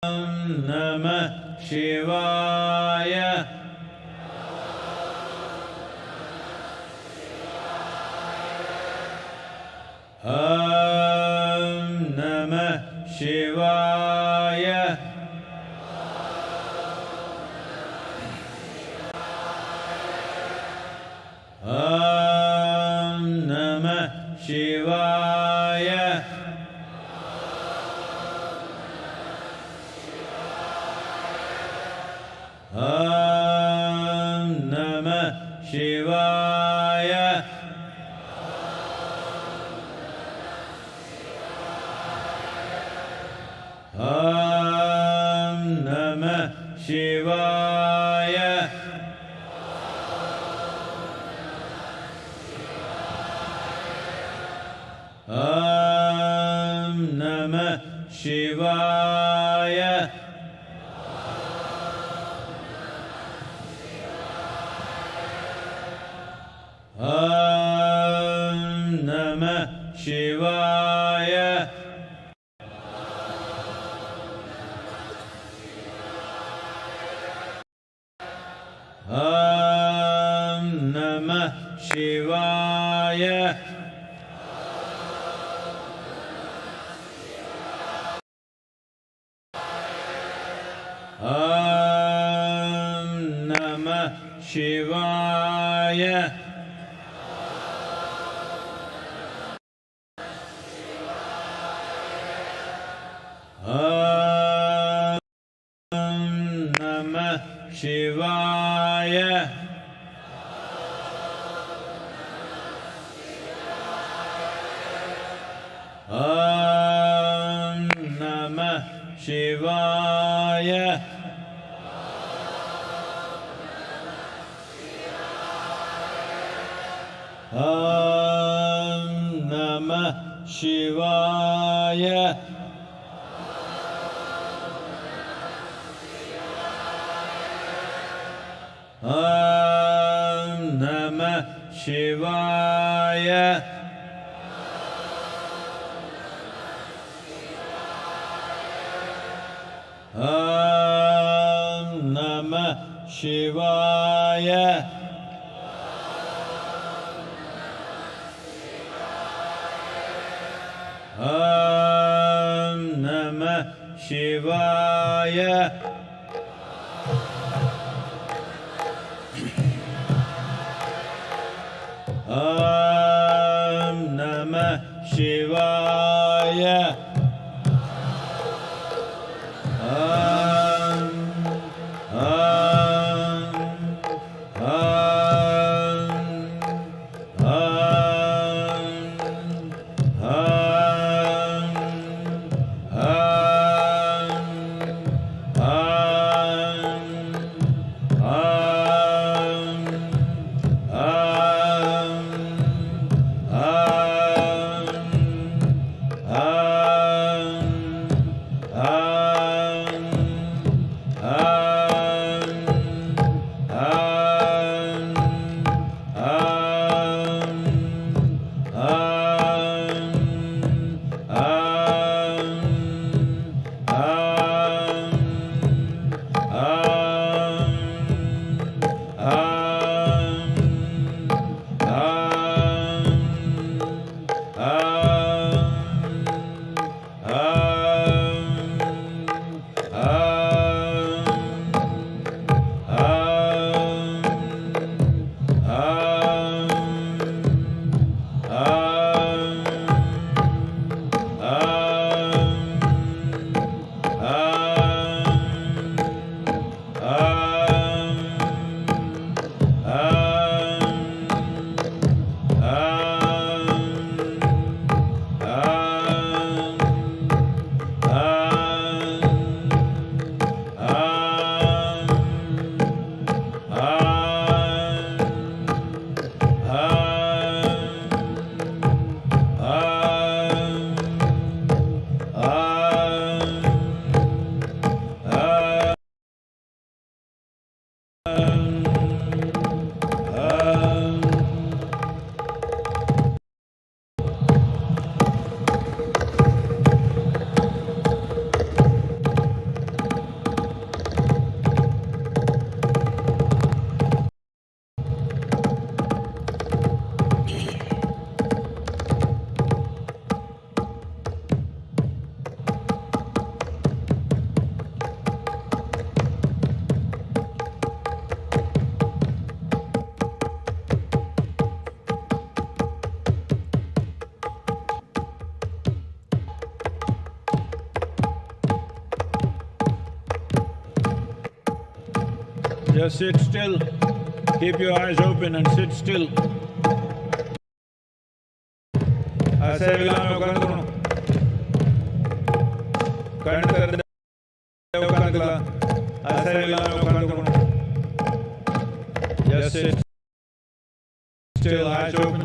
Namah Shivaya. Om Namah Shivaya. Om Namah Shivaya. Om Namah Shivaya. Om Namah Shivaya. Om Namah Shivaya. Om Namah Shivaya. Om Namah Shivaya. Om Namah Shivaya. Om Namah Shivaya. Om Namah Shivaya. Om Namah Shivaya. Om Namah Shivaya. Om Namah Shivaya. Om Namah Shivaya. Om Namah Shivaya. Just sit still. Keep your eyes open and sit still. அசைவில்லாம உட்காந்துக்கணும். கண் திறந்து உட்காந்துக்கலாம். அசைவில்லாம உட்காந்துக்கணும். Just sit still, eyes open.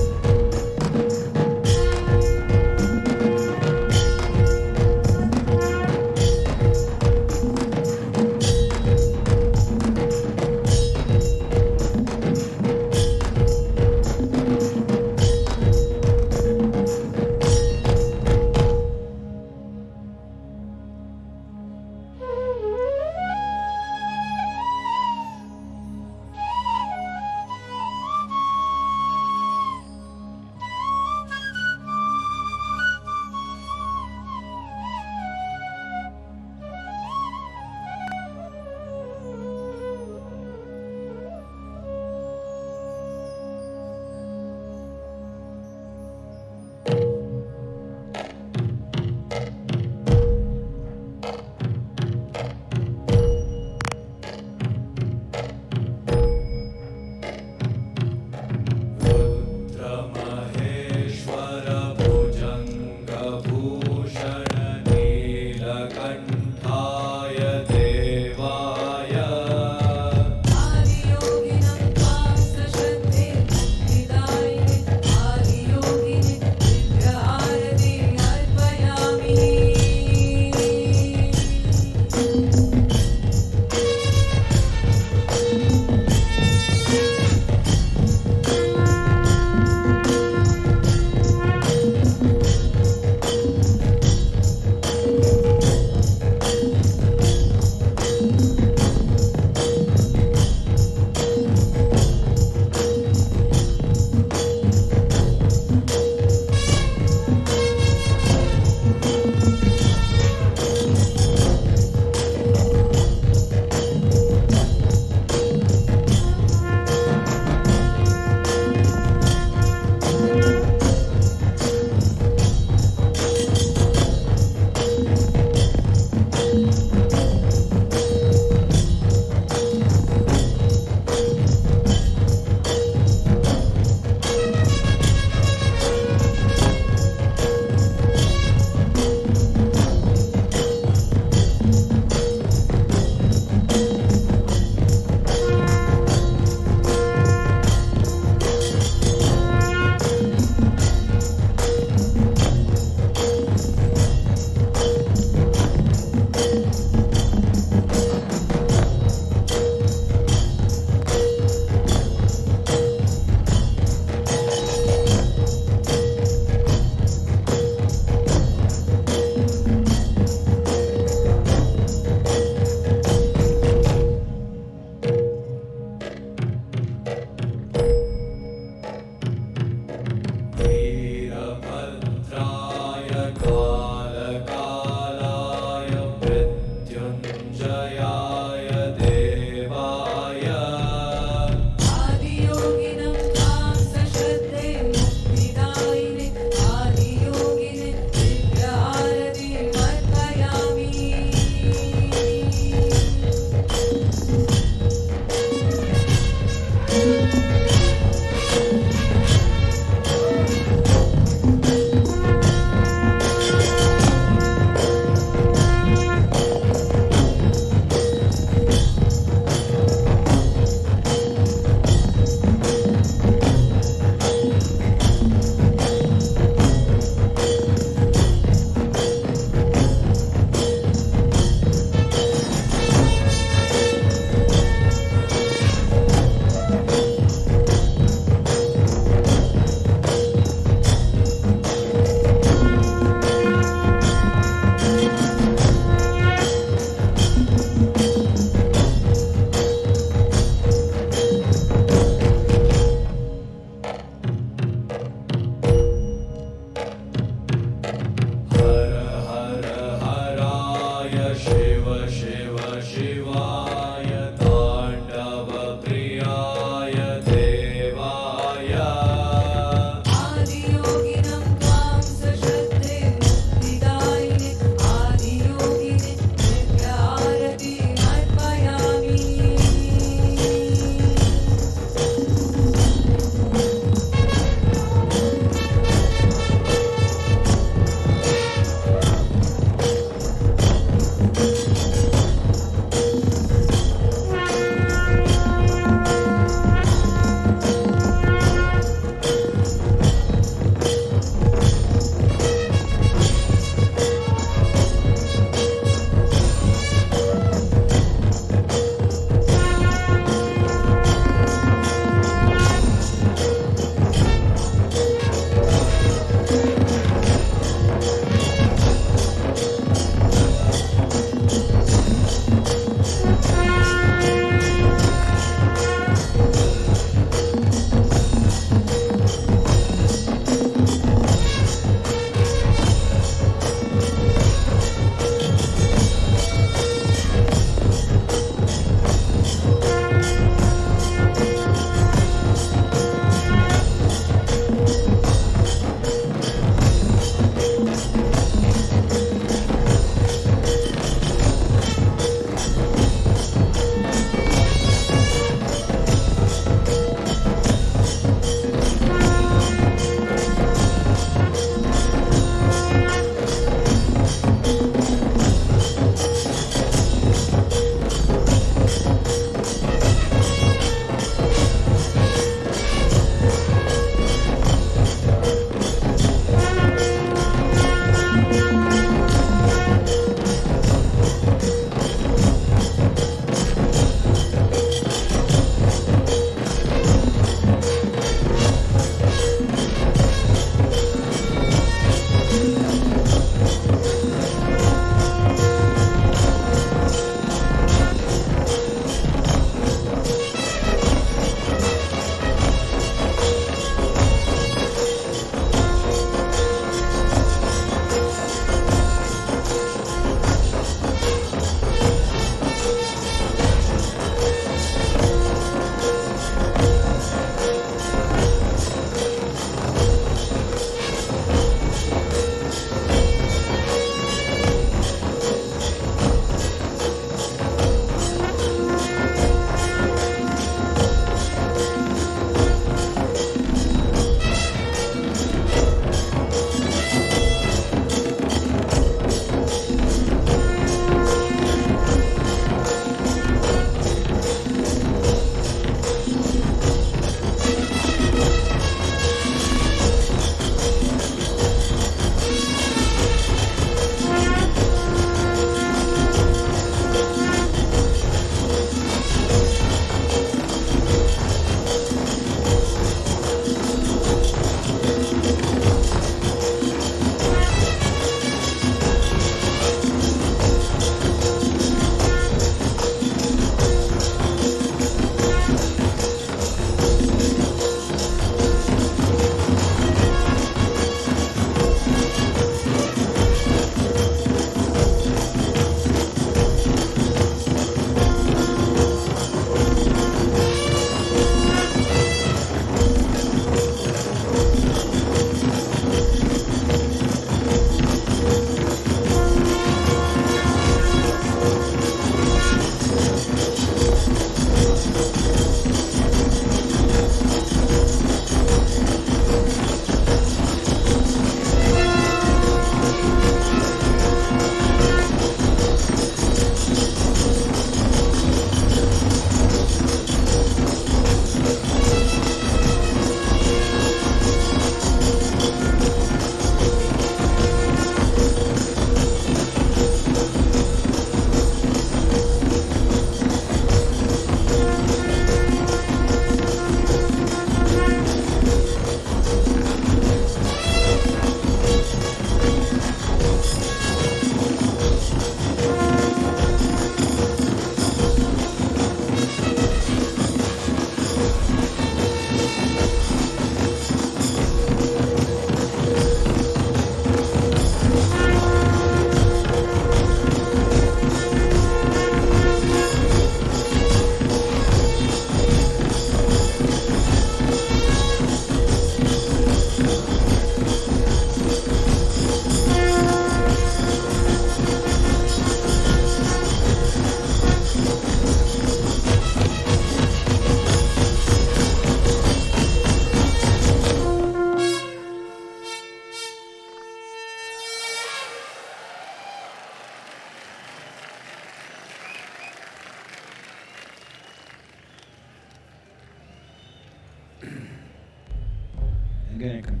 Again.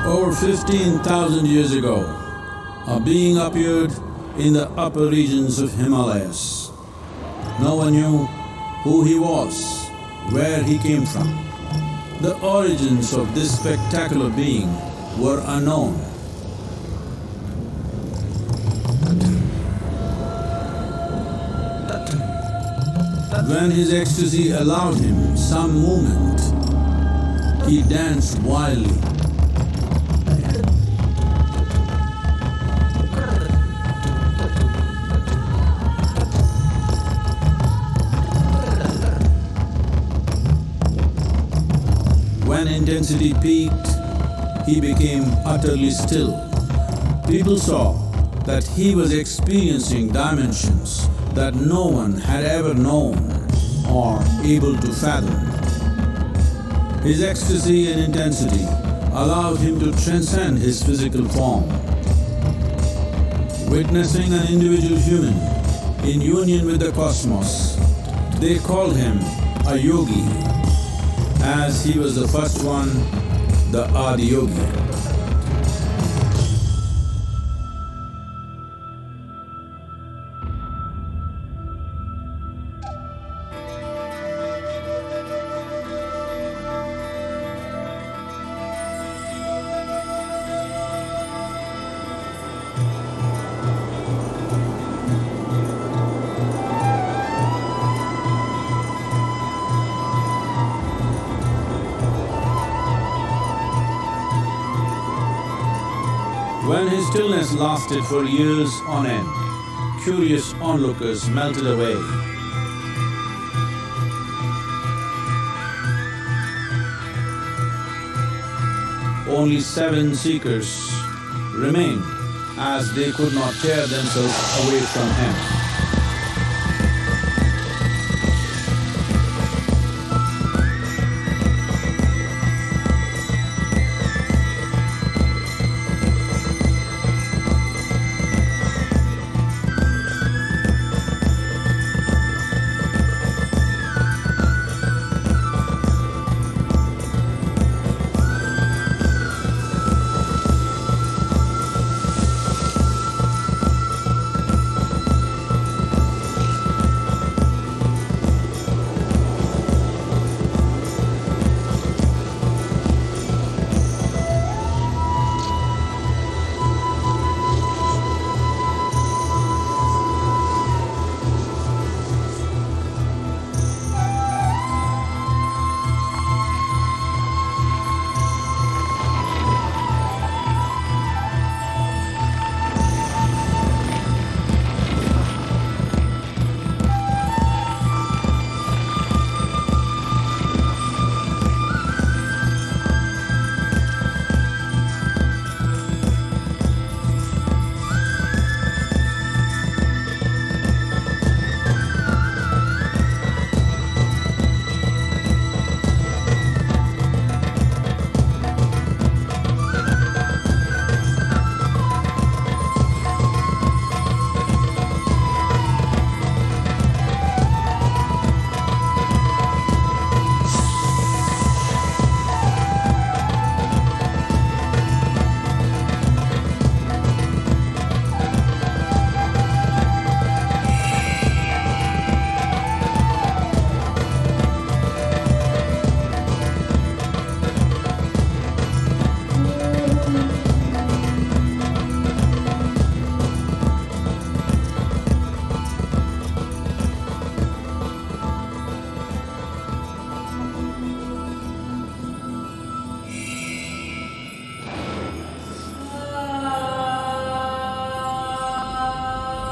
Over 15,000 years ago, a being appeared in the upper regions of Himalayas. No one knew who he was, where he came from. The origins of this spectacular being were unknown. When his ecstasy allowed him some movement, he danced wildly. When intensity peaked, he became utterly still. People saw that he was experiencing dimensions that no one had ever known or able to fathom. His ecstasy and intensity allowed him to transcend his physical form. Witnessing an individual human in union with the cosmos, they called him a yogi, as he was the first one, the Adiyogi. When his stillness lasted for years on end, curious onlookers melted away. Only 7 seekers remained, as they could not tear themselves away from him.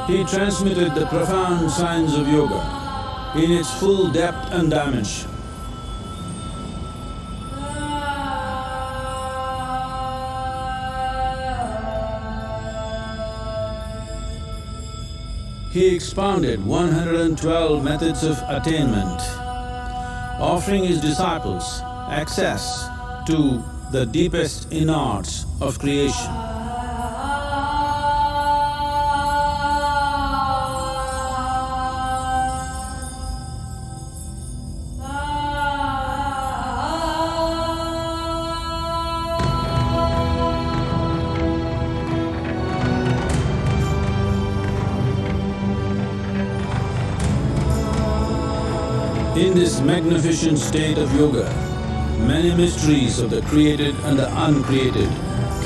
He transmitted the profound science of yoga in its full depth and dimension. He expounded 112 methods of attainment, offering his disciples access to the deepest innards of creation. In this magnificent state of yoga, many mysteries of the created and the uncreated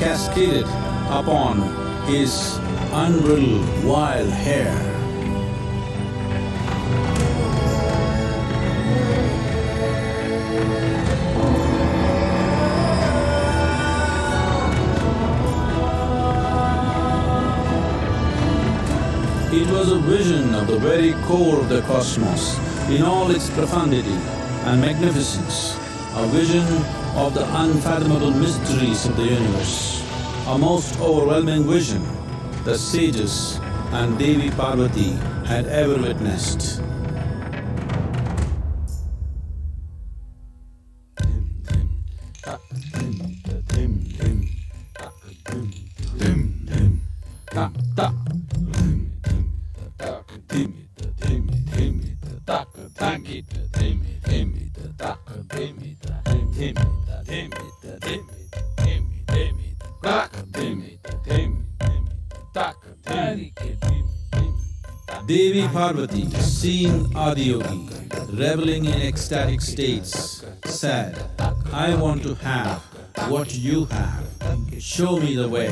cascaded upon his unbridled wild hair. It was a vision of the very core of the cosmos in all its profundity and magnificence, a vision of the unfathomable mysteries of the universe, a most overwhelming vision the sages and Devi Parvati had ever witnessed. Devi Parvati, seeing Adiyogi reveling in ecstatic states, said, "I want to have what you have. Show me the way."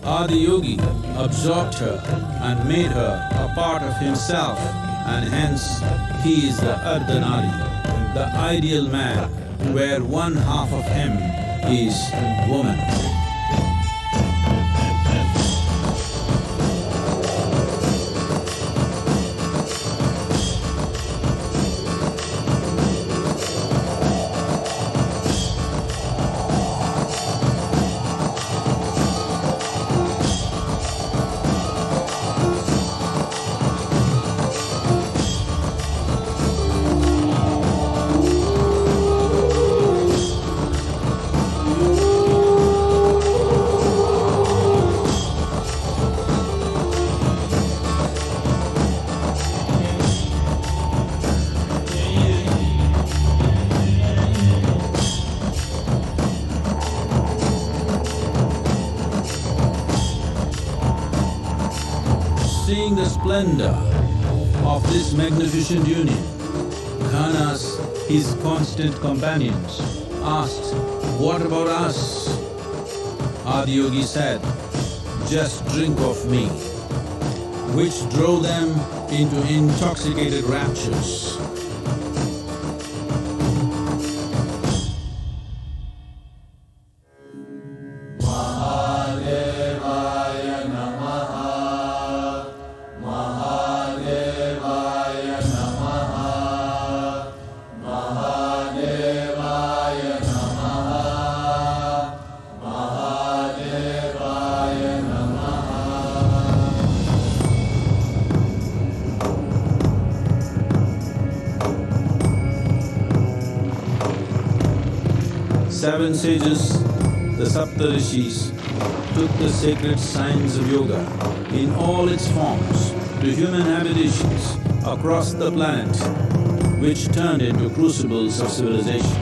Adiyogi absorbed her and made her a part of himself, and hence he is the Ardhanari, the ideal man, where one half of him is woman. Seeing the splendor of this magnificent union, Ghanas, his constant companions, asked, "What about us?" Adiyogi said, "Just drink of me," which drove them into intoxicated raptures. Seven sages, the Saptarishis, took the sacred science of yoga in all its forms to human habitations across the planet, which turned into crucibles of civilization.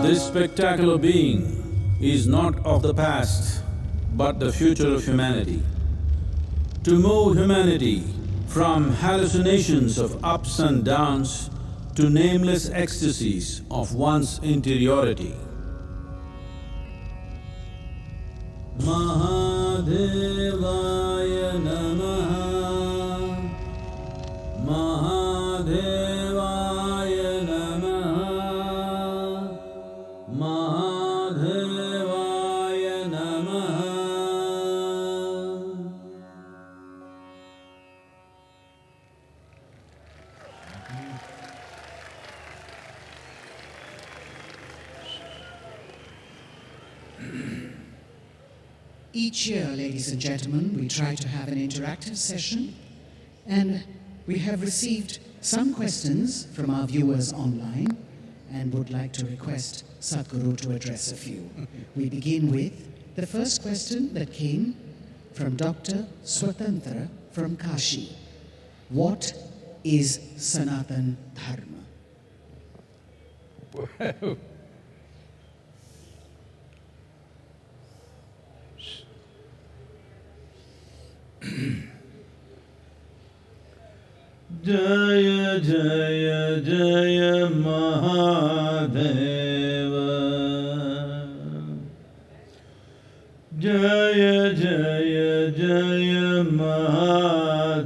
This spectacular being is not of the past, but the future of humanity. To move humanity from hallucinations of ups and downs to nameless ecstasies of one's interiority. Mahadevaya Namaha, Mahadevaya Namaha, Mahadevaya Each year, ladies and gentlemen, we try to have an interactive session, and we have received some questions from our viewers online and would like to request Sadhguru to address a few. We begin with the first question that came from Dr. Swatantra from Kashi. What is Sanatan Dharma? Jaya Jaya Jaya Mahadeva, Jaya Jaya Jaya Mahadeva,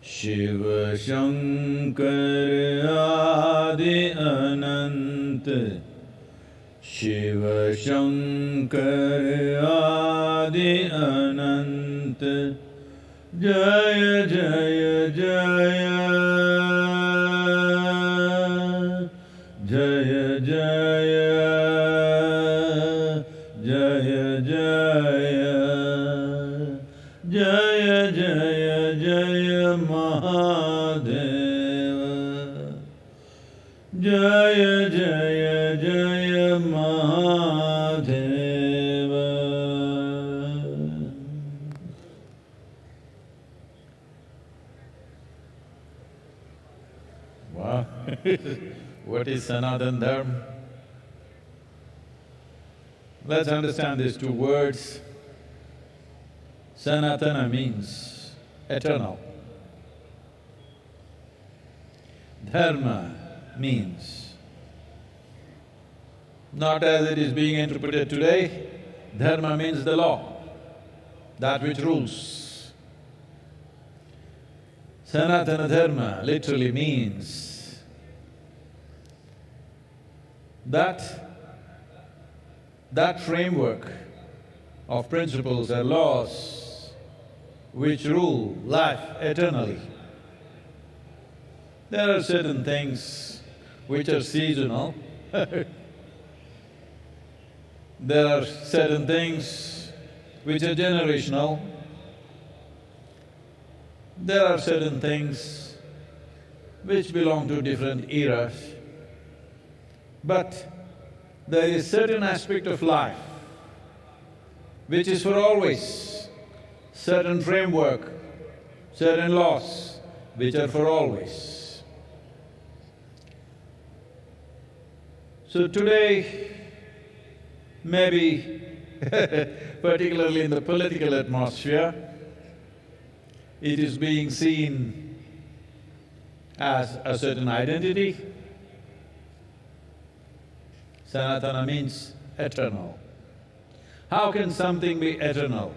Shiva Shankar Adi Anant, Shiva Shankar Adi Anant, Jaya Jaya Jaya, Jaya Jaya, Jaya Jaya, Jaya Jaya Jaya Mahadeva, Jaya Jaya Jaya Mahadeva. Wow. What is Sanatan Dharma? Let's understand these two words. Sanatana means eternal. Dharma means, not as it is being interpreted today, dharma means the law, that which rules. Sanatana Dharma literally means that framework of principles and laws which rule life eternally. There are certain things which are seasonal there are certain things which are generational, there are certain things which belong to different eras, but there is certain aspect of life which is for always, certain framework, certain laws which are for always. So today, maybe particularly in the political atmosphere, it is being seen as a certain identity. Sanatana means eternal. How can something be eternal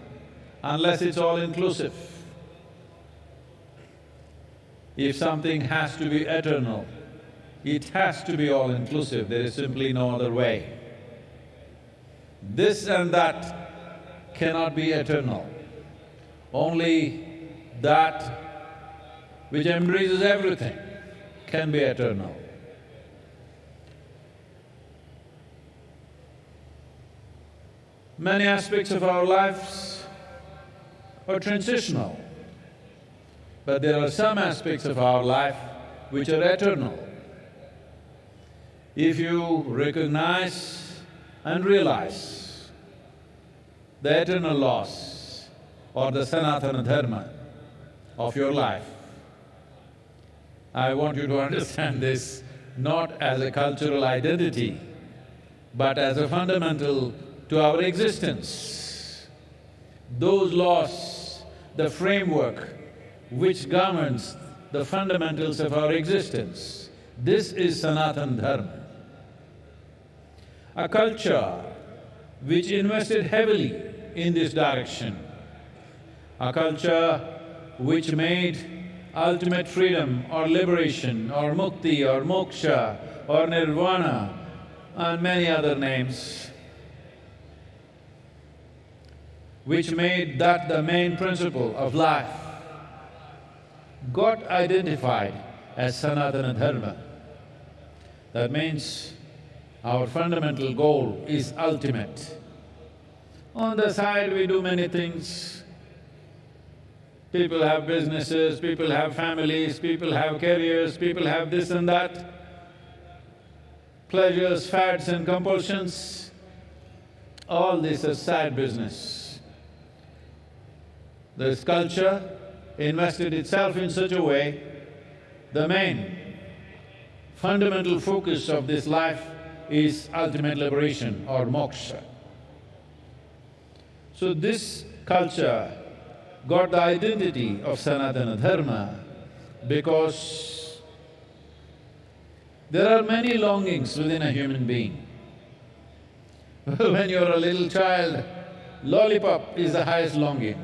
unless it's all-inclusive? If something has to be eternal, it has to be all-inclusive, there is simply no other way. This and that cannot be eternal. Only that which embraces everything can be eternal. Many aspects of our lives are transitional, but there are some aspects of our life which are eternal. If you recognize and realize the eternal laws or the Sanatana Dharma of your life, I want you to understand this not as a cultural identity, but as a fundamental to our existence. Those laws, the framework which governs the fundamentals of our existence, this is Sanatana Dharma. A culture which invested heavily in this direction, a culture which made ultimate freedom or liberation or mukti or moksha or nirvana and many other names, which made that the main principle of life, got identified as Sanatana Dharma. That means Our fundamental goal is ultimate. On the side we do many things. People have businesses, people have families, people have careers, people have this and that, pleasures, fads and compulsions. All this is side business. This culture invested itself in such a way, the main fundamental focus of this life is ultimate liberation or moksha. So this culture got the identity of Sanatana Dharma because there are many longings within a human being. When you're a little child, lollipop is the highest longing.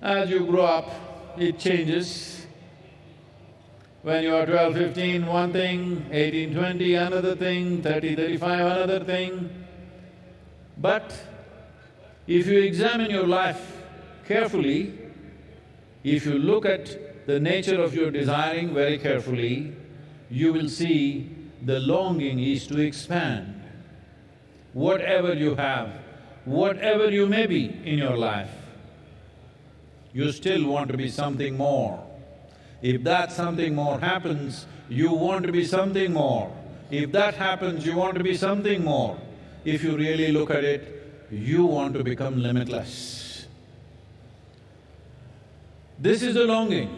As you grow up, it changes. When you are 12, 15, one thing, 18, 20, another thing, 30, 35, another thing. But if you examine your life carefully, if you look at the nature of your desiring very carefully, you will see the longing is to expand. Whatever you have, whatever you may be in your life, you still want to be something more. If that something more happens, you want to be something more. If that happens, you want to be something more. If you really look at it, you want to become limitless. This is the longing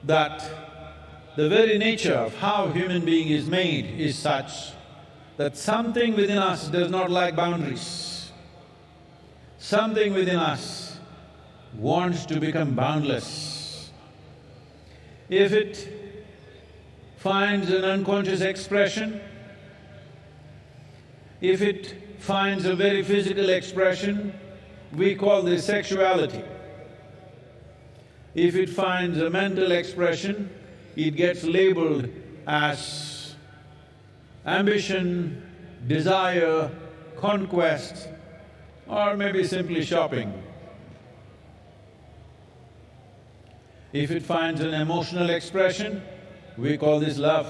that the very nature of how human being is made is such that something within us does not like boundaries. Something within us wants to become boundless. If it finds an unconscious expression, if it finds a very physical expression, we call this sexuality. If it finds a mental expression, it gets labeled as ambition, desire, conquest, or maybe simply shopping. If it finds an emotional expression, we call this love.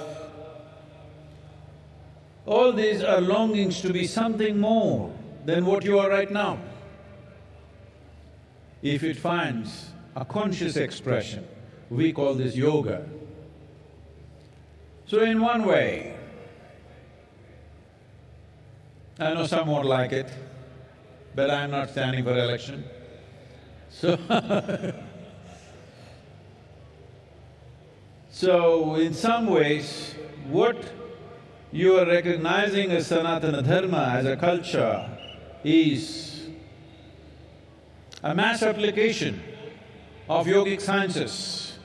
All these are longings to be something more than what you are right now. If it finds a conscious expression, we call this yoga. So in one way, I know some won't like it, but I'm not standing for election, so So, in some ways, what you are recognizing as Sanatana Dharma, as a culture, is a mass application of yogic sciences.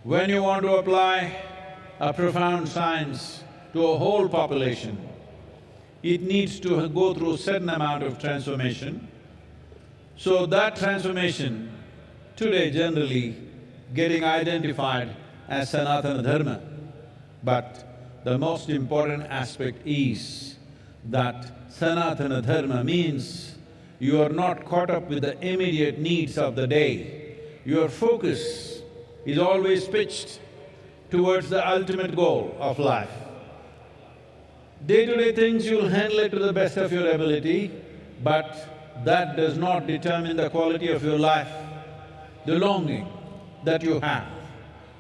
When you want to apply a profound science to a whole population, it needs to go through a certain amount of transformation. So that transformation, today generally getting identified as Sanatana Dharma. But the most important aspect is that Sanatana Dharma means you are not caught up with the immediate needs of the day. Your focus is always pitched towards the ultimate goal of life. Day-to-day things you'll handle it to the best of your ability, but that does not determine the quality of your life. The longing that you have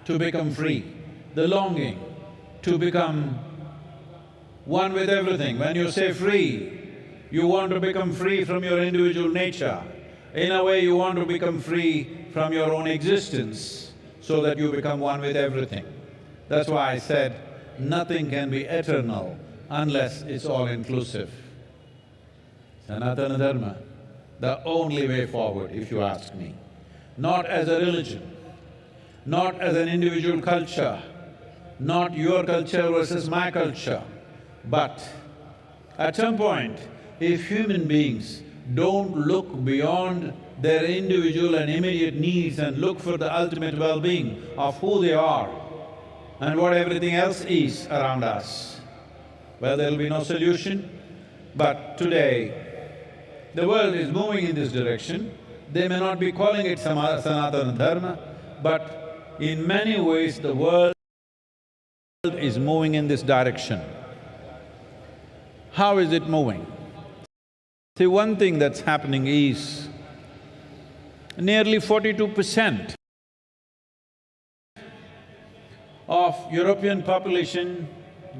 to become free, the longing to become one with everything. When you say free, you want to become free from your individual nature. In a way, you want to become free from your own existence so that you become one with everything. That's why I said, nothing can be eternal unless it's all-inclusive. Sanatana Dharma, the only way forward, if you ask me. Not as a religion, not as an individual culture, not your culture versus my culture, but at some point, if human beings don't look beyond their individual and immediate needs and look for the ultimate well-being of who they are and what everything else is around us, well, there'll be no solution. But today, the world is moving in this direction. They may not be calling it Sanatana Dharma, but in many ways the world is moving in this direction. How is it moving? See, one thing that's happening is nearly 42% of European population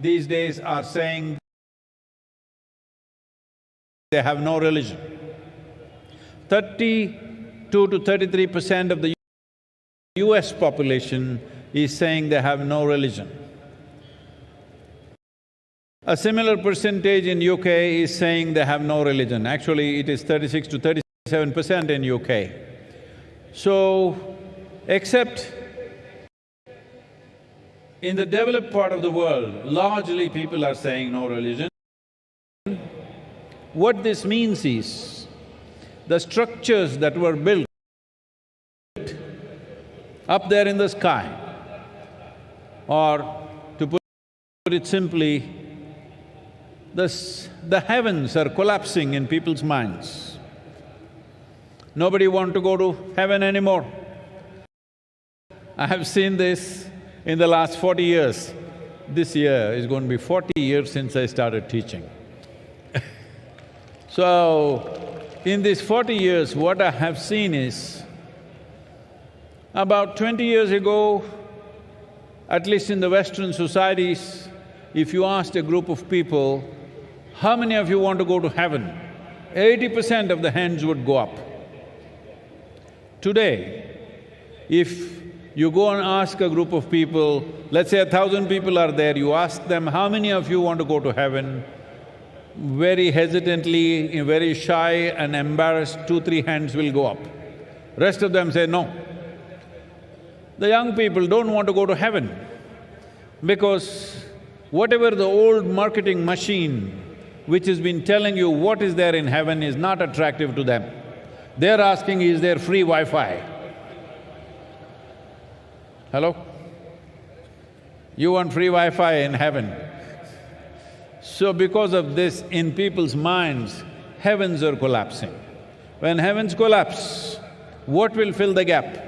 these days are saying they have no religion. 32 to 33% of the US population is saying they have no religion. A similar percentage in UK is saying they have no religion. Actually, it is 36 to 37% in UK. So, except in the developed part of the world, largely people are saying no religion. What this means is, the structures that were built up there in the sky, or to put it simply, the heavens are collapsing in people's minds. Nobody wants to go to heaven anymore. I have seen this in the last 40 years. This year is going to be 40 years since I started teaching. So, in these 40 years, what I have seen is, about 20 years ago, at least in the Western societies, if you asked a group of people, how many of you want to go to heaven? 80% of the hands would go up. Today, if you go and ask a group of people, let's say 1,000 people are there, you ask them, how many of you want to go to heaven? Very hesitantly, very shy and embarrassed, 2-3 hands will go up. Rest of them say no. The young people don't want to go to heaven because whatever the old marketing machine which has been telling you what is there in heaven is not attractive to them. They're asking, is there free Wi-Fi? Hello? You want free Wi-Fi in heaven? So because of this, in people's minds, heavens are collapsing. When heavens collapse, what will fill the gap?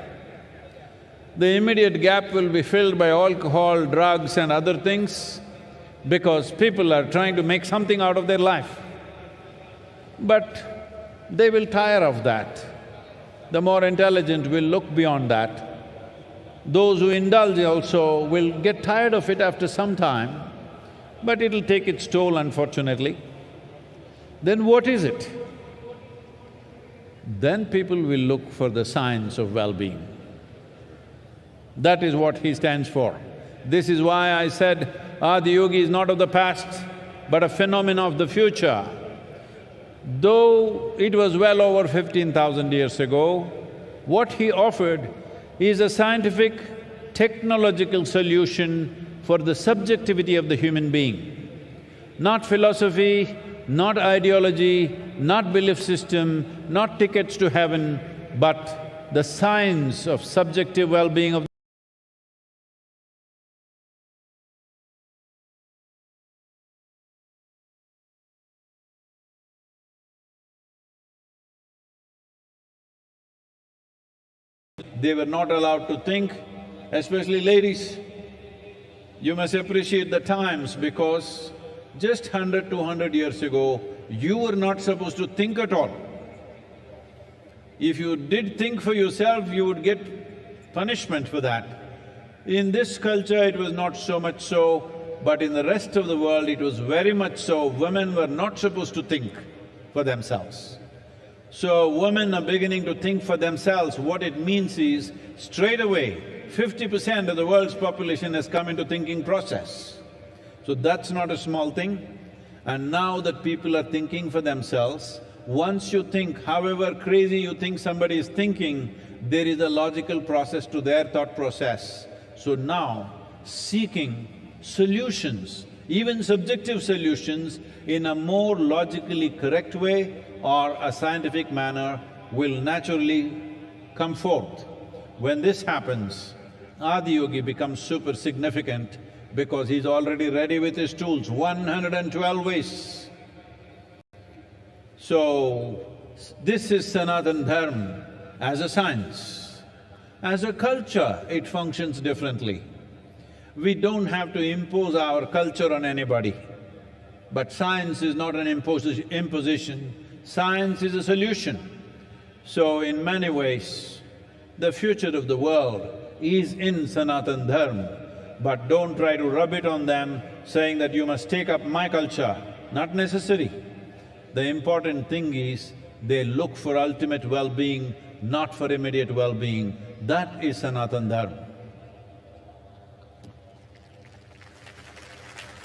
The immediate gap will be filled by alcohol, drugs and other things, because people are trying to make something out of their life. But they will tire of that. The more intelligent will look beyond that. Those who indulge also will get tired of it after some time, but it'll take its toll, unfortunately. Then what is it? Then people will look for the science of well-being. That is what he stands for. This is why I said, Adiyogi is not of the past, but a phenomenon of the future. Though it was well over 15,000 years ago, what he offered is a scientific, technological solution for the subjectivity of the human being. Not philosophy, not ideology, not belief system, not tickets to heaven, but the science of subjective well-being of They were not allowed to think, especially ladies. You must appreciate the times because just 100, 200 years ago, you were not supposed to think at all. If you did think for yourself, you would get punishment for that. In this culture, it was not so much so, but in the rest of the world, it was very much so. Women were not supposed to think for themselves. So women are beginning to think for themselves. What it means is, straight away, 50% of the world's population has come into thinking process. So that's not a small thing. And now that people are thinking for themselves, once you think, however crazy you think somebody is thinking, there is a logical process to their thought process. So now, seeking solutions, even subjective solutions, in a more logically correct way or a scientific manner will naturally come forth. When this happens, Adiyogi becomes super significant because he's already ready with his tools, 112 ways. So, this is Sanatan Dharma as a science. As a culture, it functions differently. We don't have to impose our culture on anybody. But science is not an imposition, science is a solution. So in many ways, the future of the world is in Sanatana Dharma, but don't try to rub it on them saying that you must take up my culture. Not necessary. The important thing is they look for ultimate well-being, not for immediate well-being. That is Sanatana Dharma.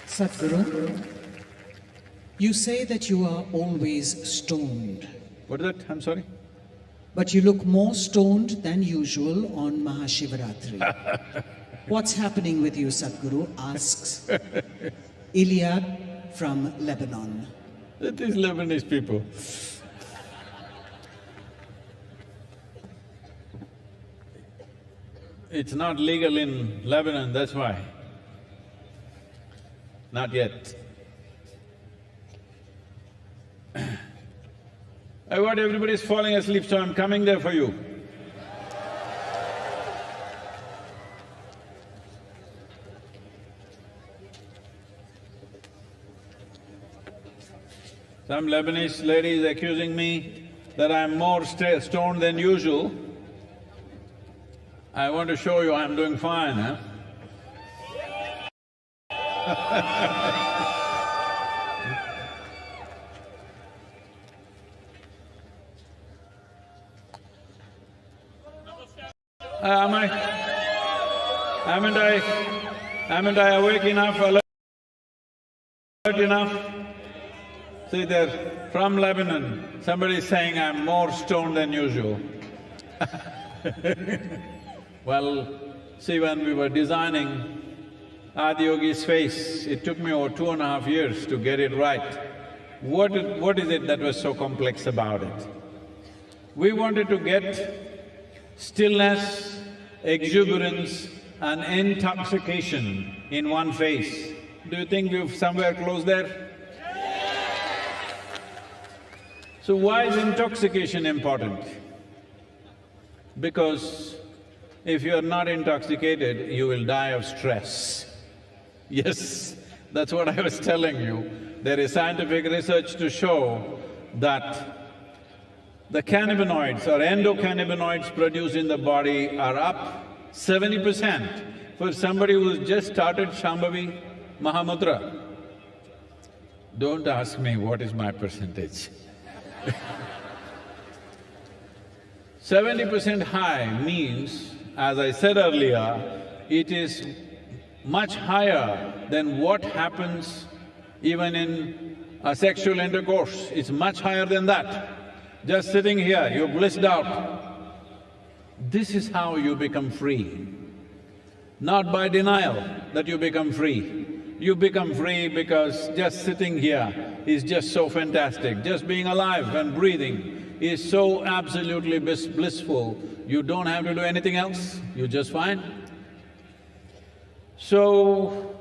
Sadhguru, you say that you are always stoned. What is that? I'm sorry? But you look more stoned than usual on MahaShivRatri. What's happening with you, Sadhguru? Asks Iliad from Lebanon. These Lebanese people. It's not legal in Lebanon, that's why. Not yet. What, everybody's falling asleep, so I'm coming there for you. Some Lebanese lady is accusing me that I'm more stoned than usual. I want to show you I'm doing fine, huh? Haven't I awake enough, alert enough? See, they're from Lebanon, somebody is saying I'm more stoned than usual. Well, see, when we were designing Adiyogi's face, it took me over 2.5 years to get it right. What is it that was so complex about it? We wanted to get stillness, exuberance and intoxication in one face. Do you think we've somewhere close there? So why is intoxication important? Because if you are not intoxicated, you will die of stress. Yes, that's what I was telling you. There is scientific research to show that the cannabinoids or endocannabinoids produced in the body are up 70% for somebody who's just started Shambhavi Mahamudra. Don't ask me what is my percentage. 70% high means, as I said earlier, it is much higher than what happens even in a sexual intercourse. It's much higher than that. Just sitting here, you're blissed out. This is how you become free. Not by denial that you become free. You become free because just sitting here is just so fantastic. Just being alive and breathing is so absolutely blissful, you don't have to do anything else, you're just fine. So,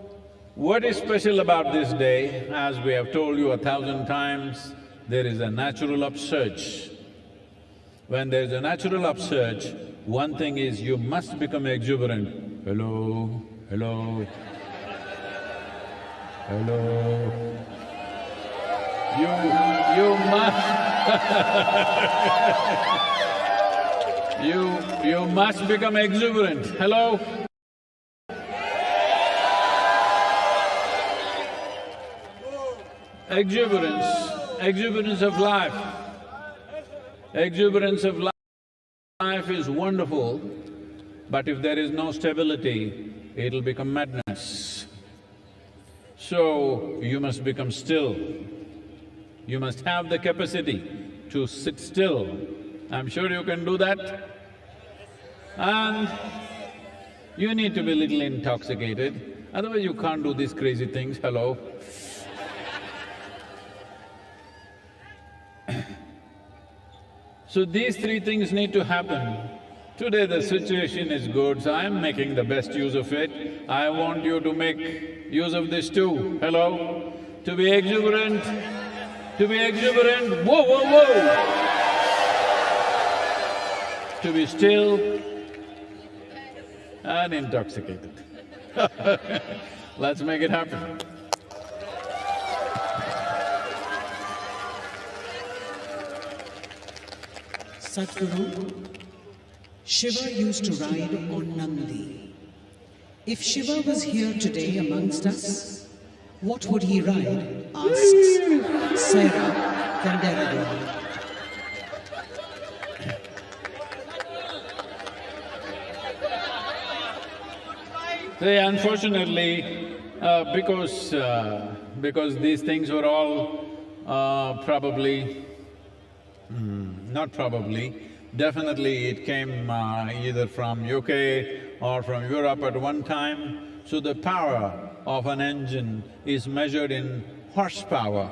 what is special about this day? As we have told you 1,000 times, there is a natural upsurge. When there's a natural upsurge, one thing is you must become exuberant. Hello, hello, hello. You must you must become exuberant. Hello? Exuberance of life. Exuberance of life is wonderful, but if there is no stability, it'll become madness. So, you must become still. You must have the capacity to sit still. I'm sure you can do that. And you need to be a little intoxicated, otherwise you can't do these crazy things, hello. So these three things need to happen. Today the situation is good, so I'm making the best use of it. I want you to make use of this too, hello? To be exuberant, whoa, whoa, whoa! To be still and intoxicated. Let's make it happen. Sadhguru, Shiva used to ride on Nandi. If Shiva was here today amongst us, what would he ride? Asks Sarah from Derridor. See, unfortunately, because these things were all not probably, definitely it came either from UK or from Europe at one time. So the power of an engine is measured in horsepower.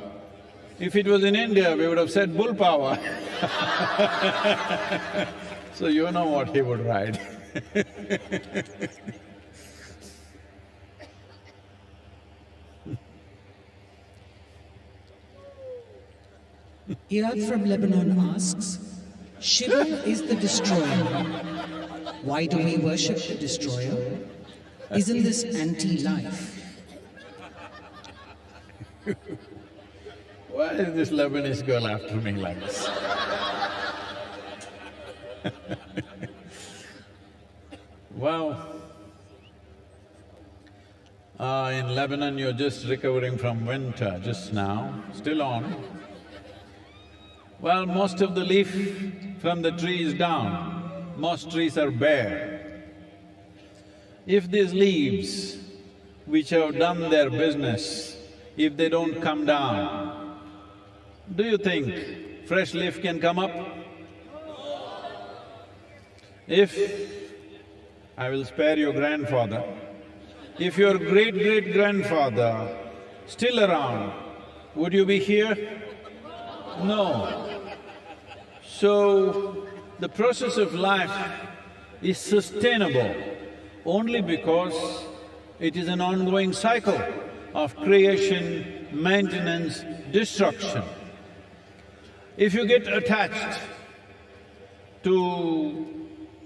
If it was in India, we would have said bull power. So you know what he would ride. Iyad from Lebanon asks, Shiva is the destroyer. Why do we worship the destroyer? Isn't this anti-life? Why is this Lebanese girl after me like this? Well, in Lebanon you're just recovering from winter just now, still on. Well, most of the leaf from the tree is down, most trees are bare. If these leaves, which have done their business, if they don't come down, do you think fresh leaf can come up? If… I will spare your grandfather, if your great-great-grandfather still around, would you be here? No. So, the process of life is sustainable only because it is an ongoing cycle of creation, maintenance, destruction. If you get attached to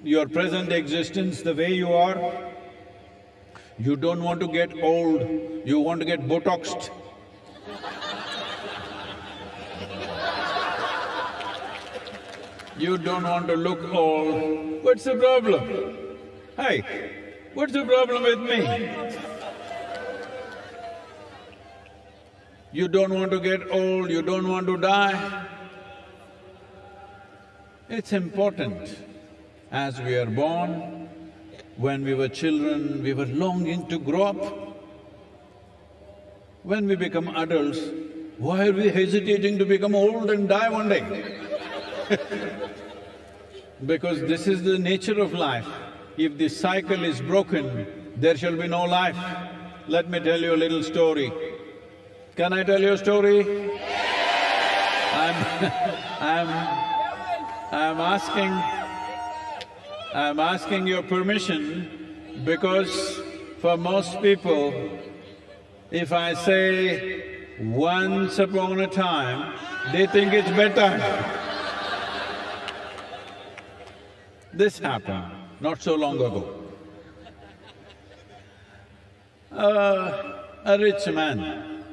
your present existence the way you are, you don't want to get old, you want to get Botoxed. You don't want to look old, what's the problem? Hey, what's the problem with me? You don't want to get old, you don't want to die. It's important. As we are born, when we were children, we were longing to grow up. When we become adults, why are we hesitating to become old and die one day? Because this is the nature of life. If this cycle is broken, there shall be no life. Let me tell you a little story. Can I tell you a story? I'm asking your permission because for most people, if I say once upon a time, they think it's bedtime. This happened not so long ago. A rich man,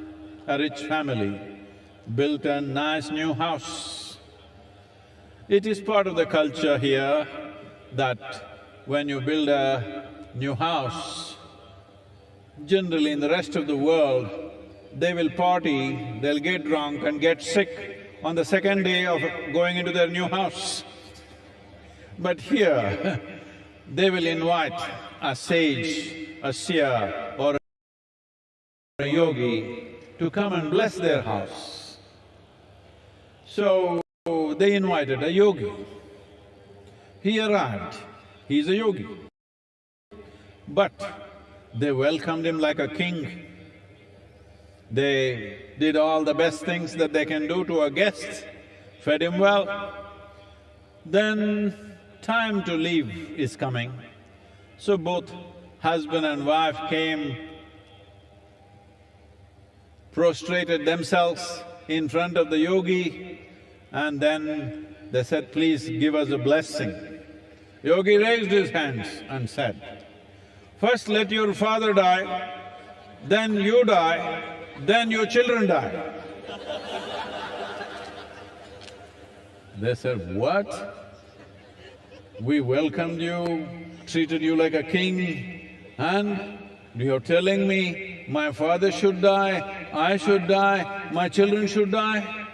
a rich family built a nice new house. It is part of the culture here that when you build a new house, generally in the rest of the world, they will party, they'll get drunk and get sick on the second day of going into their new house. But here, they will invite a sage, a seer or a yogi to come and bless their house. So, they invited a yogi. He arrived, he's a yogi. But they welcomed him like a king. They did all the best things that they can do to a guest, fed him well. Then time to leave is coming. So both husband and wife came, prostrated themselves in front of the yogi, and then they said, please give us a blessing. Yogi raised his hands and said, First let your father die, then you die, then your children die. They said, what? We welcomed you, treated you like a king, and you're telling me my father should die, I should die, my children should die?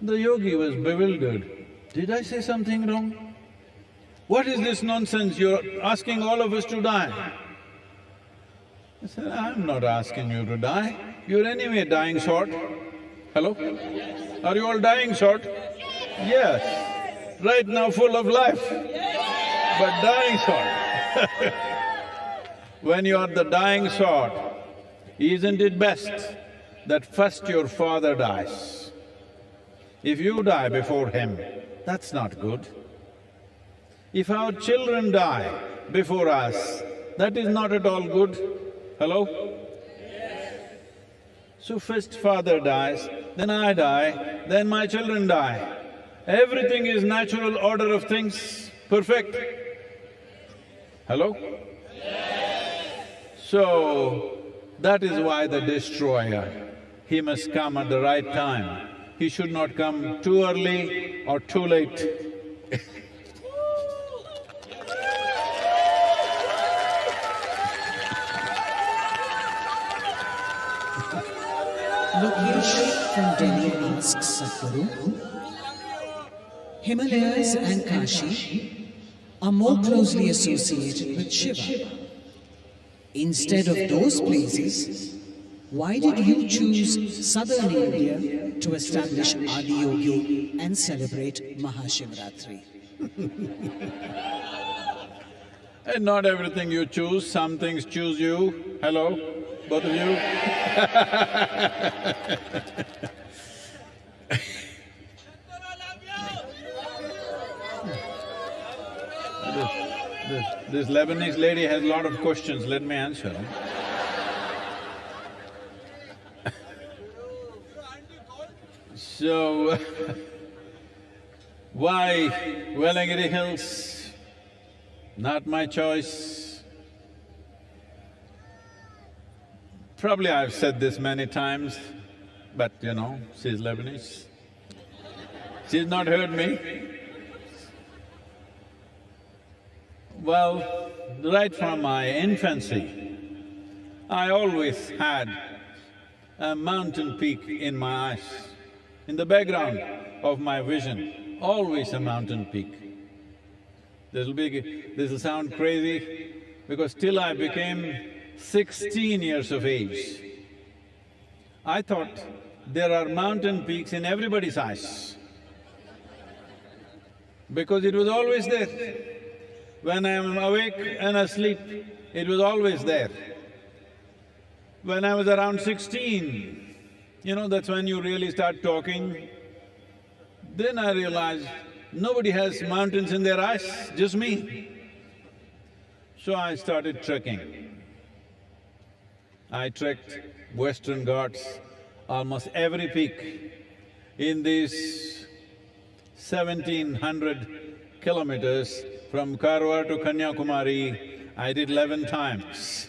The yogi was bewildered. Did I say something wrong? What is this nonsense? You're asking all of us to die. I said, I'm not asking you to die. You're anyway dying short. Hello? Are you all dying short? Yes. Right now full of life, but dying short. When you're the dying sort, isn't it best that first your father dies? If you die before him, that's not good. If our children die before us, that is not at all good. Hello? So first father dies, then I die, then my children die. Everything is natural order of things, perfect. Hello? So, that is why the destroyer, he must come at the right time. He should not come too early or too late. Lokesh from Delhi asks Sadhguru, Himalayas and Kashi are more closely associated with Shiva. Instead of those places, why did you choose southern India to establish Adiyogi and celebrate MahaShivRatri? And not everything you choose, some things choose you. Hello, both of you? This Lebanese lady has a lot of questions, let me answer. So, why Velangiri Hills? Not my choice. Probably I've said this many times, but you know, she's Lebanese. She's not heard me. Well, right from my infancy, I always had a mountain peak in my eyes. In the background of my vision, always a mountain peak. This'll sound crazy, because till I became 16 years of age, I thought there are mountain peaks in everybody's eyes, because it was always there. When I am awake and asleep, it was always there. When I was around 16, you know, that's when you really start talking. Then I realized nobody has mountains in their eyes, just me. So I started trekking. I trekked Western Ghats, almost every peak. In these 1700 kilometers from Karwar to Kanyakumari, I did 11 times.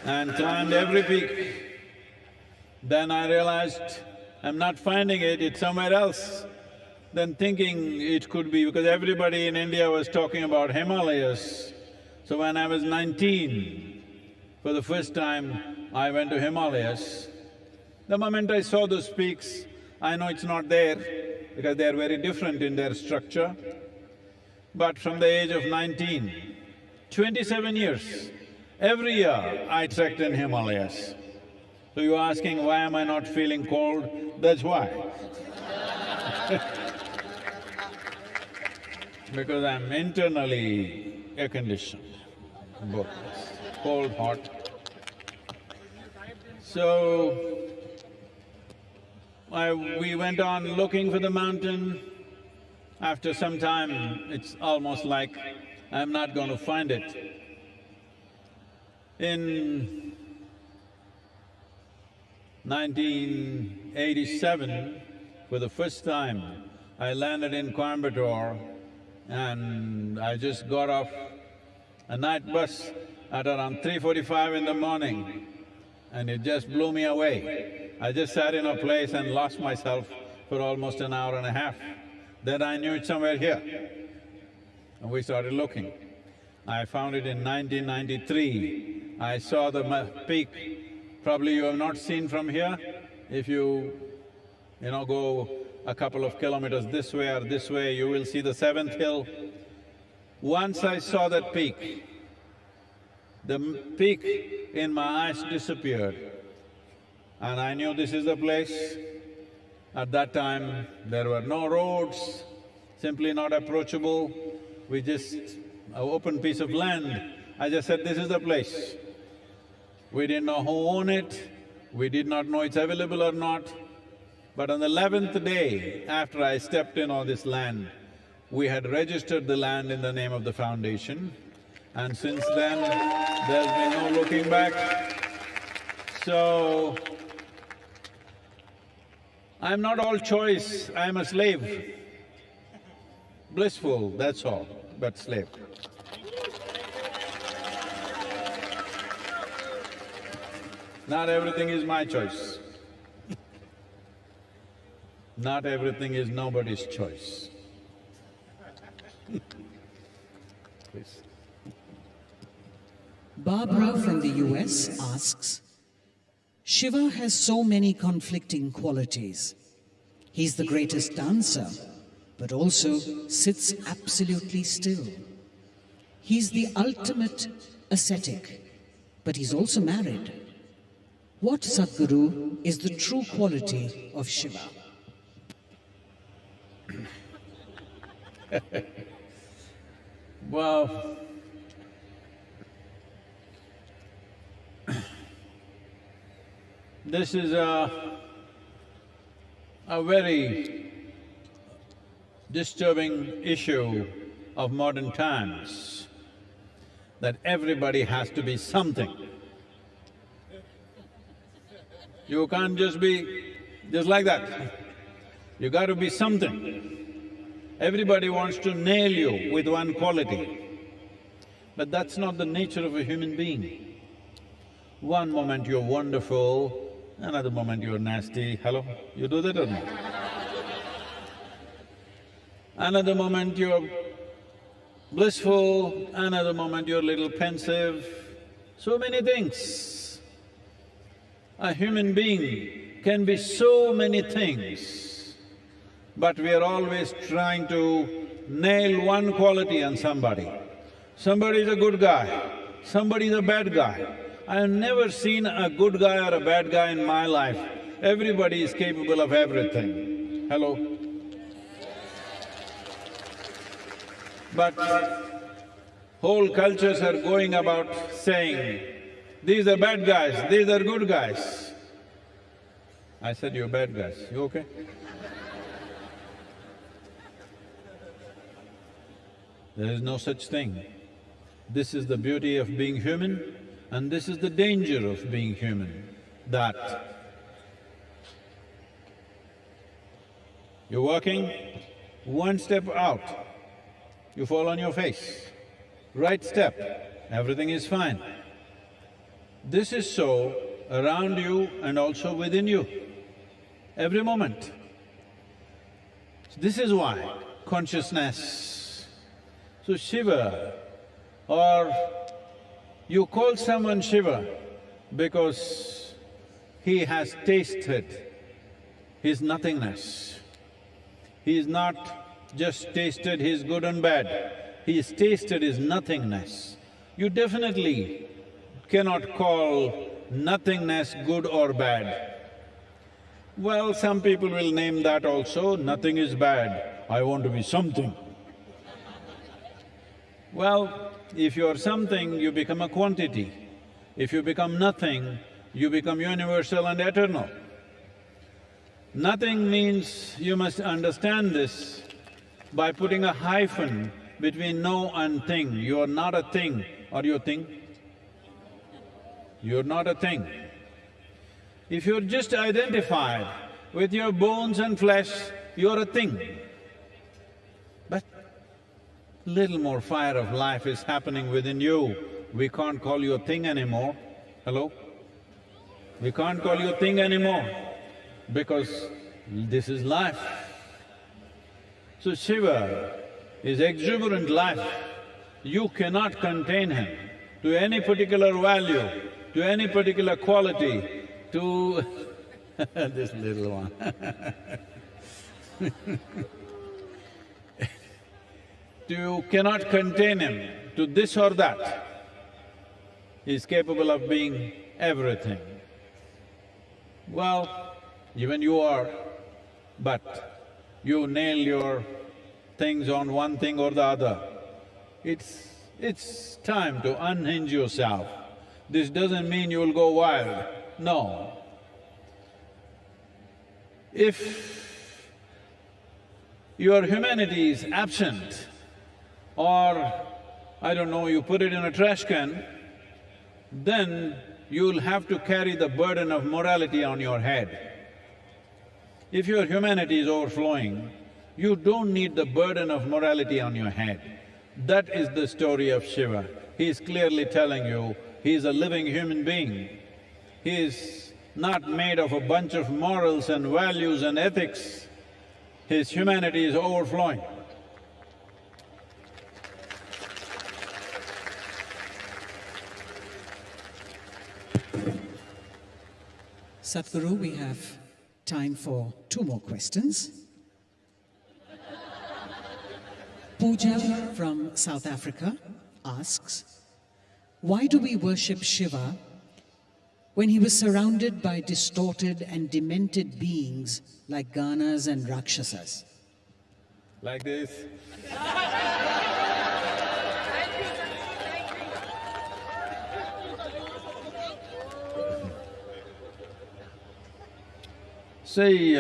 And climbed every peak. Then I realized I'm not finding it, it's somewhere else. Then thinking it could be, because everybody in India was talking about Himalayas. So when I was 19, for the first time, I went to Himalayas. The moment I saw those peaks, I know it's not there, because they are very different in their structure. But from the age of 19, 27 years, every year I trekked in Himalayas. So you're asking, why am I not feeling cold? That's why. Because I'm internally air-conditioned, both, cold, hot. So, we went on looking for the mountain. After some time, it's almost like I'm not going to find it. In 1987, for the first time, I landed in Coimbatore and I just got off a night bus at around 3:45 in the morning, and it just blew me away. I just sat in a place and lost myself for almost an hour and a half. Then I knew it's somewhere here, and we started looking. I found it in 1993. I saw the peak, probably you have not seen from here. If you go a couple of kilometers this way or this way, you will see the seventh hill. Once I saw that peak, the peak in my eyes disappeared, and I knew this is the place. At that time, there were no roads, simply not approachable. We just… an open piece of land. I just said, this is the place. We didn't know who owned it, we did not know it's available or not. But on the 11th day after I stepped in on this land, we had registered the land in the name of the foundation, and since then, there's been no looking back. So, I'm not all choice, I'm a slave. Blissful, that's all, but slave. Not everything is my choice. Not everything is nobody's choice. Please. Barbara from the US asks, Shiva has so many conflicting qualities. He's the greatest dancer, but also sits absolutely still. He's the ultimate ascetic, but he's also married. What, Sadhguru, is the true quality of Shiva? Well, this is a very disturbing issue of modern times, that everybody has to be something. You can't just be just like that. You got to be something. Everybody wants to nail you with one quality, but that's not the nature of a human being. One moment you're wonderful, another moment you're nasty. Hello? You do that or not? Another moment you're blissful, another moment you're a little pensive. So many things. A human being can be so many things, but we are always trying to nail one quality on somebody. Somebody is a good guy, somebody is a bad guy. I have never seen a good guy or a bad guy in my life. Everybody is capable of everything. Hello? But whole cultures are going about saying, these are bad guys, these are good guys. I said, you're bad guys, you okay? There is no such thing. This is the beauty of being human, and this is the danger of being human, that you're walking, one step out, you fall on your face. Right step, everything is fine. This is so around you and also within you, every moment. This is why consciousness. So Shiva, or you call someone Shiva because he has tasted his nothingness. He's not just tasted his good and bad, he's tasted his nothingness. You definitely cannot call nothingness good or bad. Well, some people will name that also, nothing is bad, I want to be something. Well, if you're something, you become a quantity. If you become nothing, you become universal and eternal. Nothing means, you must understand this, by putting a hyphen between no and thing. You are not a thing. Are you a thing? You're not a thing. If you're just identified with your bones and flesh, you're a thing. But little more fire of life is happening within you. We can't call you a thing anymore. Hello? We can't call you a thing anymore because this is life. So Shiva is exuberant life. You cannot contain him to any particular value, to any particular quality, to this little one You cannot contain him to this or that. He is capable of being everything. Well, even you are, but you nail your things on one thing or the other. It's time to unhinge yourself. This doesn't mean you will go wild, no. If your humanity is absent, or I don't know, you put it in a trash can, then you'll have to carry the burden of morality on your head. If your humanity is overflowing, you don't need the burden of morality on your head. That is the story of Shiva. He is clearly telling you, he is a living human being. He is not made of a bunch of morals and values and ethics. His humanity is overflowing. Sadhguru, we have time for 2 more questions. Pooja from South Africa asks, why do we worship Shiva when he was surrounded by distorted and demented beings like Ganas and Rakshasas? Like this. See,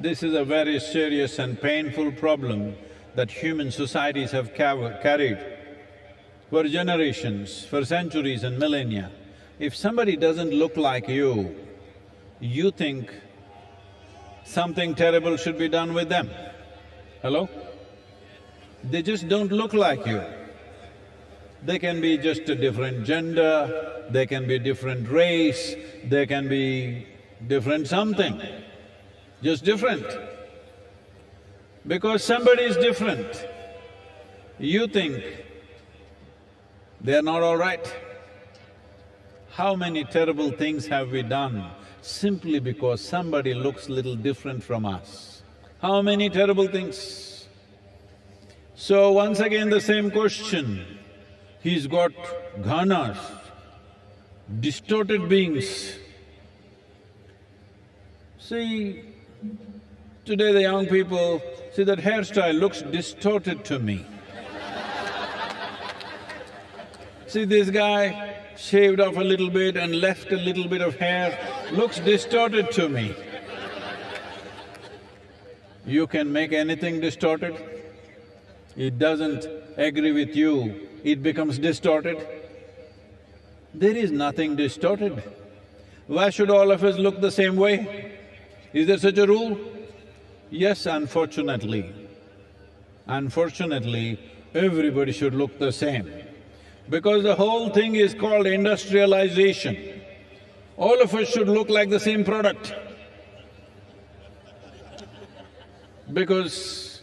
this is a very serious and painful problem that human societies have carried for generations, for centuries and millennia. If somebody doesn't look like you, you think something terrible should be done with them. Hello? They just don't look like you. They can be just a different gender, they can be different race, they can be different something, just different. Because somebody is different, you think they're not all right. How many terrible things have we done simply because somebody looks little different from us? How many terrible things? So once again the same question, he's got ghanas, distorted beings. See, today the young people, see that hairstyle looks distorted to me. See this guy shaved off a little bit and left a little bit of hair, looks distorted to me. You can make anything distorted. It doesn't agree with you, it becomes distorted. There is nothing distorted. Why should all of us look the same way? Is there such a rule? Yes, unfortunately. Unfortunately, everybody should look the same. Because the whole thing is called industrialization. All of us should look like the same product. Because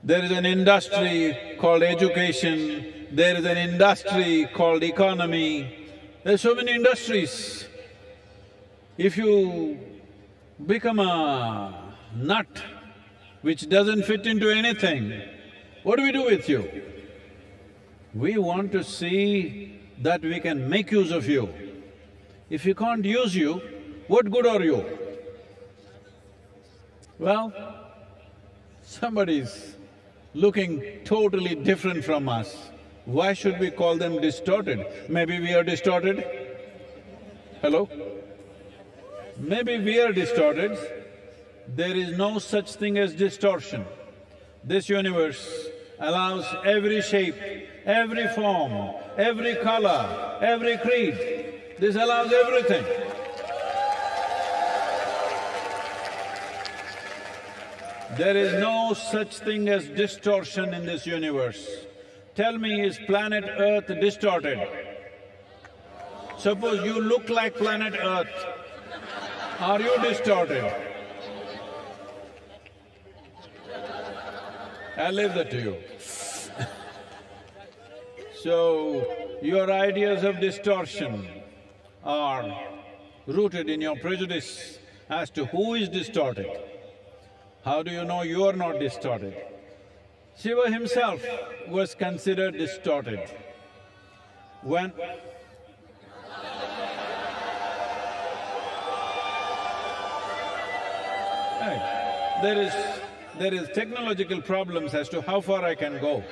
there is an industry called education, there is an industry called economy, there are so many industries. If you become a nut which doesn't fit into anything, what do we do with you? We want to see that we can make use of you. If we can't use you, what good are you? Well, somebody's looking totally different from us. Why should we call them distorted? Maybe we are distorted? Hello? Maybe we are distorted. There is no such thing as distortion. This universe allows every shape, every form, every color, every creed. This allows everything. There is no such thing as distortion in this universe. Tell me, is planet Earth distorted? Suppose you look like planet Earth, are you distorted? I'll leave that to you. So, your ideas of distortion are rooted in your prejudice as to who is distorted. How do you know you are not distorted? Shiva himself was considered distorted. When… There is technological problems as to how far I can go.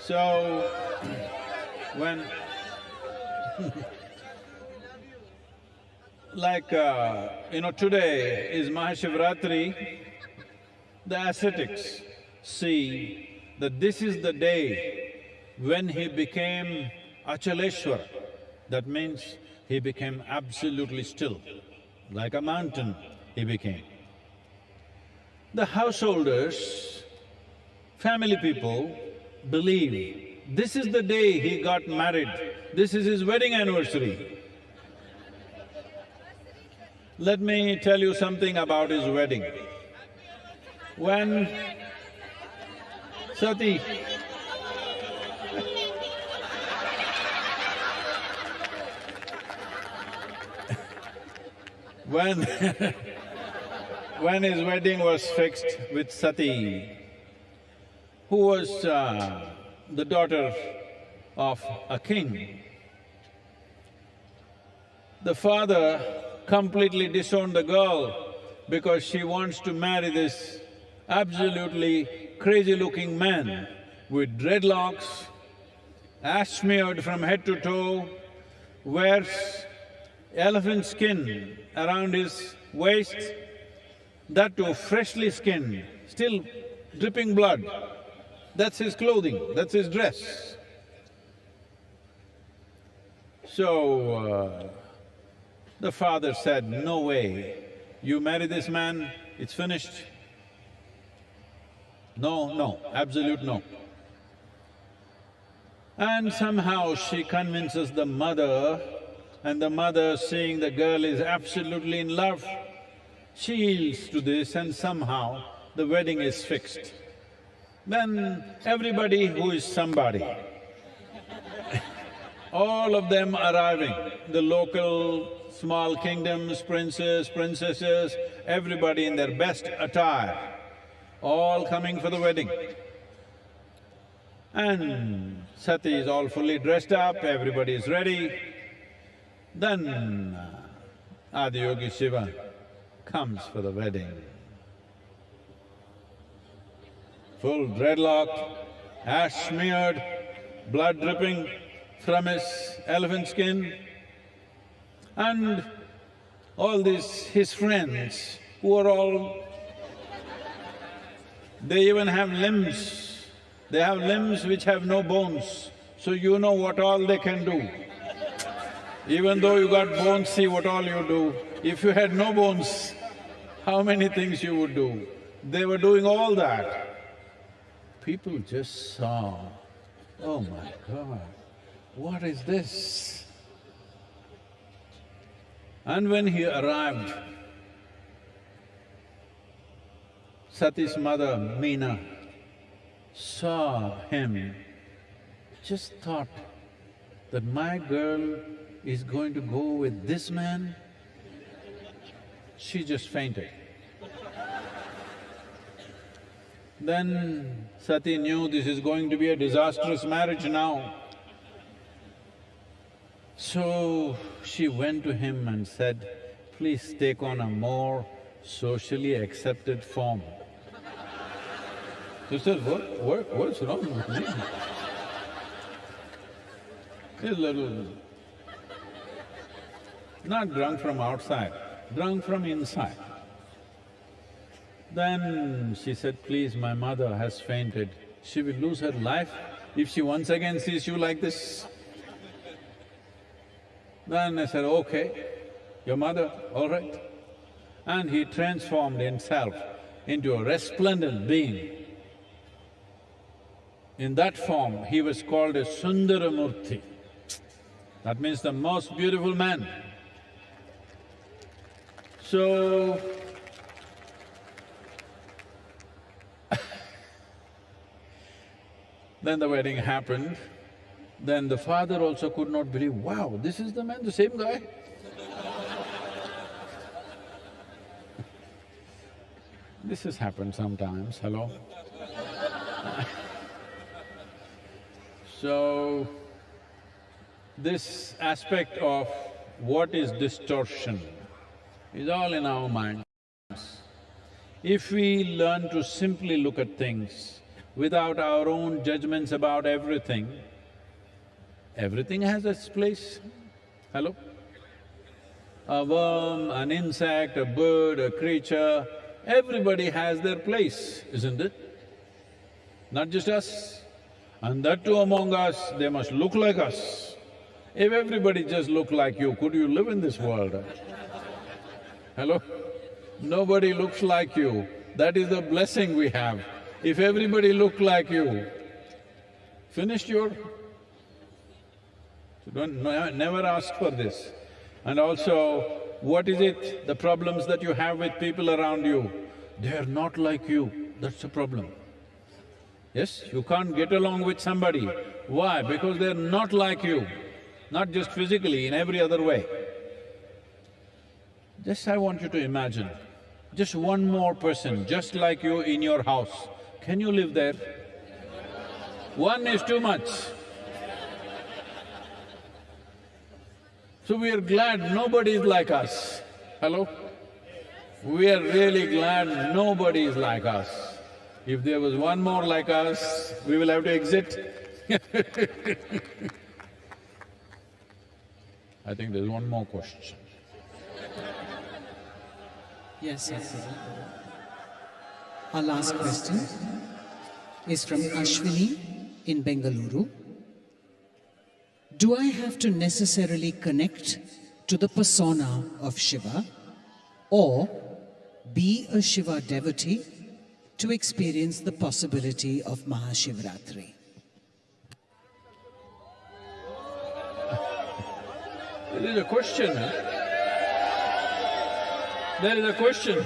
So, when today is MahaShivRatri, the ascetics see that this is the day when he became Achaleshwara. That means he became absolutely still, like a mountain he became. The householders, family people believe this is the day he got married, this is his wedding anniversary. Let me tell you something about his wedding. When Sati when his wedding was fixed with Sati, who was the daughter of a king, the father completely disowned the girl because she wants to marry this absolutely crazy-looking man with dreadlocks, ash smeared from head to toe, wears elephant skin around his waist, that too freshly skinned, still dripping blood. That's his clothing, that's his dress. So, the father said, no way, you marry this man, it's finished. No, absolute no. And somehow she convinces the mother, and the mother, seeing the girl is absolutely in love, she yields to this and somehow the wedding is fixed. Then everybody who is somebody, all of them arriving, the local small kingdoms, princes, princesses, everybody in their best attire, all coming for the wedding. And Sati is all fully dressed up, everybody is ready. Then Adiyogi Shiva comes for the wedding. Full dreadlock, ash smeared, blood dripping from his elephant skin, and all his friends who are all… they even have limbs. They have limbs which have no bones, so you know what all they can do. Even though you got bones, see what all you do. If you had no bones, how many things you would do? They were doing all that. People just saw, oh my God, what is this? And when he arrived, Sati's mother, Meena, saw him, just thought that my girl is going to go with this man. She just fainted. Then Sati knew this is going to be a disastrous marriage now. So she went to him and said, please take on a more socially accepted form. He said, what's wrong with me? He's little… not drunk from outside, drunk from inside. Then she said, please, my mother has fainted. She will lose her life if she once again sees you like this. Then I said, okay, your mother, all right. And he transformed himself into a resplendent being. In that form, he was called a Sundaramurti. That means the most beautiful man. So, then the wedding happened. Then the father also could not believe, wow, this is the man, the same guy? This has happened sometimes, hello? So, this aspect of what is distortion is all in our minds. If we learn to simply look at things without our own judgments about everything, everything has its place. Hello? A worm, an insect, a bird, a creature, everybody has their place, isn't it? Not just us. And that too among us, they must look like us. If everybody just looked like you, could you live in this world? Hello? Nobody looks like you. That is the blessing we have. If everybody looked like you, finished your… So never ask for this. And also, what is it, the problems that you have with people around you? They are not like you, that's the problem. Yes, you can't get along with somebody. Why? Because they're not like you, not just physically, in every other way. Just I want you to imagine, just one more person just like you in your house, can you live there? One is too much. So we are glad nobody is like us. Hello? We are really glad nobody is like us. If there was one more like us, we will have to exit. I think there's one more question. Yes, yes. Our last question is from Ashwini in Bengaluru. Do I have to necessarily connect to the persona of Shiva or be a Shiva devotee to experience the possibility of MahaShivRatri? There is a question, huh? There is a question.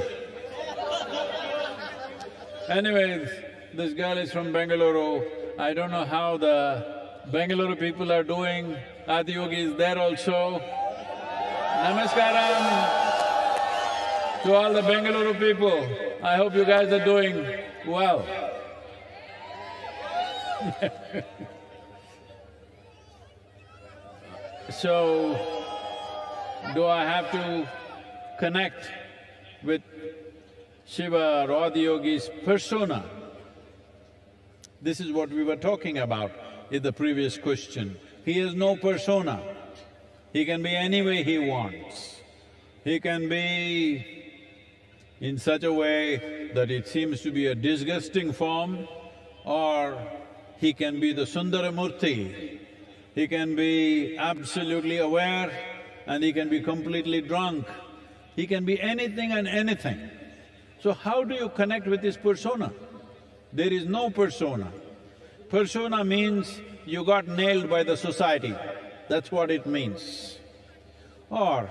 Anyways, this girl is from Bengaluru. I don't know how the Bengaluru people are doing. Adiyogi is there also. Namaskaram to all the Bengaluru people. I hope you guys are doing well. So, do I have to connect with Shiva or Adiyogi's persona? This is what we were talking about in the previous question. He has no persona. He can be any way he wants. He can be in such a way that it seems to be a disgusting form, or he can be the Sundaramurti. He can be absolutely aware and he can be completely drunk. He can be anything and anything. So how do you connect with his persona? There is no persona. Persona means you got nailed by the society, that's what it means. Or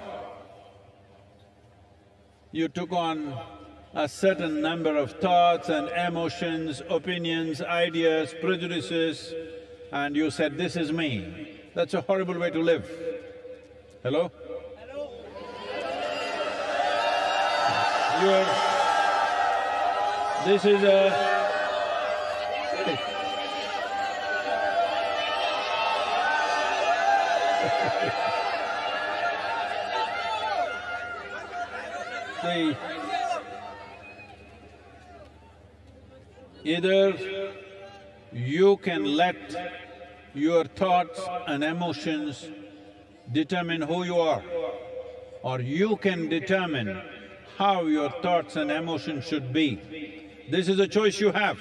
you took on a certain number of thoughts and emotions, opinions, ideas, prejudices, and you said, this is me. That's a horrible way to live. Hello? Hello? This is a… See, either you can let your thoughts and emotions determine who you are, or you can determine how your thoughts and emotions should be. This is a choice you have.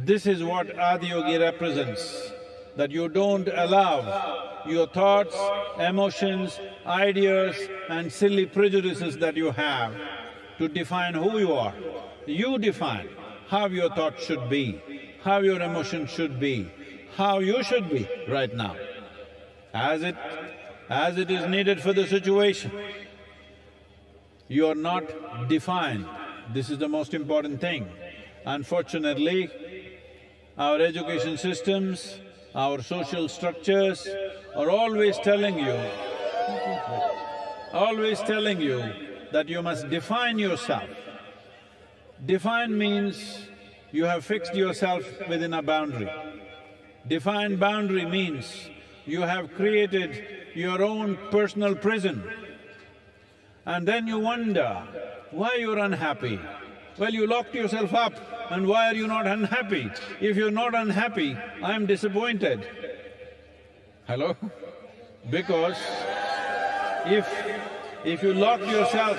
This is what Adiyogi represents. that you don't allow your thoughts, emotions, ideas and silly prejudices that you have to define who you are. You define how your thoughts should be, how your emotions should be, how you should be right now, as it is needed for the situation. You are not defined. This is the most important thing. Unfortunately, our education systems, our social structures are always telling you that you must define yourself. Define means you have fixed yourself within a boundary. Defined boundary means you have created your own personal prison. And then you wonder why you're unhappy. Well, you locked yourself up, and why are you not unhappy? If you're not unhappy, I'm disappointed. Hello? Because if you locked yourself,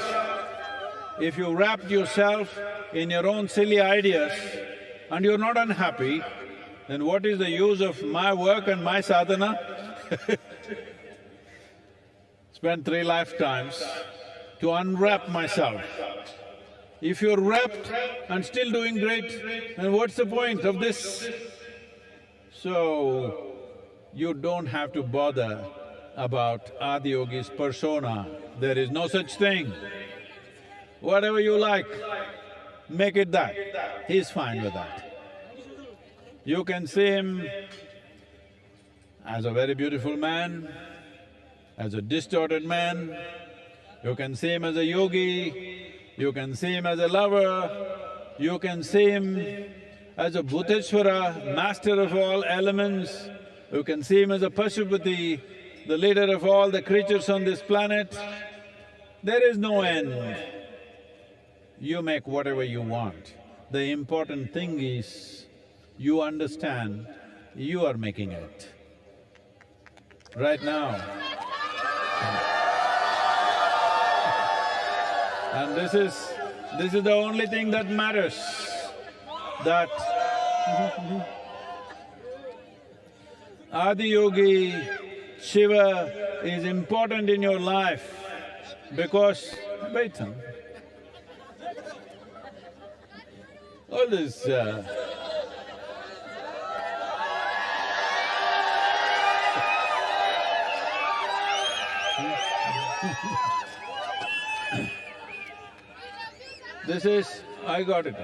if you wrapped yourself in your own silly ideas and you're not unhappy, then what is the use of my work and my sadhana? Spent 3 lifetimes to unwrap myself. If you're wrapped and still doing great, then what's the point of this? So, you don't have to bother about Adiyogi's persona. There is no such thing. Whatever you like, make it that. He's fine with that. You can see him as a very beautiful man, as a distorted man, you can see him as a yogi, you can see him as a lover, you can see him as a Bhuteshwara, master of all elements, you can see him as a Pashupati, the leader of all the creatures on this planet. There is no end. You make whatever you want. The important thing is, you understand you are making it. Right now. And this is the only thing that matters, that Adiyogi, Shiva is important in your life because… wait some… all this this is… I got it.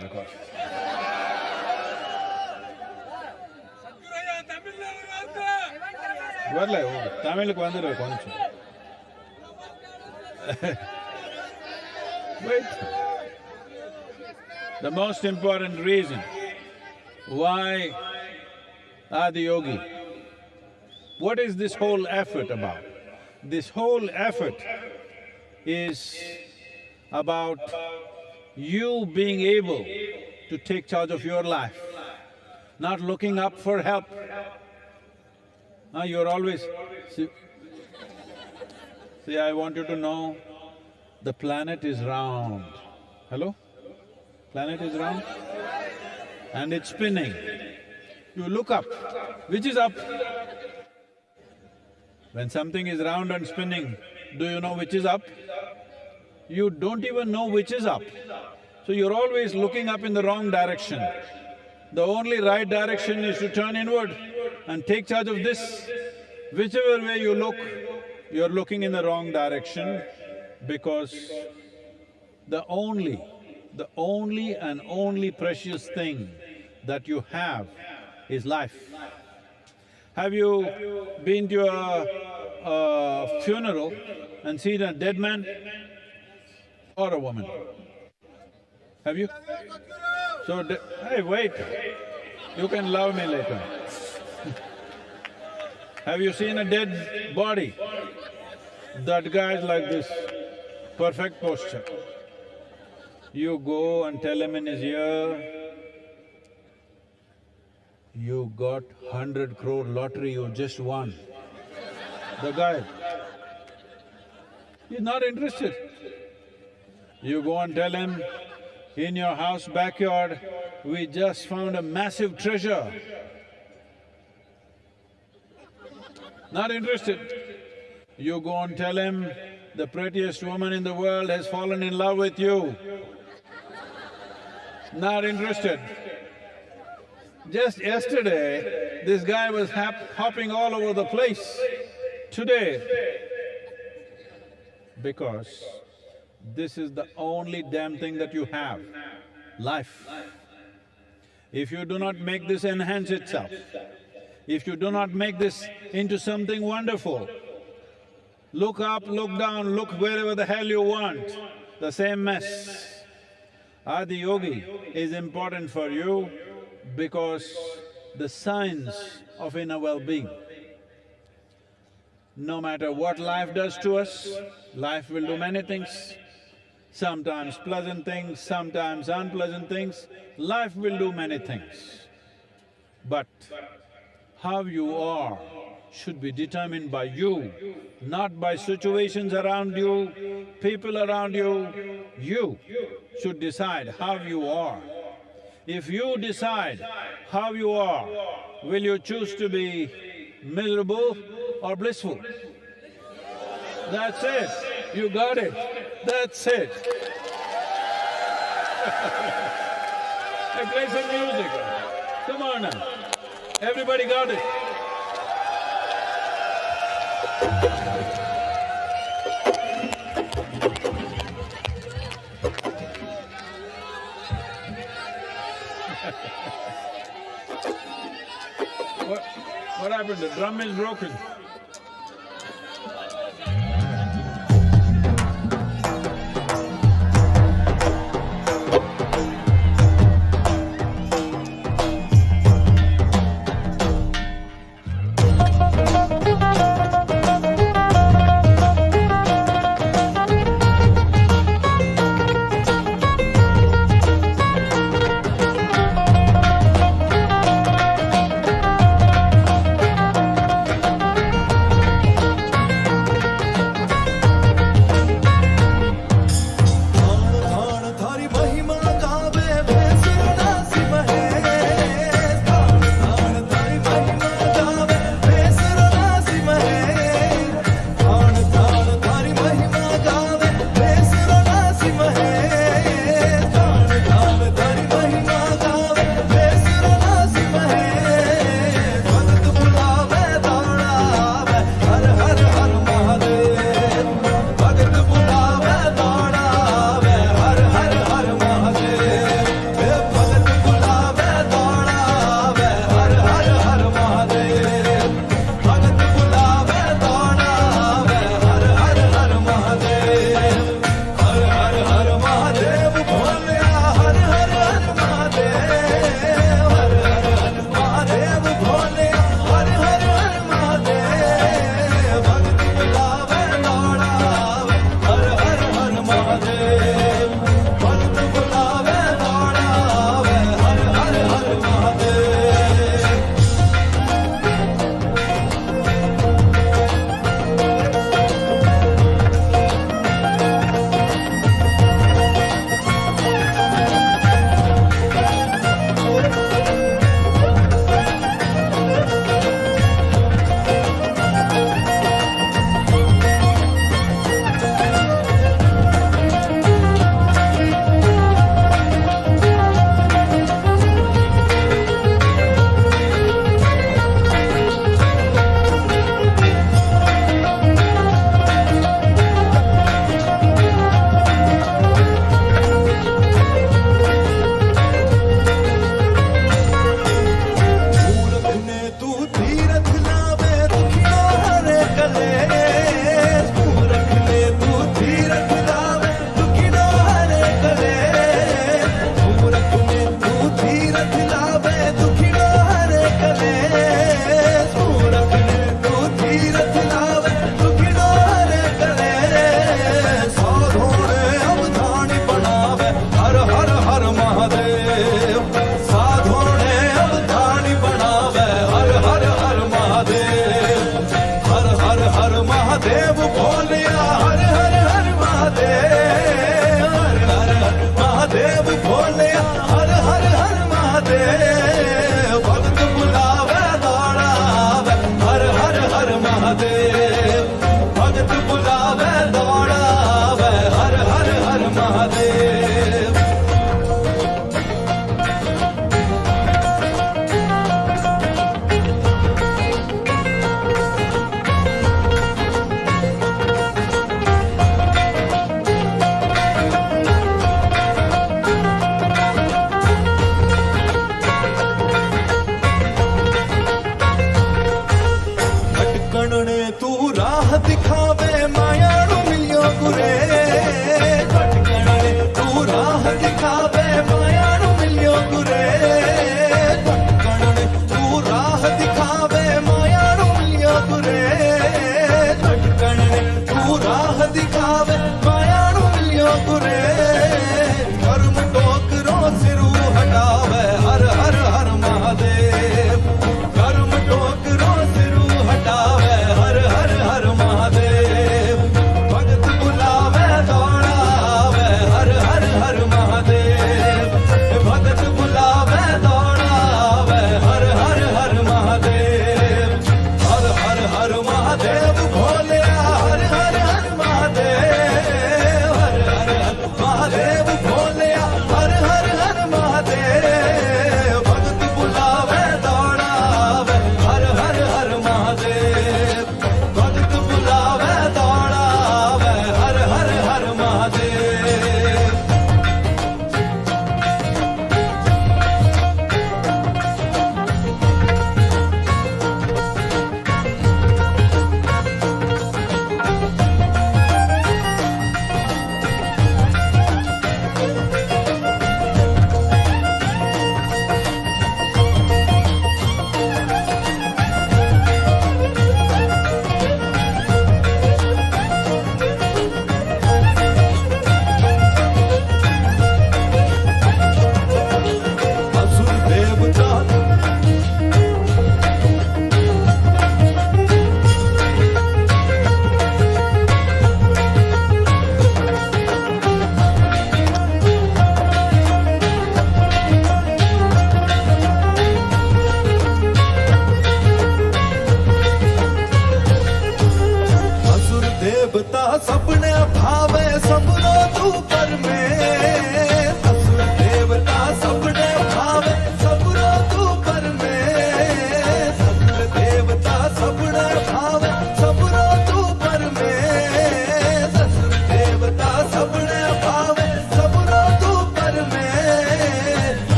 வரல தமிழுக்கு வந்துடுற கொஞ்சம். Wait. The most important reason why Adiyogi, what is this whole effort about? This whole effort is about you being able to take charge of your life, not looking up for help. You're always… See, I want you to know, the planet is round. Hello? Planet is round and it's spinning. You look up, which is up? When something is round and spinning, do you know which is up? You don't even know which is up. So you're always looking up in the wrong direction. The only right direction is to turn inward and take charge of this. Whichever way you look, you're looking in the wrong direction, because the only and only precious thing that you have is life. Have you been to a funeral and seen a dead man or a woman? Have you? So, hey, wait, you can love me later. Have you seen a dead body? That guy is like this, perfect posture. You go and tell him in his ear, you got 100 crore lottery, you just won. The guy, he's not interested. You go and tell him, in your house backyard, we just found a massive treasure. Not interested. You go and tell him the prettiest woman in the world has fallen in love with you. Not interested. Just yesterday, this guy was hopping all over the place. Today, because this is the only damn thing that you have, life. If you do not make this enhance itself, if you do not make this into something wonderful, look up, look down, look wherever the hell you want, the same mess. Adi Yogi is important for you because the science of inner well-being. No matter what life does to us, life will do many things, sometimes pleasant things, sometimes unpleasant things, life will do many things. But how you are should be determined by you, not by situations around you, people around you. You should decide how you are. If you decide how you are, will you choose to be miserable or blissful? That's it, you got it, that's it. Hey, play some music, come on now, everybody got it. What happened? The drum is broken.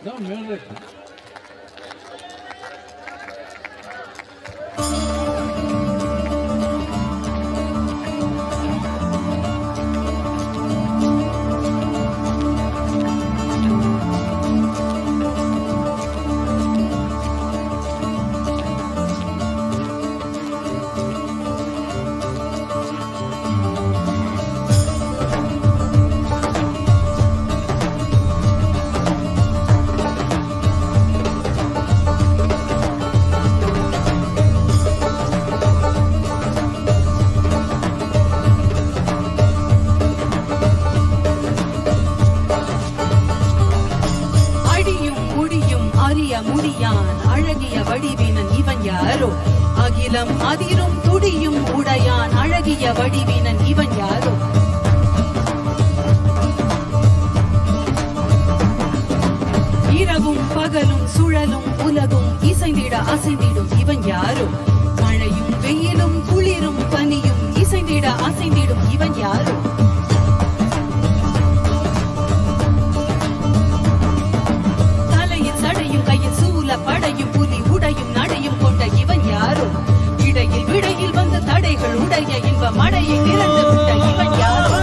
No music. வடிவினன் இவன் யாரோ அகிலம் அதிரும் துடியும் உடையான் அழகிய வடிவினன் இவன் யாரோ இரவும் பகலும் சுழலும் உலகும் இசைந்திட அசைந்திடும் இவன் யாரோ மழையும் வெயிலும் குளிரும் பனியும் இசைந்திட அசைந்திடும் இவன் யாரோ தலையில் சடையும் கையில் சூல படையும் புலி உடையும் நடையும் கொண்ட இவன் யாரோ இடையில் விடையில் வந்த தடைகள் உடைய இன்ப மழையை திறந்து விட்ட இவன் யாரோ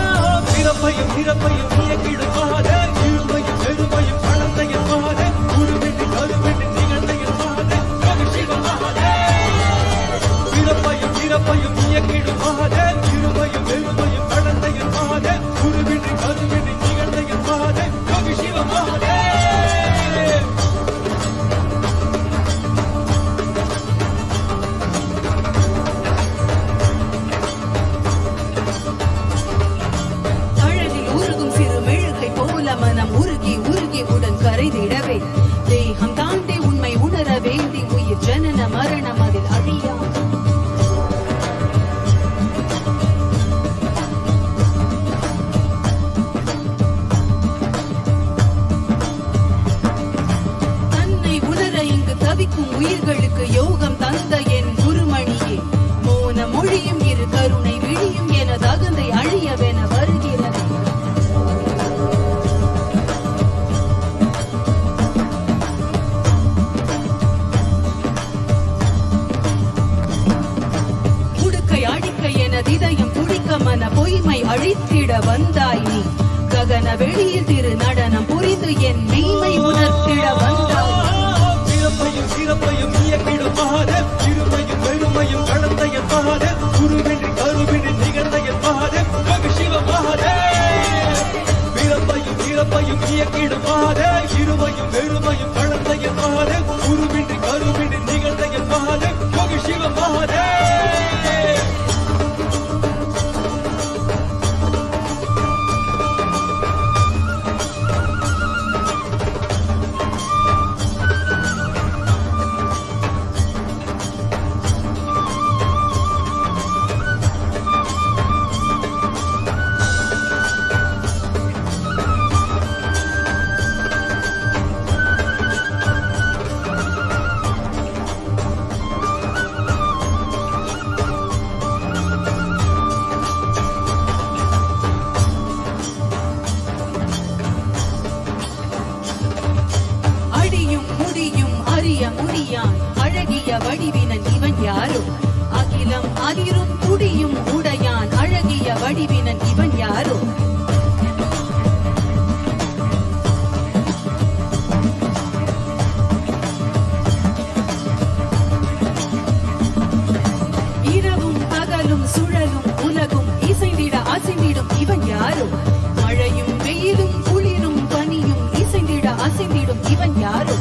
பிறப்பையும் இறப்பையும் இயக்கிடுவாத இருமையும் பெருமையும் கலந்தையும் மாத குருவிட்டு கருவிட்டு நிகழ்ந்தையும் மாத சிவமாத பிறப்பையும் இறப்பையும் இயக்கிடுவாத இருமையும் பெருமையும் கலந்தையும் மாத குருவிட்டு கருவிட்டு நிகழ்ந்தையும் மாத சிவமாத மனம் உருகி உருகி உடன் கரைதிடவே தேகம் தாண்டி உண்மை உணர வேண்டி உயிர் ஜனன மரணம் அதில் அழியா தன்னை உணர இங்கு தவிக்கும் உயிர்களுக்கு யோகம் தந்த என் குருமணியே மோன மொழியும் இரு கருணை விழியும் என தகுந்தை அழியவென வருகிறது இதயம் துடிக்க மன பொய்மை அழித்திட வந்தாய் நீ ககன வெளியில் திரு நடனம் புரிந்து என் மெய்மை உணர்த்திட வந்தாய் பிறப்பையும் சிறப்பையும் இயக்கிடும் மாத இருமையும் பெருமையும் கலந்தைய மாத குருவின்றி கருவின்றி நிகழ்ந்தைய மாத சிவமாத பிறப்பையும் சிறப்பையும் இயக்கிடும் மாத இருமையும் பெருமையும் கலந்தைய மாத குருவின்றி கருவின்றி நிகழ்ந்தைய மாத சிவமாத அழகிய வடிவினன் இவன் யாரோ அகிலம் அதிரும் துடியும் உடையான் அழகிய வடிவினன் இவன் யாரோ இரவும் பகலும் சுழலும் உலகும் இசைந்திட அசைந்திடும் இவன் யாரோ மழையும் வெயிலும் குளிரும் பனியும் இசைந்திட அசைந்திடும் இவன் யாரோ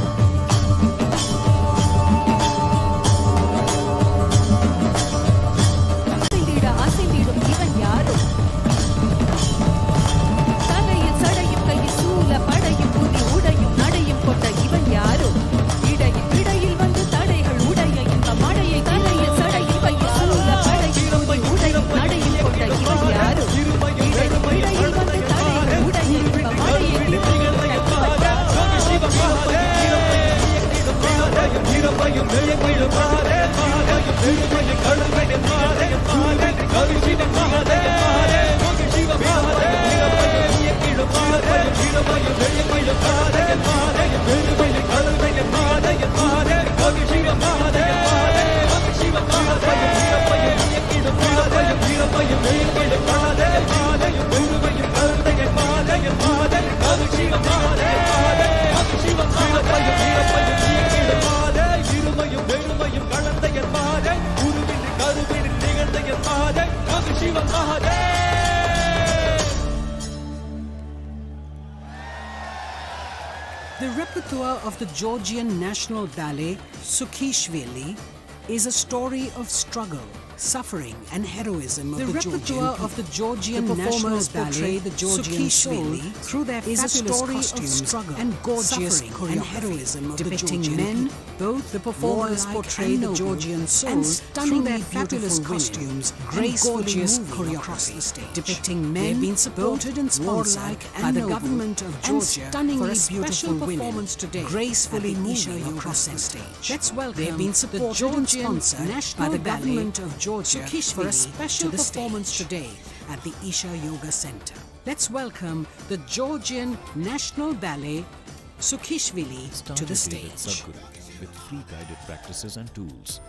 The repertoire of the Georgian National Ballet, Sukhishvili, is a story of struggle, suffering and heroism of the repertoire Georgian of the Georgian The National performers Ballet, portray the Georgian soul Sukhishvili, through their is a fabulous story of costumes struggle, and gorgeous suffering choreography, and heroism of the depicting Georgian men. people. Both the performers Warlike portray and the noble, Georgian soul and through stunningly their fabulous beautiful costumes women, and gracefully gorgeous moving across choreography, the stage. depicting They men have been supported and sponsored warlike by and the noble, government of and Georgia stunningly for a special beautiful women, performance today gracefully at the moving Isha Yoga across the Center. stage. Let's welcome They have been the supported and Georgian sponsored National by the Ballet, government of Georgia for a Sukhishvili special to the performance stage. today at the Isha Yoga Center. Let's welcome the Georgian National Ballet, Sukhishvili, Start to the your day with stage. Sadhguru with free guided practices and tools.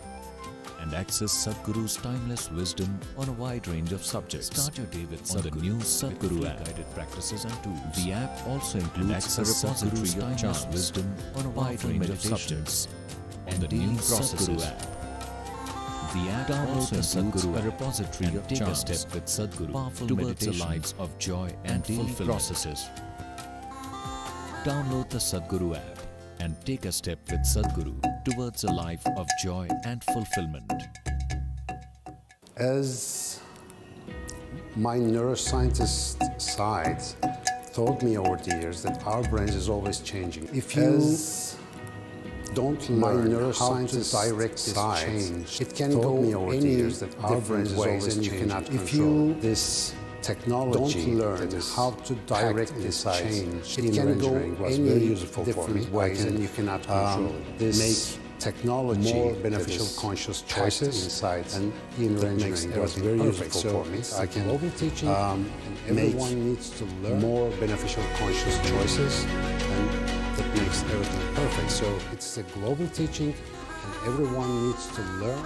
And access Sadhguru's timeless wisdom on a wide range of subjects. Start your day with on the new Sadhguru app. Guided practices and tools. The app also includes a repository of timeless wisdom on a wide range of subjects. On the new Sadhguru app. The app also includes a repository of take a step with Sadhguru powerful towards a life of joy and fulfillment. Processes. Download the Sadhguru app and take a step with Sadhguru towards a life of joy and fulfillment. As my neuroscientist side told me over the years that our brains is always changing. If you don't learn how to direct this change, it can go any different ways and you cannot control. If you technology don't learn how to direct this change, it can go any different ways and you cannot control it. This make technology more beneficial conscious choices inside and it makes everything very useful for me. I can global teaching and everyone needs to learn more beneficial conscious choices and that makes everything perfect. So it's a global teaching and everyone needs to learn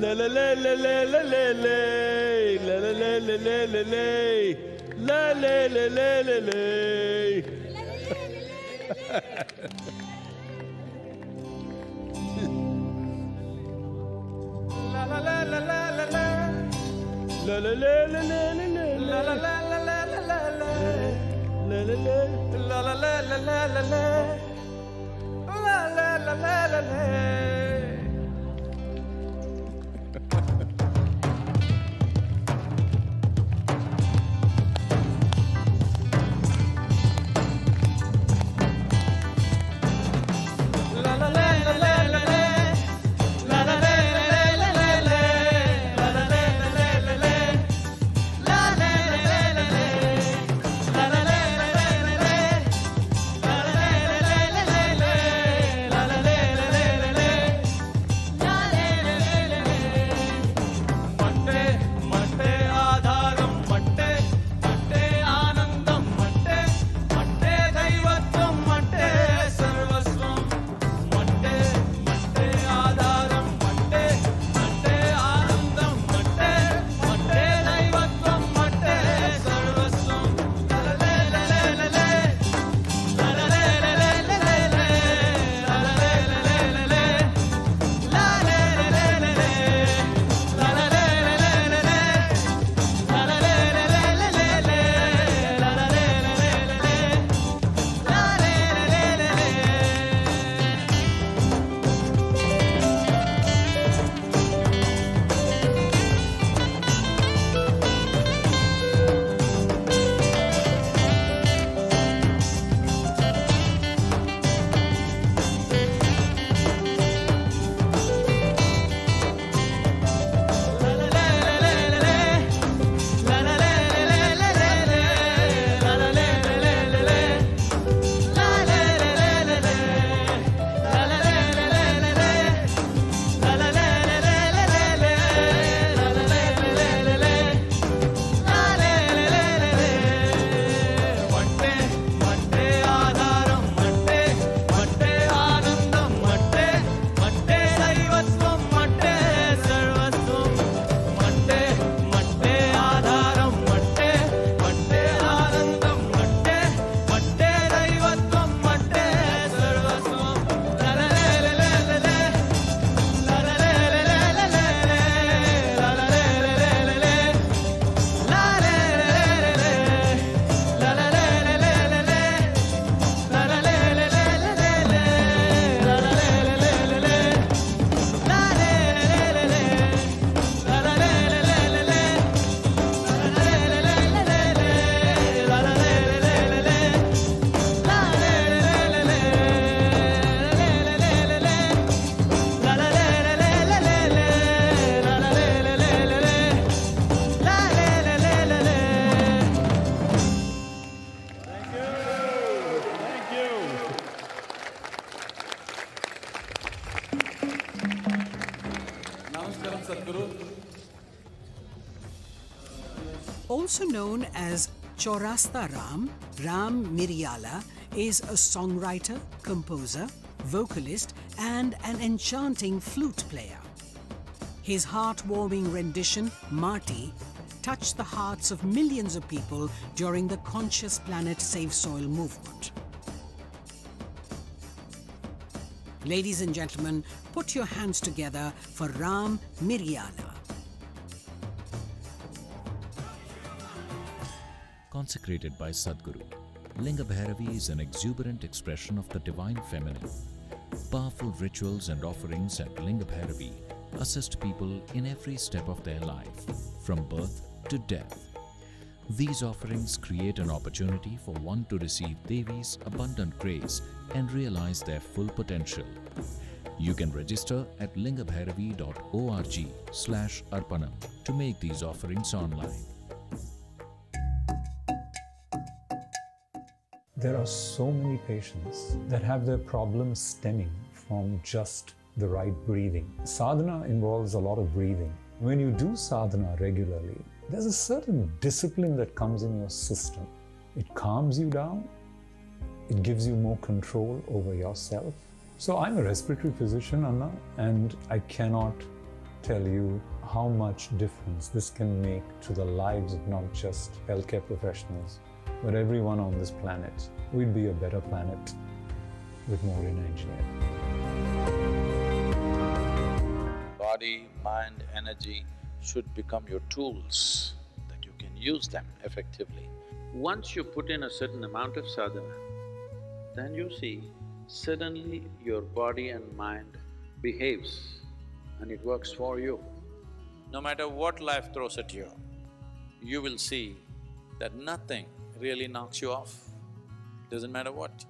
la la la la la la la la, la la la la la la la, la la la la la la. La la la la la la la, la la la la la la la, la la la la la la la, la la la la la la la la, la la la la la la. Also known as Chaurasta Ram, Ram Miryala is a songwriter, composer, vocalist, and an enchanting flute player. His heartwarming rendition, Marty, touched the hearts of millions of people during the Conscious Planet Save Soil movement. Ladies and gentlemen, put your hands together for Ram Miryala. Consecrated by Sadhguru, Linga Bhairavi is an exuberant expression of the divine feminine. Powerful rituals and offerings at Linga Bhairavi assist people in every step of their life, from birth to death. These offerings create an opportunity for one to receive Devi's abundant grace and realize their full potential. You can register at lingabhairavi.org/arpanam to make these offerings online. There are so many patients that have their problems stemming from just the right breathing. Sadhana involves a lot of breathing. When you do sadhana regularly, there's a certain discipline that comes in your system. It calms you down. It gives you more control over yourself. So I'm a respiratory physician, Anna, and I cannot tell you how much difference this can make to the lives of not just healthcare professionals, but everyone on this planet. We'd be a better planet with more inner engineering. Body, mind, energy should become your tools, that you can use them effectively. Once you put in a certain amount of sadhana, then you see suddenly your body and mind behaves and it works for you. No matter what life throws at you, you will see that nothing really knocks you off, doesn't matter what.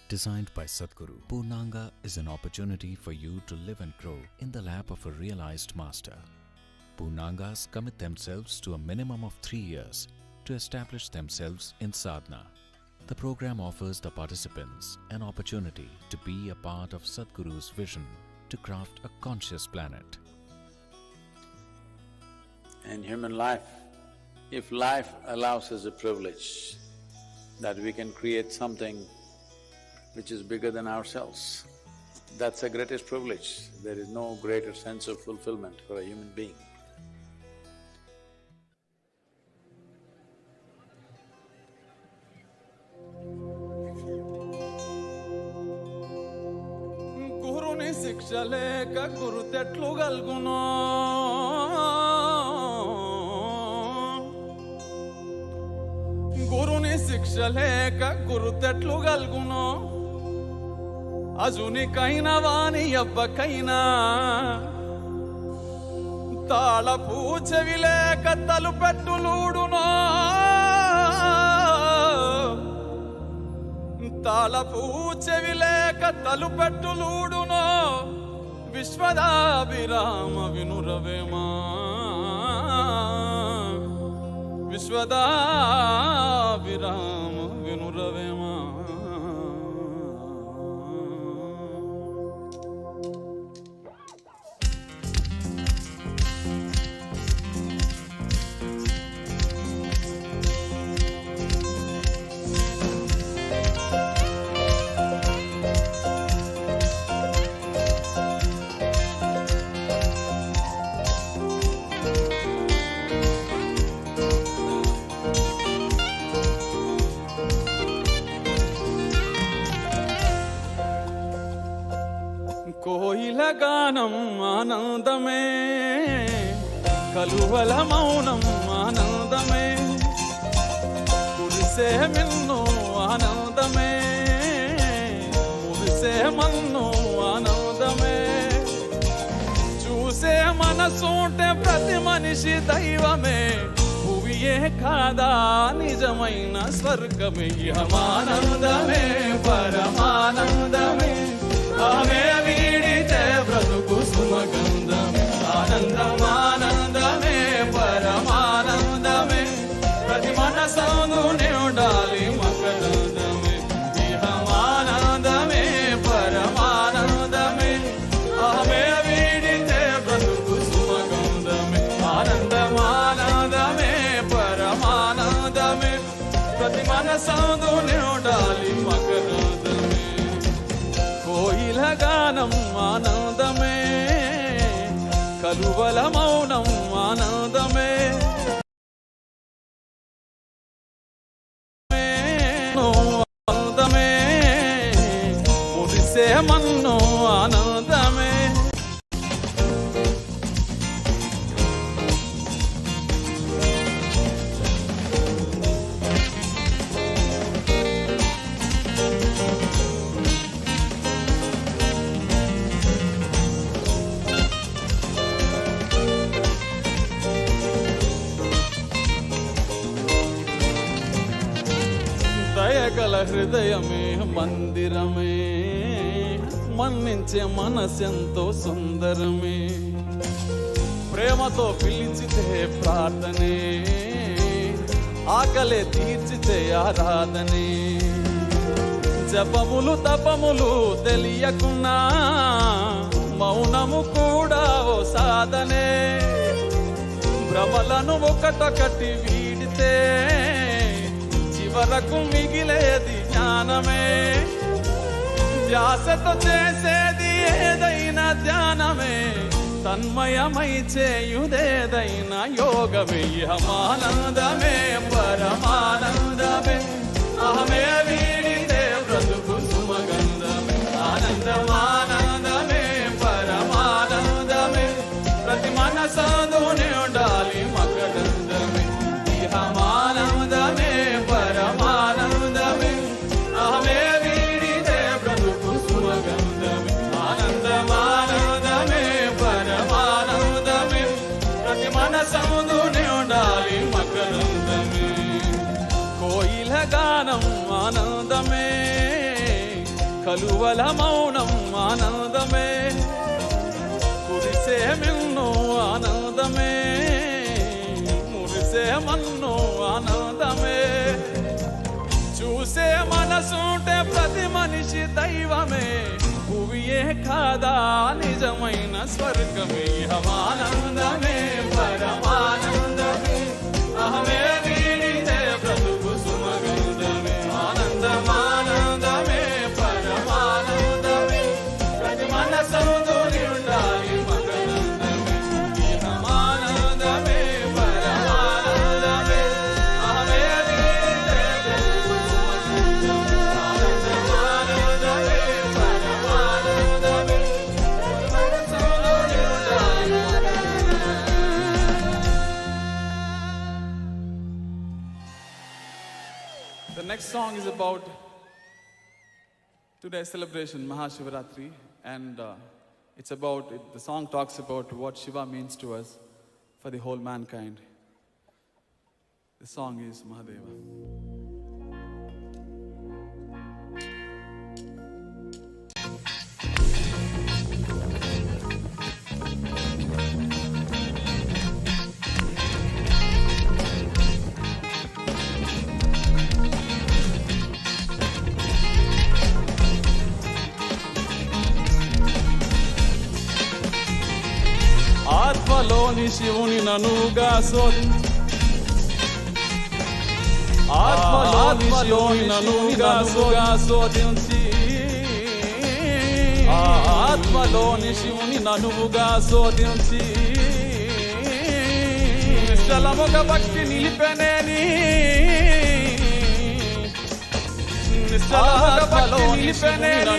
Designed by Sadhguru, Purnanga is an opportunity for you to live and grow in the lap of a realized master. Purnangas commit themselves to a minimum of 3 years to establish themselves in sadhana. The program offers the participants an opportunity to be a part of Sadhguru's vision to craft a conscious planet. In human life, if life allows us a privilege that we can create something which is bigger than ourselves, that's the greatest privilege. There is no greater sense of fulfillment for a human being. గురుని శిక్ష లేక గురు తెట్లు గల్గునో గురుని శిక్ష లేక గురు తెట్లు గల్గునో అజునికైనా వాని అబ్బకైనా తాళపు చెవి లేక తలుపెట్టులూడునో తాళపు చెవి లేక తలుపెట్టులూడునో విశ్వదాభిరామ వినురవేమా విశ్వదాభిరామ వినురవేమా కోయిల గానం ఆనందమే కలువల మౌనం ఆనందమే కురిసే మిన్ను ఆనందమే మురిసే మన్ను ఆనందమే చూసే మనసుంటే ప్రతి మనిషి దైవమే భువియే కాదా నిజమైన స్వర్గమే ఆనందమే పరమానందమే ఆమె వీడితే బ్రతుకు సుమగంధమే ఆనందమానందమే పరమానందమే ప్రతి మనసందు ఉండాలి మకరందమే ఇహమానందమే పరమానందమే ఆమె వీడితే బ్రతుకు సుమగంధమే ఆనందమానందమే పరమానందమే ప్రతి మనసందు ఉండాలి మకరందమే కోయిల గానం ఆనందమే కలువల మౌనం ఆనందమే ఆనందమే మురిసే మన్ను ఆనందమే దయగల హృదయమే మందిరమే మన్నించే మనసెంతో సుందరమే ప్రేమతో పిలిచితే ప్రార్థనే ఆకలే తీర్చితే ఆరాధనే జపములు తపములు తెలియకున్నా మౌనము కూడా ఓ సాధనే భ్రమలను ఒకటొకటి వీడితే చివరకు మిగిలేది జ్ఞానమే ధ్యాసతో చేసేది ఏదైనా ధ్యానమే, తన్మయమై చేయుదేదైనా యోగమే. ఇహమానందమే పరమానందమే, అహమే వీడితే బ్రతుకు సుమగంధమే. ఆనందమానందమే పరమానందమే, ప్రతి మనసందునే ఉండాలి మకరందమే. ఇహమానందమే పరమానందమే, అహమే వీడితే బ్రతుకు సుమగంధమే. ఆనందమానందమే పరమానందమే, ప్రతి మనసందునే ఉండాలి మకరందమే. కోయిల గానం ఆనందమే, కలువల మౌనం ఆనందమే, కురిసే మిన్ను ఆనందమే, మురిసే మన్ను ఆనందమే. చూసే మనసుంటే ప్రతి మనిషి దైవమే, భువియే కాదా నిజమైన స్వర్గమే. ఇహమానందమే పరమానందమే, అహమే వీడితే బ్రతుకు సుమగంధమే. ఆనందమానందమే పరమానందమే, ప్రతి మనసందునే ఉండాలి మకరందమే. ఇహమానందమే పరమానందమే, అహమే వీడితే బ్రతుకు సుమగంధమే. ఆనందమానందమే పరమానందమే, ప్రతి మనసందునే ఉండాలి మకరందమే. The next song is about today's celebration, MahaShivRatri, and the song talks about what Shiva means to us for the whole mankind. The song is Mahadeva. ఆత్మలోని శివుని ననుగా ఆత్మలోని శివుని ననుగా శోధించి, ఆత్మలోని శివుని ననువుగా శోధించి, నిశ్చలముగ భక్తి నిలిపెనేని, నిశ్చలముగ భక్తి నిలిపెనేని,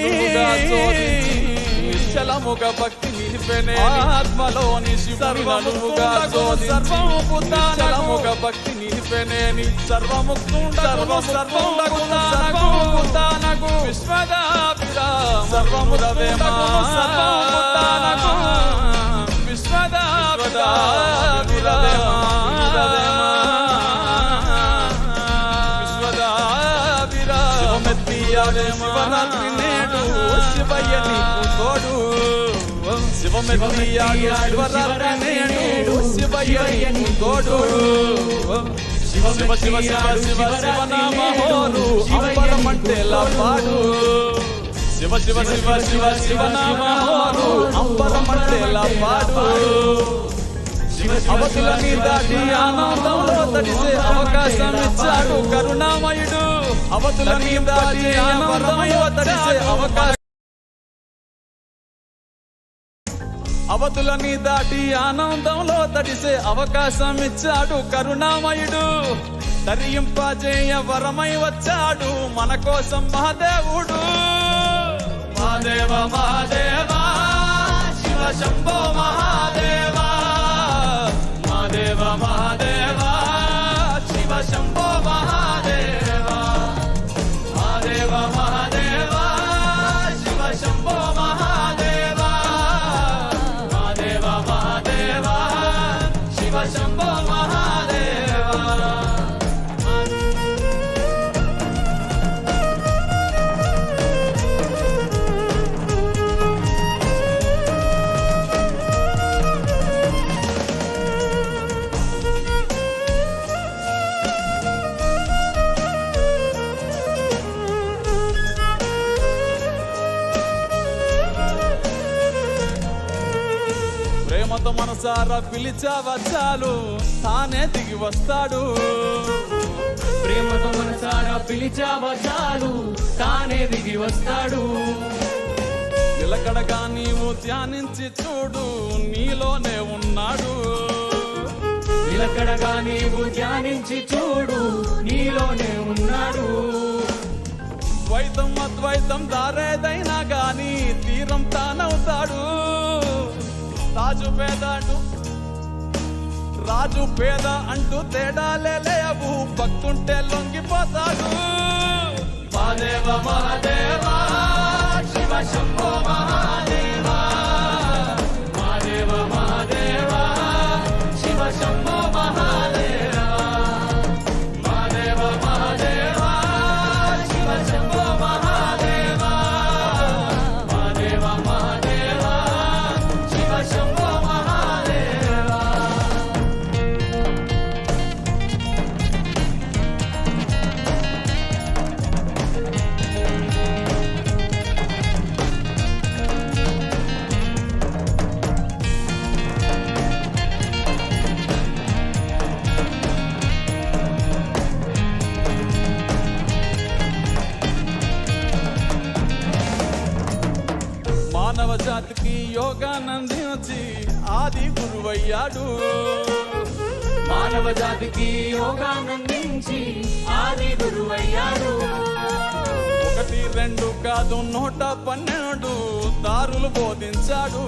నిశ్చలముగ భక్తి నిలిపెనే. ఆత్మలోని శివుని ననువుగా సర్వము పుతానముగ భక్తి నిలిపెనేని. సర్వముక్తుండగు సర్వముక్తానగు విశ్వదాభిరామ సర్వముదవేమ. సర్వముక్తానగు విశ్వదాభిరామ శివరాత్రి నేడు శివయ్య నీకు తోడు. శివమెత్తియాడు శివరాత్రి నేడు శివయ్య నీకు తోడు. శివ శివ శివ శివ శివ శివనామహోరు అంబరమంటేలా పాడు. శివ శివ శివ శివ శివనామహోరు అంబరమంటేలా పాడు. అవతులని దాటి ఆనందంలో తడిసే అవకాశం ఇచ్చాడు కరుణామయుడు. అవతులని దాటి ఆనందంలో తడిసే అవకాశం, అవతులని దాటి ఆనందంలో తడిసే అవకాశం ఇచ్చాడు కరుణామయుడు. తరింపజేయ వరమై వచ్చాడు మన కోసం మహాదేవుడు. మహాదేవ మహాదేవ శివ శంభో మహాదేవ. మహాదేవ మహాదేవ శివ శంభో మహాదేవ. మహాదేవ మహాదేవ శివ శంభో మహాదేవ. మహాదేవ మహాదేవ శివ శంభో మహాదేవ. ప్రేమతో మనసారా పిలిచావా చాలు తానే దిగి వస్తాడు. ప్రేమతో మనసారా పిలిచావా చాలు, తానే దిగి వస్తాడు. నిలకడగా నీవు ధ్యానించి చూడు, నీలోనే ఉన్నాడు. నిలకడగా నీవు ధ్యానించి చూడు, నీలోనే ఉన్నాడు. ద్వైతం అద్వైతం దారేదైనా గాని తీరం తానవుతాడు. రాజు పేద అంటూ తేడాలే లేవు, భక్తుంటే లొంగిపోతాడు. మహాదేవ మహాదేవ శివ శంభో మహాదేవ, మహాదేవ మహాదేవ శివ శంభో మహాదేవ, మహాదేవ మహాదేవ శివ శంభో మహాదేవ, మహాదేవ మహాదేవ శివ శంభో మహాదేవ. మానవ జాతికి యోగానందించి ఆది గురువయ్యాడు. మానవ జాతికి యోగానందించి ఆది గురువయ్యాడు. 1, 2 కాదు 112 దారులు బోధించాడు.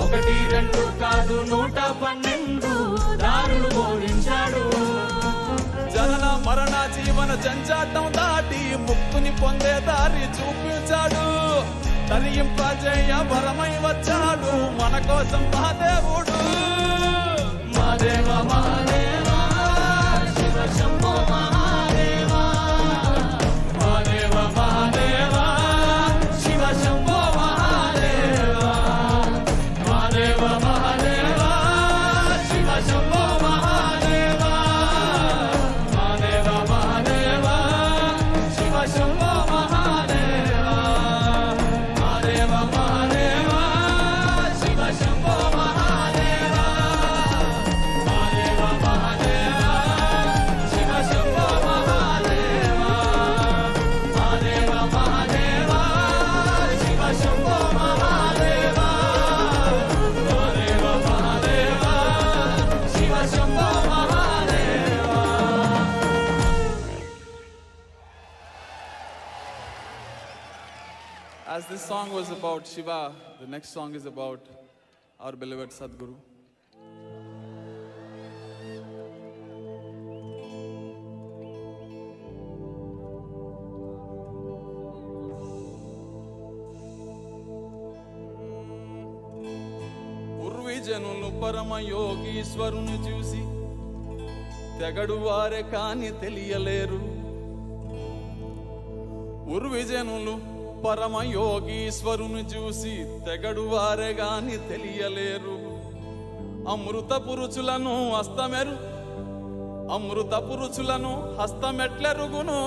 1, 2 కాదు 112 దారులు బోధించాడు. జనన మరణ జీవన జంజాటం దాటి ముక్తుని పొందే దారి చూపించాడు. తరింపజేయ వరమై వచ్చాడు మన కోసం మహాదేవుడు. Mahadeva Mahadeva Shiva Shambho Mahadeva, Mahadeva Mahadeva Shiva Shambho Mahadeva, Mahadeva Mahadeva Shiva Shambho Mahadeva, Mahadeva Mahadeva Shiva Shambho Mahadeva, Mahadeva Mahadeva Shiva Shambho Mahadeva, Mahadeva Mahadeva Shiva Shambho Mahadeva, Mahadeva Mahadeva Shiva Shambho Mahadeva, Mahadeva Mahadeva Shiva Shambho Mahadeva. As this song was about Shiva, the next song is about our beloved Sadhguru. పూర్వీజనులు పరమ యోగీశ్వరుని చూసి తెగడు వారే కాని తెలియలేరు. పూర్వీజనులు పరమ యోగీశ్వరుని చూసి తెగడు వారే గాని తెలియలేరు. అమృత పురుషులను హస్తమెట్లెరుగును,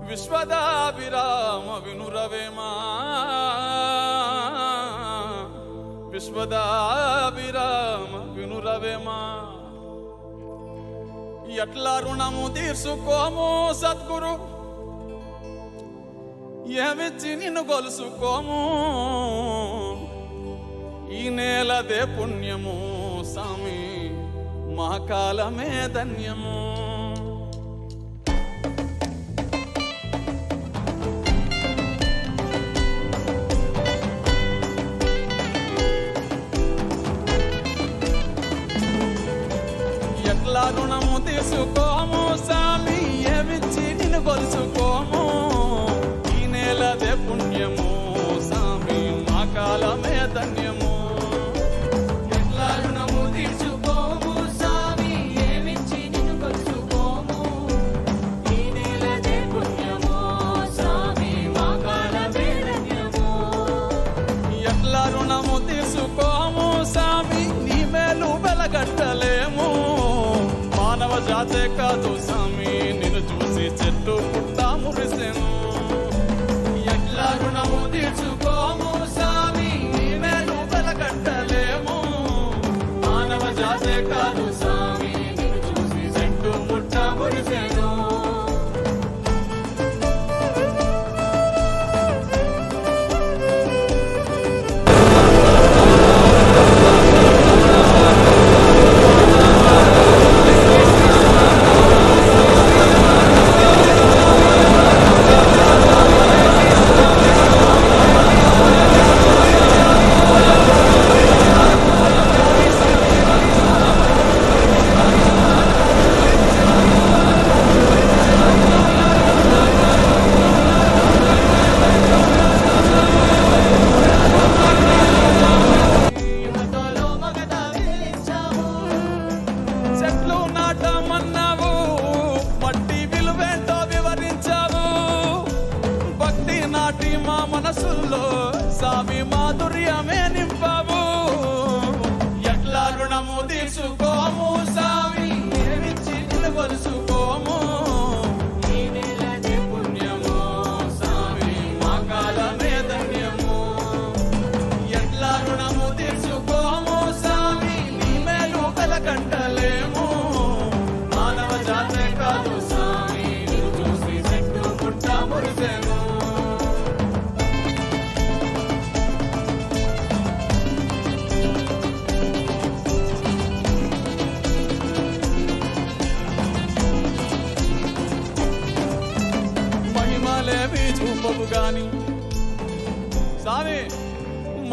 విశ్వదాభిరామ వినురవేమా, విశ్వదాభిరామ వినురవేమా. ఎట్లా రుణము తీర్చుకోము సద్గురు, ఏమిచ్చి నిన్ను గొలుసుకోము. ఈ నేలదే పుణ్యము సామి, మా కాలమే ధన్యము. ఎట్లా రుణము తీసుకోము సామి, ఏమిచ్చి నిన్ను గొలుసుకోము. ఈ నేలదే పుణ్యము సామి, మా కాలమే ధన్యము. ఎట్లా రుణము తీర్చుకోము సామి, ఏమిచ్చి నిన్ను కొలుసుకోము. ఈ నేలదే పుణ్యము సామి, మా కాలమే ధన్యము. ఎట్లా రుణము తీసుకోము సామి, నీ మేలు వెలగట్టలేము. మానవ జాతే కాదు సామి, నిన్ను చూసి చెట్టు పుట్ట మురిసెను. ఎట్లా రుణము తీర్చుకోము సామి, నీ మేలు వెలగట్టలేము. మానవ జాతే కాదు సామి, నిన్ను చూసి చెట్టు పుట్ట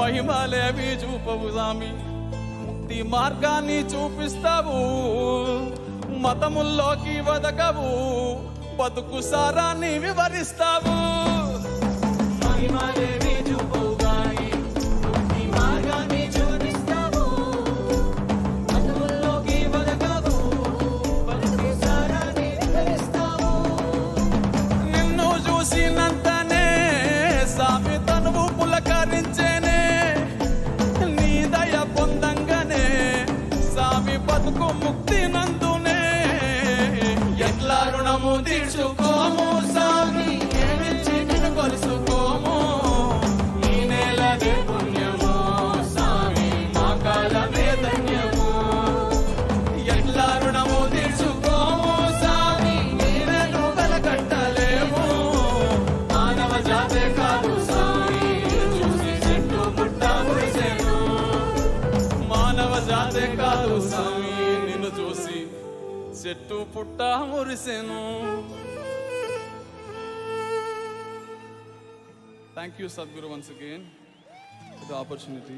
మహిమలేవి చూపవు స్వామి, ముక్తి మార్గాన్ని చూపిస్తావు, మతముల్లోకి వదకవు, బతుకు సారాన్ని వివరిస్తావు. మహిమలేవి చూపవు గాని ముక్తి మార్గాన్ని చూపిస్తావు, మతముల్లోకి వదకవు, బతుకు సారాన్ని వివరిస్తావు. నిన్ను చూసినంతనే స్వామి తనువు పులకరించేనే, నీ దయ పొందంగానే స్వామి బతుకు ముక్తి నందునే. ఎట్లా రుణము తీర్చుకోము స్వామి, ఏమిచ్చి నిన్ను కొలుసుకోము, ఈ నేలదే పుణ్యము స్వామి, మా కాలమే ధన్యము. ఎట్లా రుణము తీర్చుకోము స్వామి, నీవేను వెలకట్టలేము, మానవ జాతే కాదు స్వామి, చూసి చెట్టు పుట్ట మురిసెను. మానవ జాతే కాదు స్వామి, నిన్ను చూసి చెట్టు పుట్ట మురిసెను. Thank you, Sadhguru, once again for the opportunity.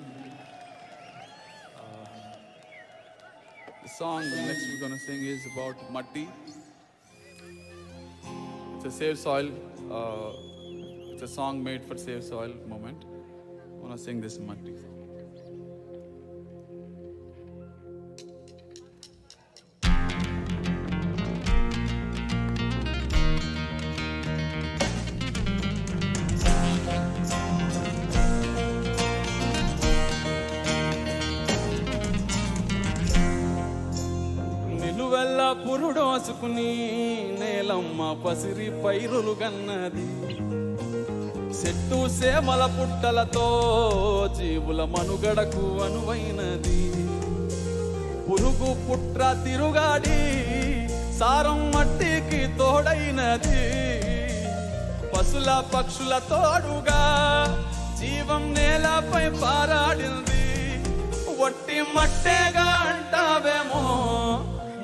The song next we're going to sing is about Matti. It's a Save Soil. It's a song made for Save Soil moment. I want to sing this Matti song. నిలువెల్ల పురుడోసుకుని నేలమ్మ పసిరి పైరులు గన్నది, చెట్టు సేమల పుట్టలతో జీవుల మనుగడకు అనువైనది. పురుగు పుట్ర తిరుగాడి సారం మట్టికి తోడైనది, పశుల పక్షుల తోడుగా జీవం నేలపై పారాడింది. వట్టి మట్టేగా అంటావేమో,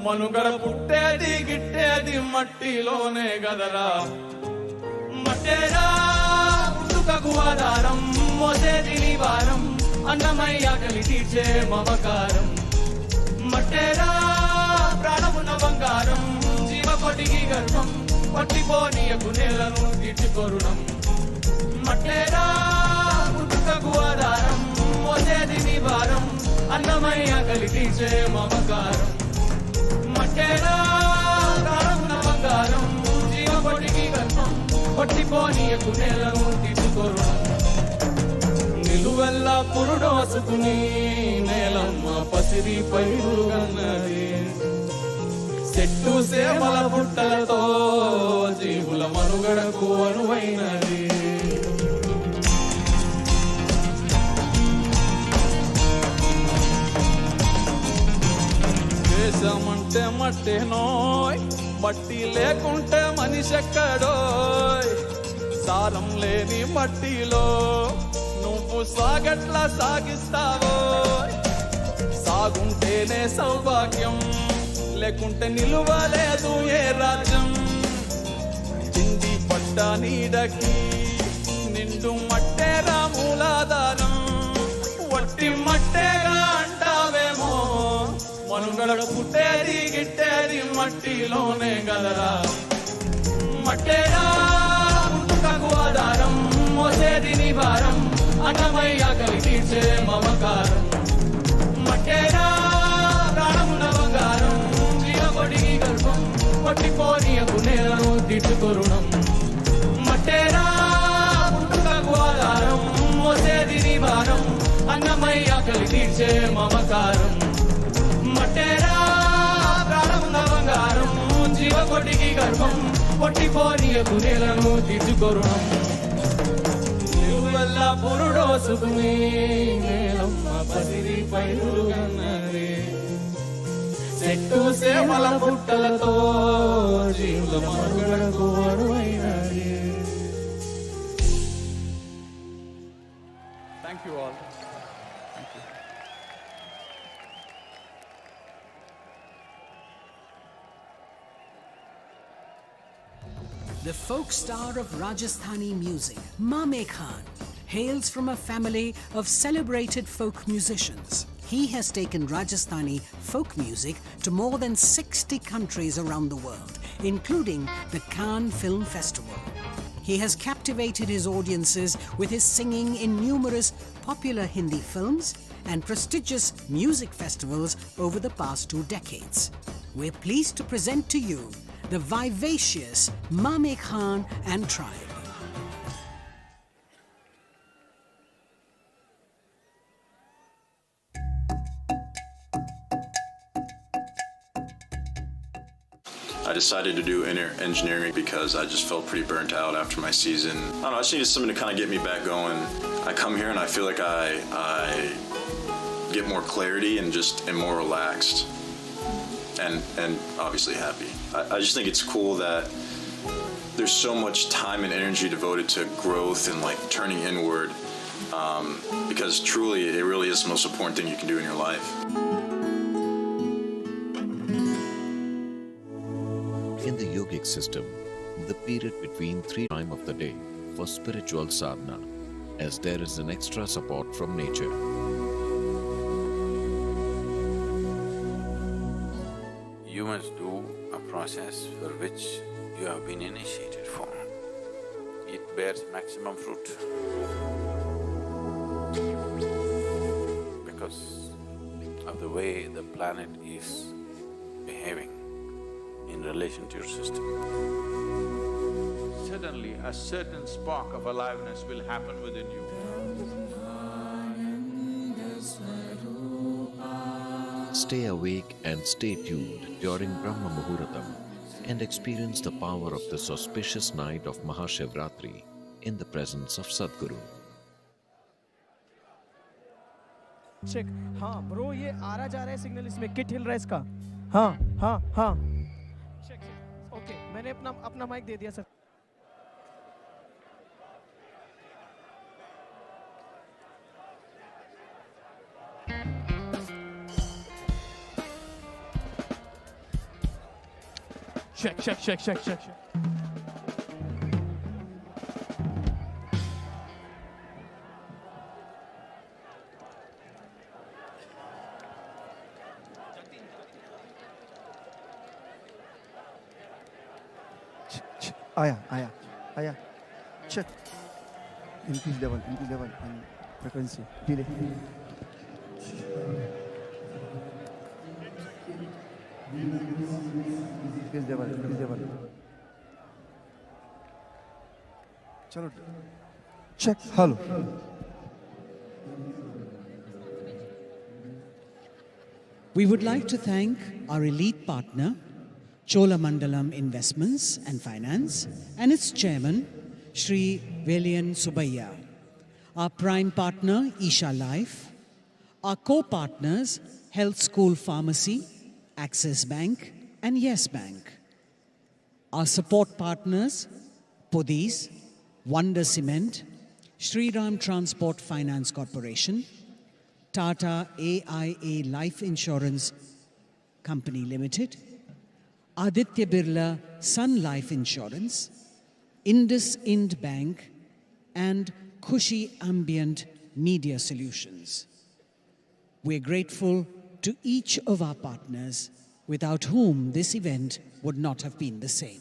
మనుగడ పుట్టేది గిట్టేది మట్టిలోనే గదరా. మట్టేరా పుట్టుకకు ఆధారం, మోసేది నీ భారం, అన్నమయ్య ఆకలి తీర్చే మమకారం. మట్టేరా ప్రాణమున్న బంగారం, జీవకొటికి గర్భం, పట్టిపోనీయకు నేలను తీర్చుకొరుణం. మట్టేరా పుట్టుకకు ఆధారం, మోసేది నీ భారం, అన్నమయ్య ఆకలి తీర్చే మమకారం. మట్టేరా ప్రాణమున్న బంగారం, జీవకొటికి గర్భం, పట్టిపోనీయకు నేలను తీర్చుకొరుణం. నిలువెల్ల పురుడోసుకుని నేలమ్మ పసిరి పైరులు గన్నది, చెట్టు సేమల పుట్టలతో జీవుల మనుగడకు అనువైనది. దేశమంటే మట్టేనోయ్, మట్టి లేకుంటే మనిషెక్కడోయ్. సారం లేని మట్టిలో నువ్వు సాగట్లా సాగిస్తావో, సాగుంటేనే సౌభాగ్యం, లేకుంటే నిలువలేదు ఏ రాజ్యం. చింది పడ్డ నీడకి నిండు మట్టేరా మూలాధారం, వట్టి మట్టేగా అంటావేమో, మనుగడ పుట్టేది గిట్టేది మట్టిలోనే గదరా. మట్టేరా పుట్టుకకు ఆధారం, మోసేది నీ భారం, అన్నమయ్య ఆకలి తీర్చే మమకారం. మట్టేరా ప్రాణమున్న బంగారం, జీవకొటికి గర్భం, పట్టిపోనీయకు నేలను తీర్చుకొరుణం. మట్టేరా పుట్టుకకు ఆధారం, మోసేది నీ భారం, అన్నమయ్య ఆకలి తీర్చే మమకారం. మట్టేరా ప్రాణమున్న బంగారం, జీవకొటికి గర్భం, పట్టిపోనీయకు నేలను తీర్చుకొరుణం. నిలువెల్ల పురుడోసుకుని నేలమ్మ పసిరి పైరులు గన్నది, చెట్టు సేమల పుట్టలతో జీవుల మనుగడకు అనువైనది. Thank you all. Thank you. The folk star of Rajasthani music, Mame Khan, hails from a family of celebrated folk musicians. He has taken Rajasthani folk music to more than 60 countries around the world, including the Cannes Film Festival. He has captivated his audiences with his singing in numerous popular Hindi films and prestigious music festivals over the past 2 decades. We're pleased to present to you the vivacious Mame Khan and tribe. I decided to do engineering because I just felt pretty burnt out after my season. I don't know, I just needed something to kind of get me back going. I come here and I feel like I get more clarity and just am more relaxed and obviously happy. I just think it's cool that there's so much time and energy devoted to growth and like turning inward because truly it really is the most important thing you can do in your life. In the yogic system, the period between 3 times of the day for spiritual sadhana, as there is an extra support from nature. You must do a process for which you have been initiated for. It bears maximum fruit. Because of the way the planet is behaving in relation to your system. Suddenly, a certain spark of aliveness will happen within you. Stay awake and stay tuned during Brahma Muhuratam and experience the power of this auspicious night of MahaShivRatri in the presence of Sadhguru. Check हाँ bro ये आ रहा जा रहा है signal इसमें kit हिल रहा है इसका हाँ हाँ हाँ चेक चेक ओके मैंने अपना माइक दे दिया सर check आया check increase level and frequency delay increase level चलो check hello We would like to thank our elite partner, Cholamandalam Investments and Finance, and its chairman, Shri Velian Subbiah, our prime partner, Isha Life, our co-partners, Health School Pharmacy, Axis Bank, and Yes Bank, our support partners, Podis, Wonder Cement, Shri Ram Transport Finance Corporation, Tata AIA Life Insurance Company Limited, Aditya Birla Sun Life Insurance, IndusInd Bank, and Khushi Ambient Media Solutions. We're grateful to each of our partners, without whom this event would not have been the same.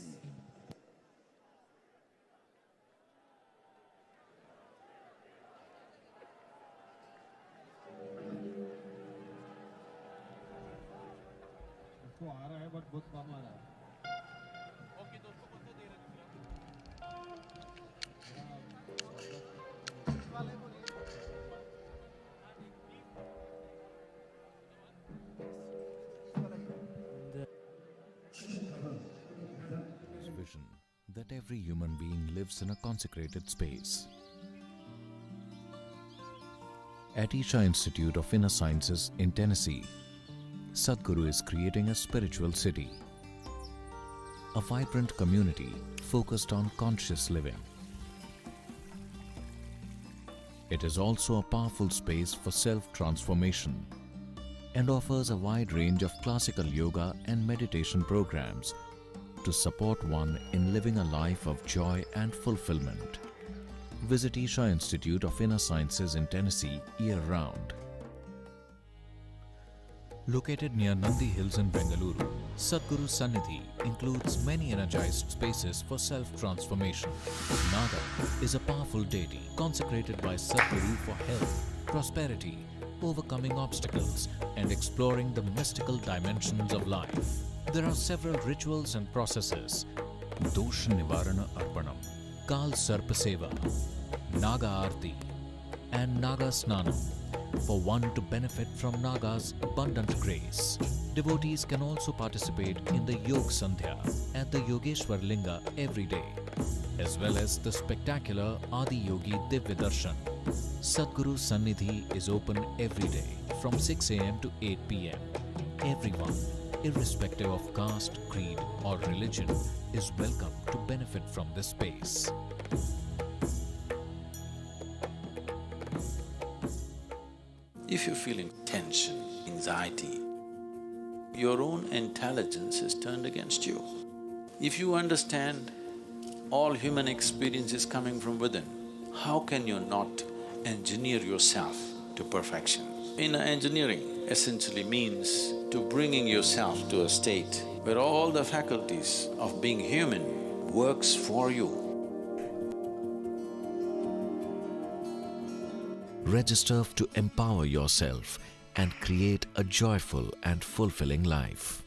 Vision that every human being lives in a consecrated space. At Isha Institute of Inner Sciences in Tennessee, Sadhguru is creating a spiritual city, a vibrant community focused on conscious living. It is also a powerful space for self-transformation and offers a wide range of classical yoga and meditation programs to support one in living a life of joy and fulfillment. Visit Isha Institute of Inner Sciences in Tennessee year-round. Located near Nandi Hills in Bengaluru, Sadhguru Sannidhi includes many energized spaces for self-transformation. Naga is a powerful deity consecrated by Sadhguru for health, prosperity, overcoming obstacles, and exploring the mystical dimensions of life. There are several rituals and processes: Dosh Nivarana Arpanam, Kal Sarpa Seva, Naga Aarti, and Naga Snanam, for one to benefit from Naga's abundant grace. Devotees can also participate in the Yog Sandhya at the Yogeshwar Linga every day, as well as the spectacular Adi Yogi Divya Darshan. Sadhguru Sannidhi is open every day from 6 a.m. to 8 p.m. Everyone, irrespective of caste, creed, or religion, is welcome to benefit from this space. If you're feeling tension, anxiety, your own intelligence is turned against you. If you understand all human experience is coming from within, how can you not engineer yourself to perfection? Inner engineering essentially means to bringing yourself to a state where all the faculties of being human works for you. Register to empower yourself and create a joyful and fulfilling life.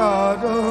Shiva.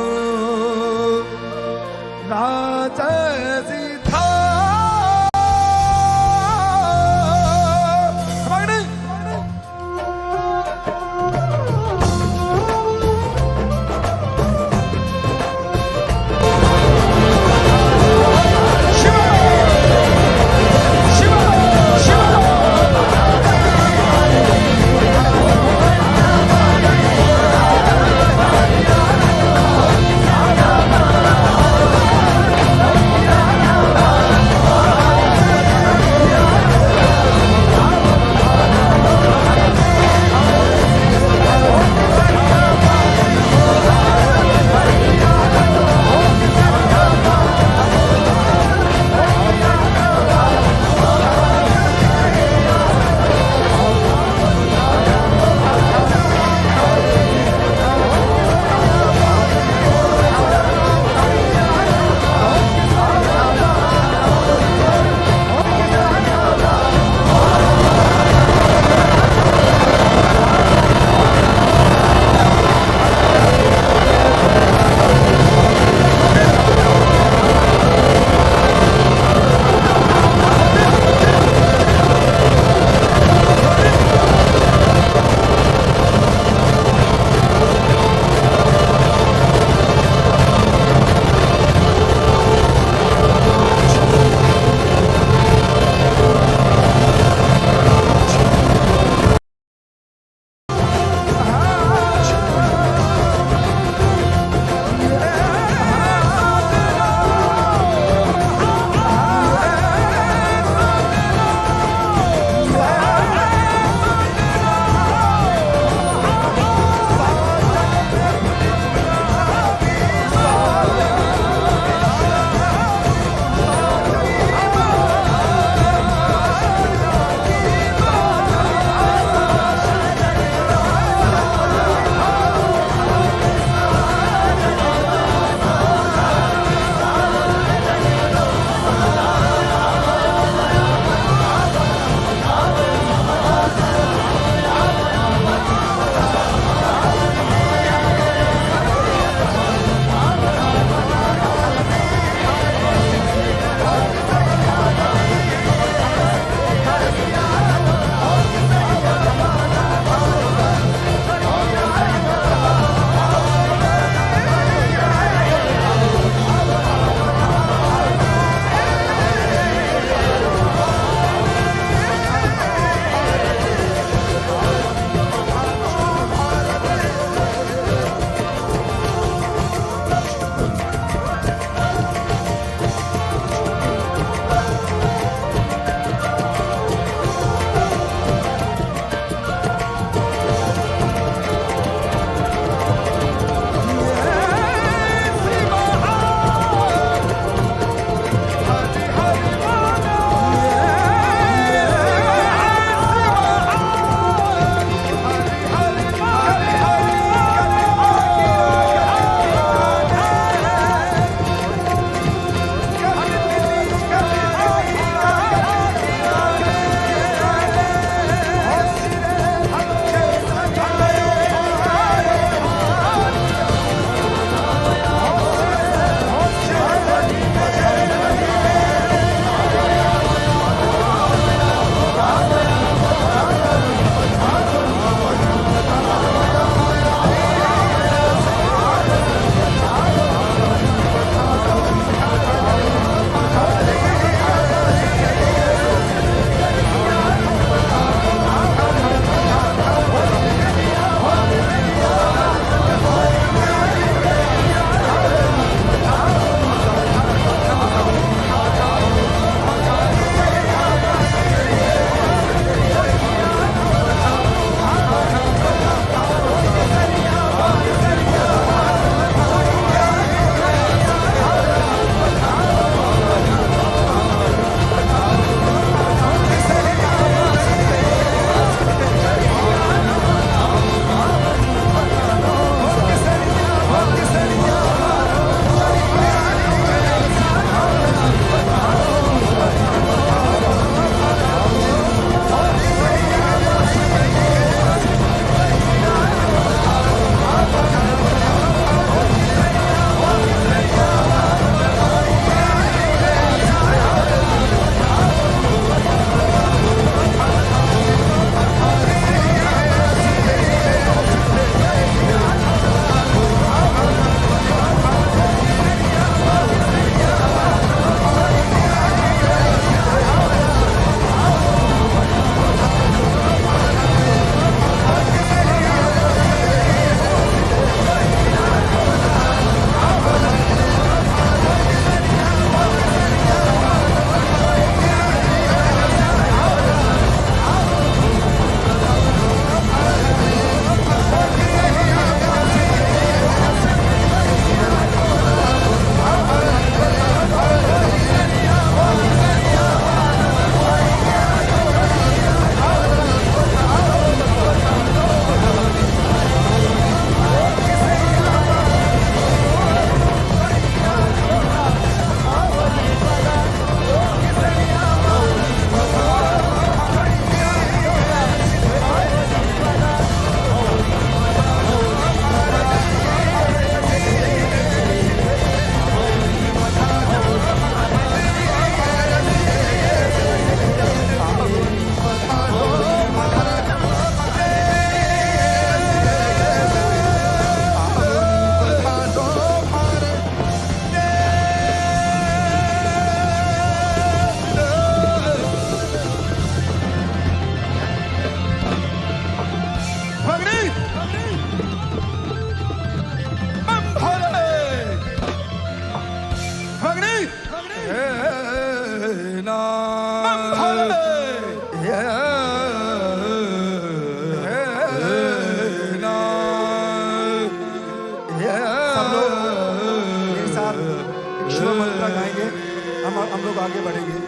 हम लोग आगे बढ़ेंगे।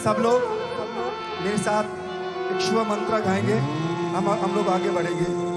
सब लोग मेरे साथ एक शुभ मंत्र गाएंगे, हम लोग आगे बढ़ेंगे।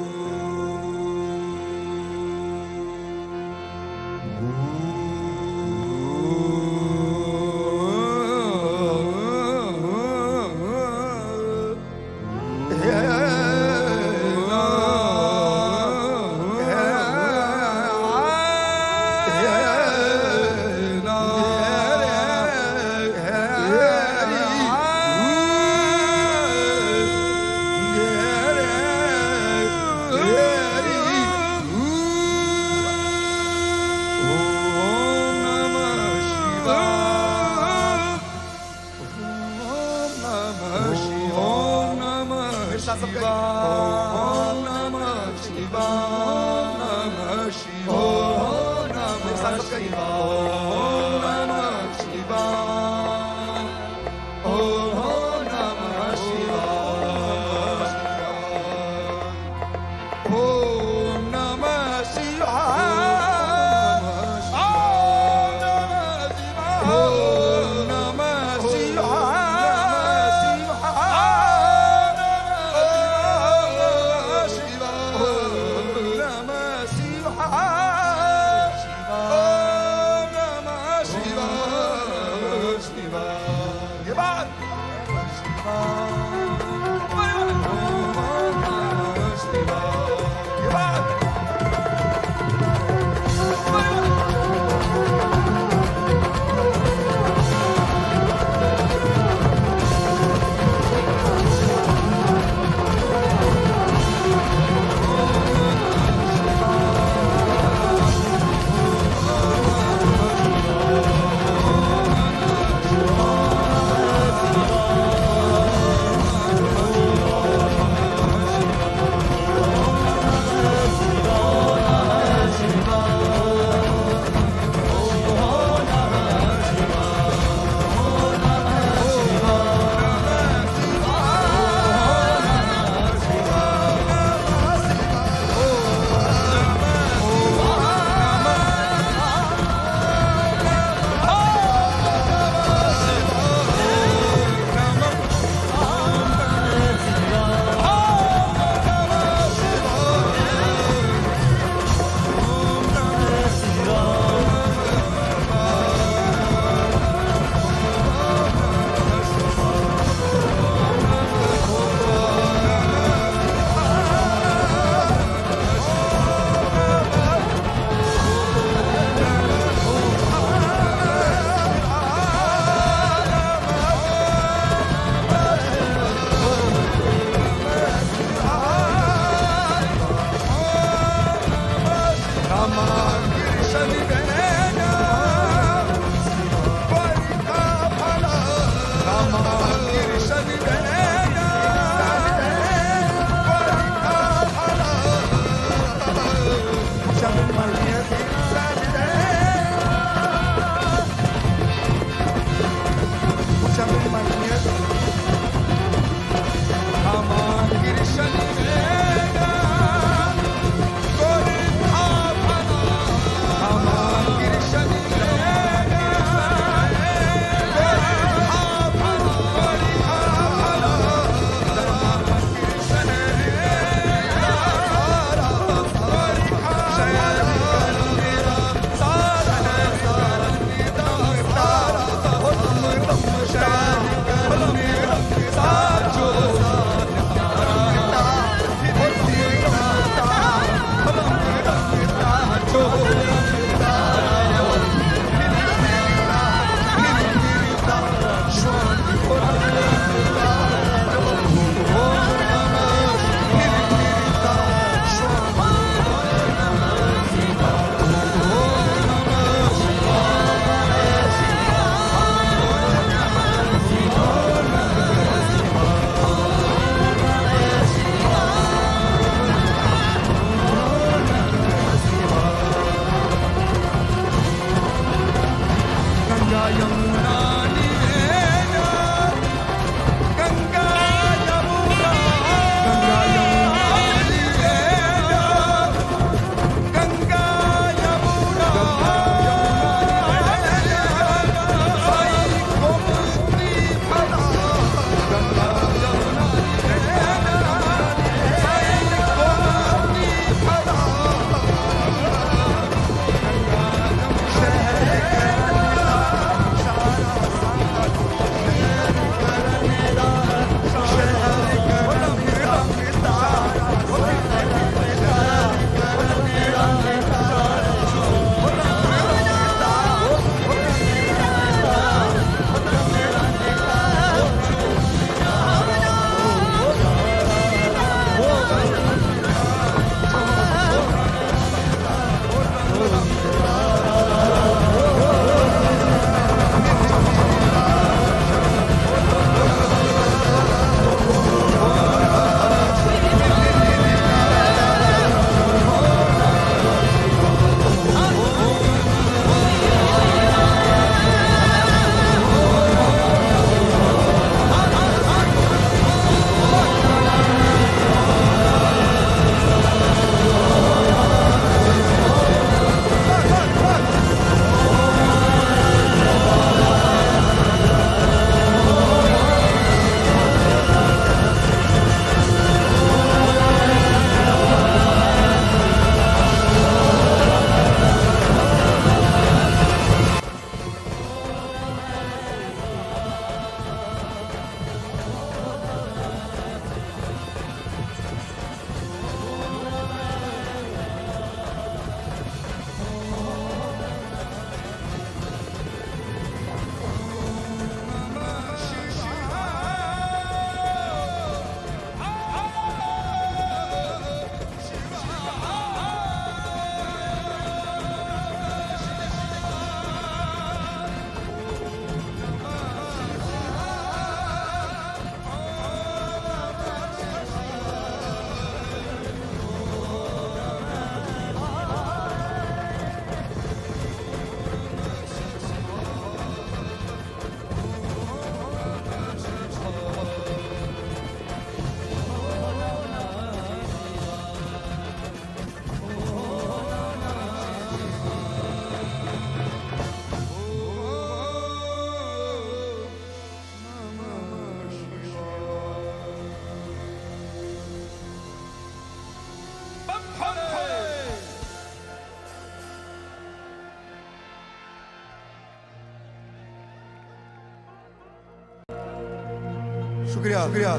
शुक्रिया शुक्रिया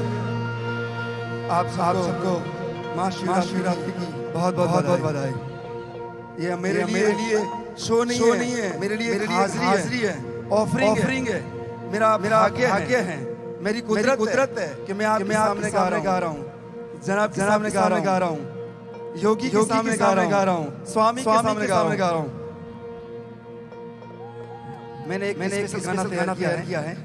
आप सबको महाशिवरात्रि की बहुत बहुत बधाई। ये मेरे लिए शो नहीं है, मेरे लिए हाजिरी है, ऑफरिंग है, मेरा भाग्य है, मेरी कुदरत है कि मैं आपके सामने गा रहा हूँ, जनाब के सामने गा रहा हूँ, योगी के सामने गा रहा हूँ, स्वामी के सामने गा रहा हूँ। मैंने एक गाना तैयार किया है।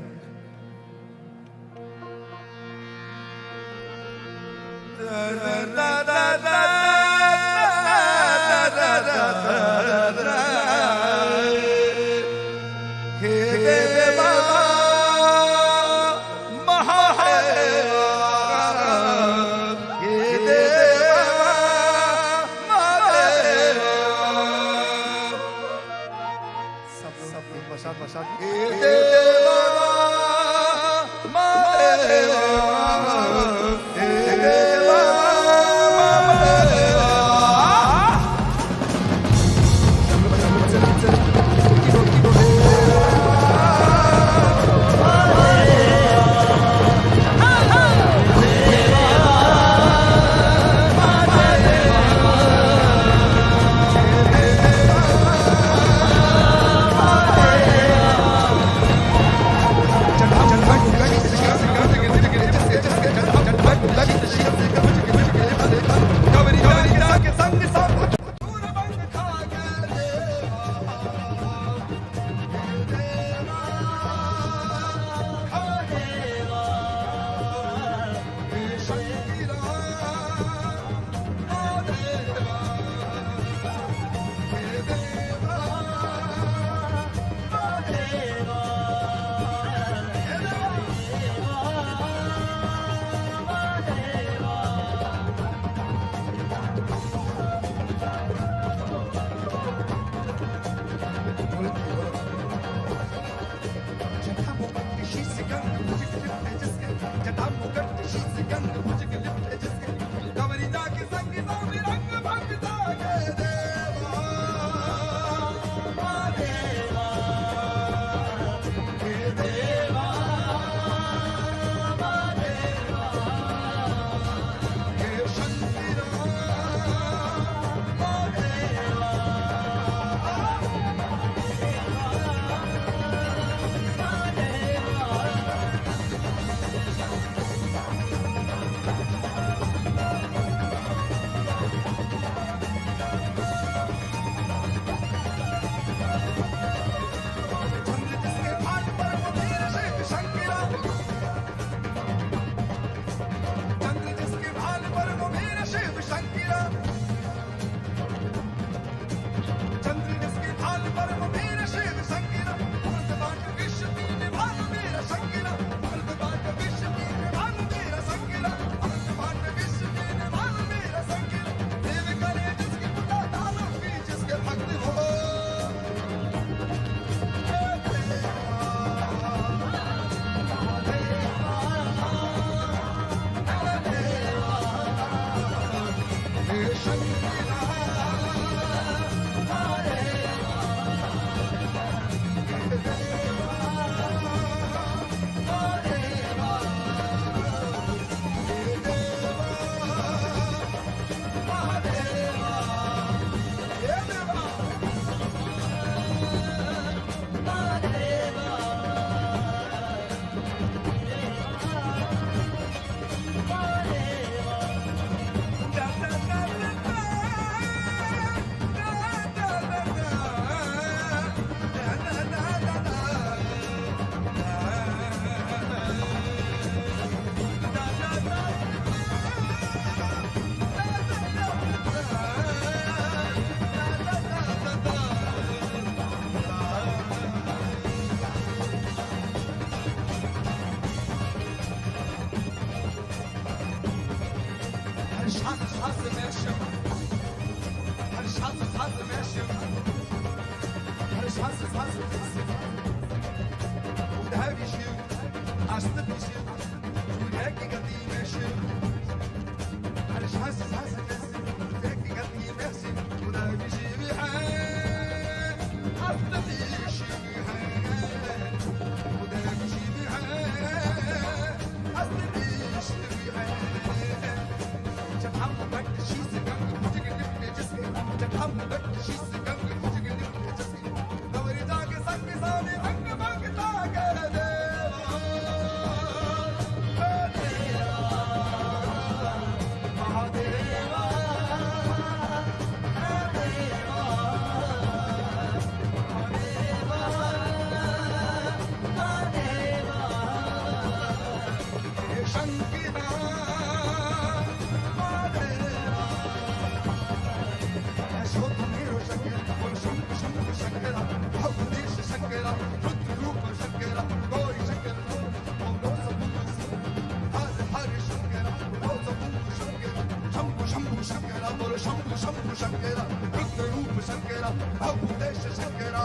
शंकरा शोक मेरो शंकरा बोल शंख शंख शंकरा भवदेश शंकरा रुद्र रूप शंकरा गौरी शंकरा हर हर शंकरा शंकरा शंभु शंभु शंकरा बोल शंभु शंभु शंकरा रुद्र रूप शंकरा भवदेश शंकरा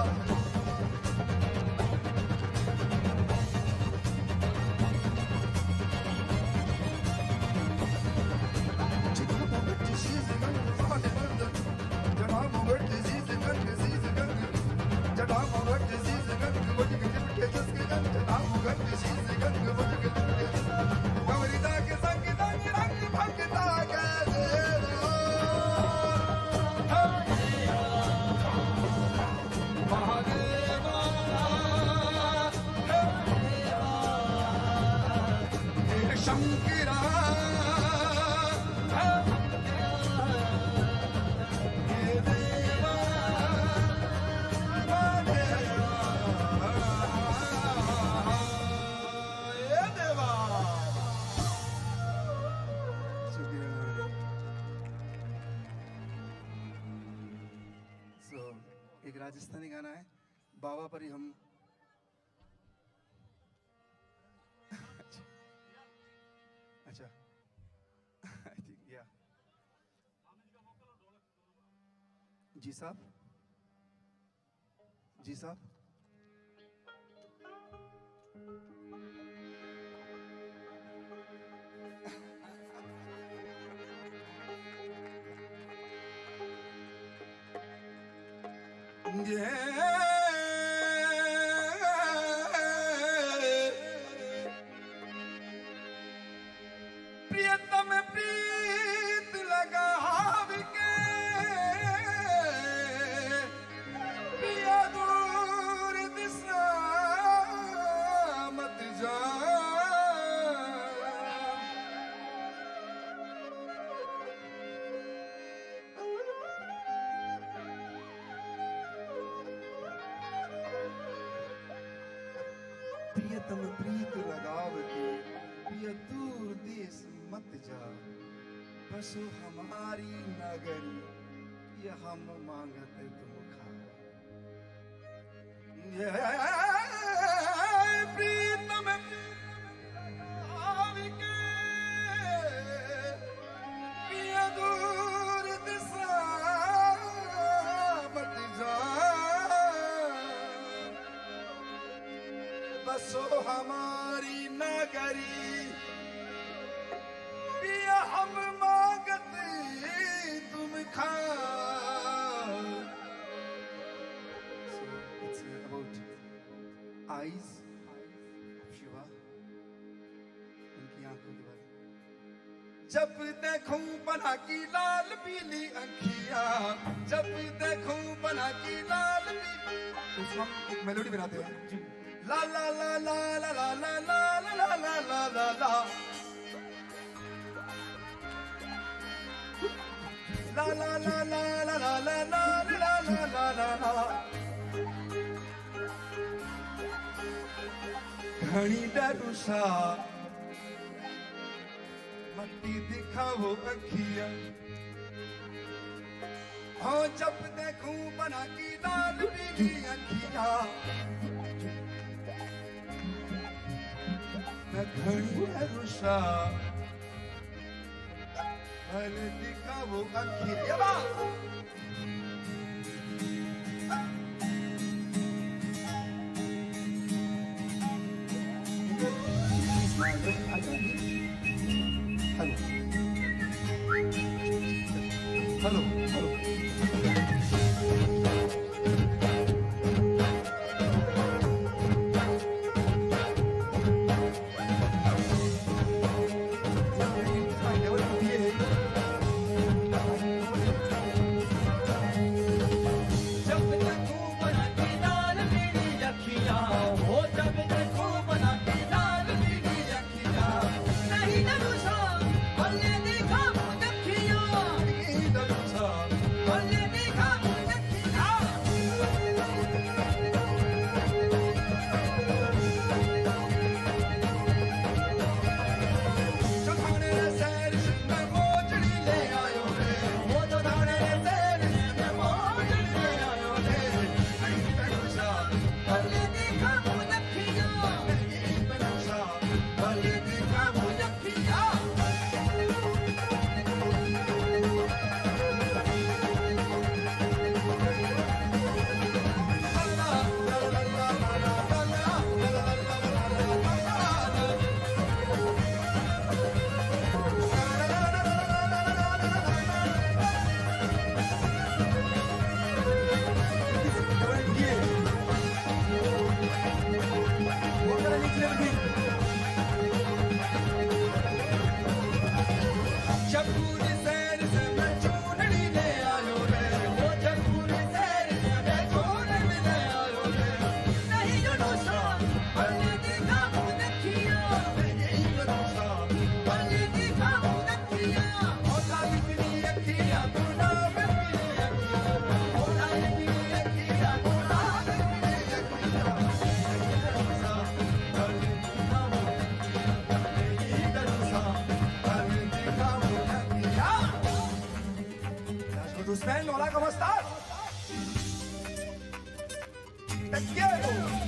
एक राजस्थानी गाना है बाबा पर ही हम अच्छा आई थिंक या जी साहब जी साहब प्रियतम प्रीत लगाव के पिया दूर दिशा मत जा प्रियतम प्रीत लगाव के पिया दूर देश मत जा बसो हमारी नगरी ये हम मांगते तुम खा प्रीतम लगाव के पिया दूर दिशा मत जा बसो हमारी नगरी पिया हम मांगते तुम खाओ. So it's about eyes of Shiva. उनकी आंखों के बारे में. जब देखूं बना की लाल पीली आँखियां, जब देखूं बना की लाल पीली. तो हम एक मेलोडी बनाते हैं. La la la la la la la la la la la la la. La la la la la la la la la la la la la. घनी डरुसा मट्टी दिखाओ अखियां. हाँ जब देखूं बना की लाल पीली अखियां. घनी डरुसा भले दिखाओ अखियां. Hello. Hello. Sven, hola, ¿cómo estás? Te quiero.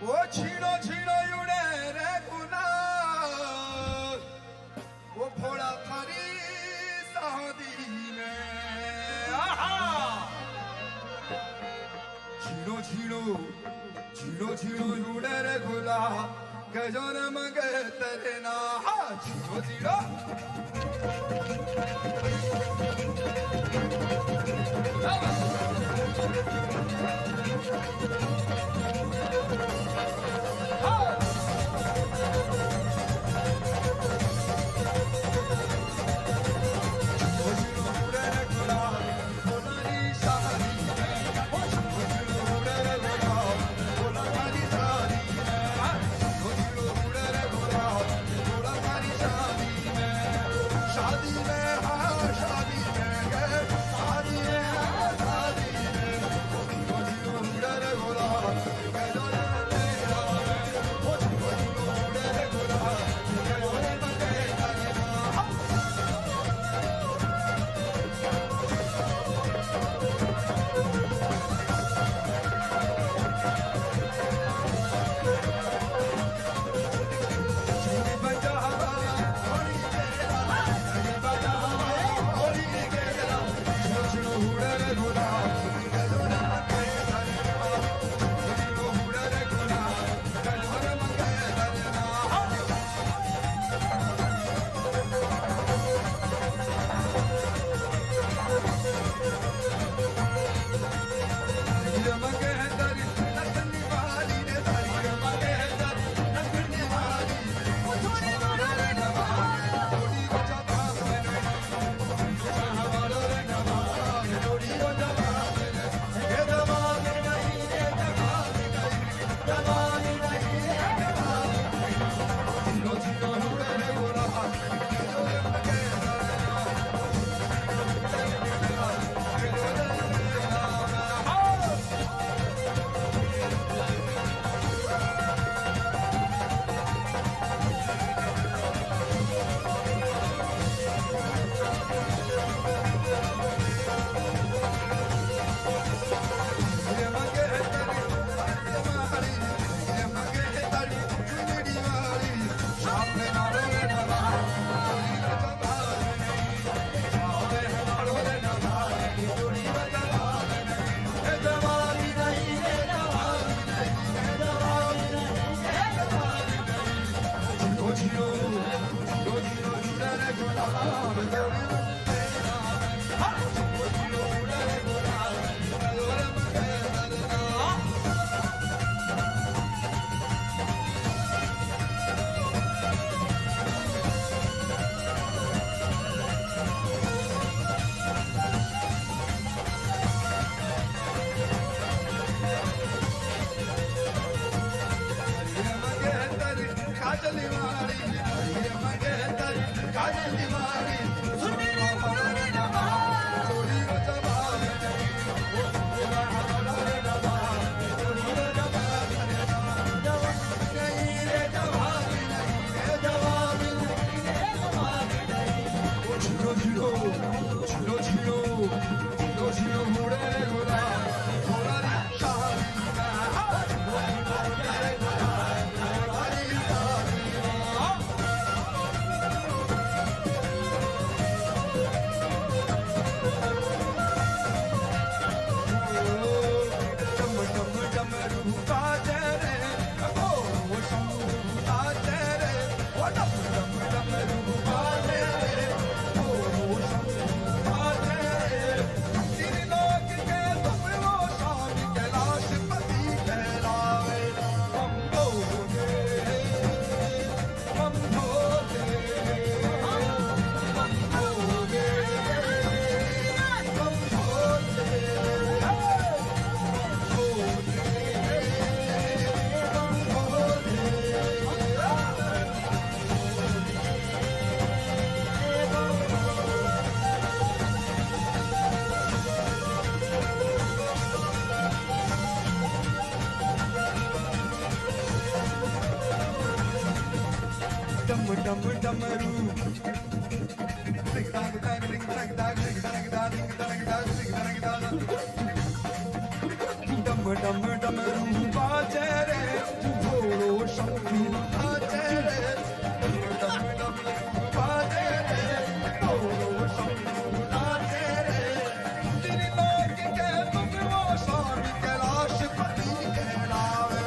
वो छीनो छीनो युड़े रे गुनाह वो फोड़ा थारी शादी में छीनो छीनो छीनो छीनो युड़े रे गुनाह गजन मगे तेरे ना छीनो छीनो डम डमरू टिक टाक टाक टिक टाक टाक टिक टाक टाक टिक टाक टाक टिक टाक टाक डम डम डमरू बाजे रे भोलो शंभू बाजे रे डम डम डमरू बाजे रे भोलो शंभू बाजे रे तीन लोक के तुम वो स्वामी कैलाश पति कहलावे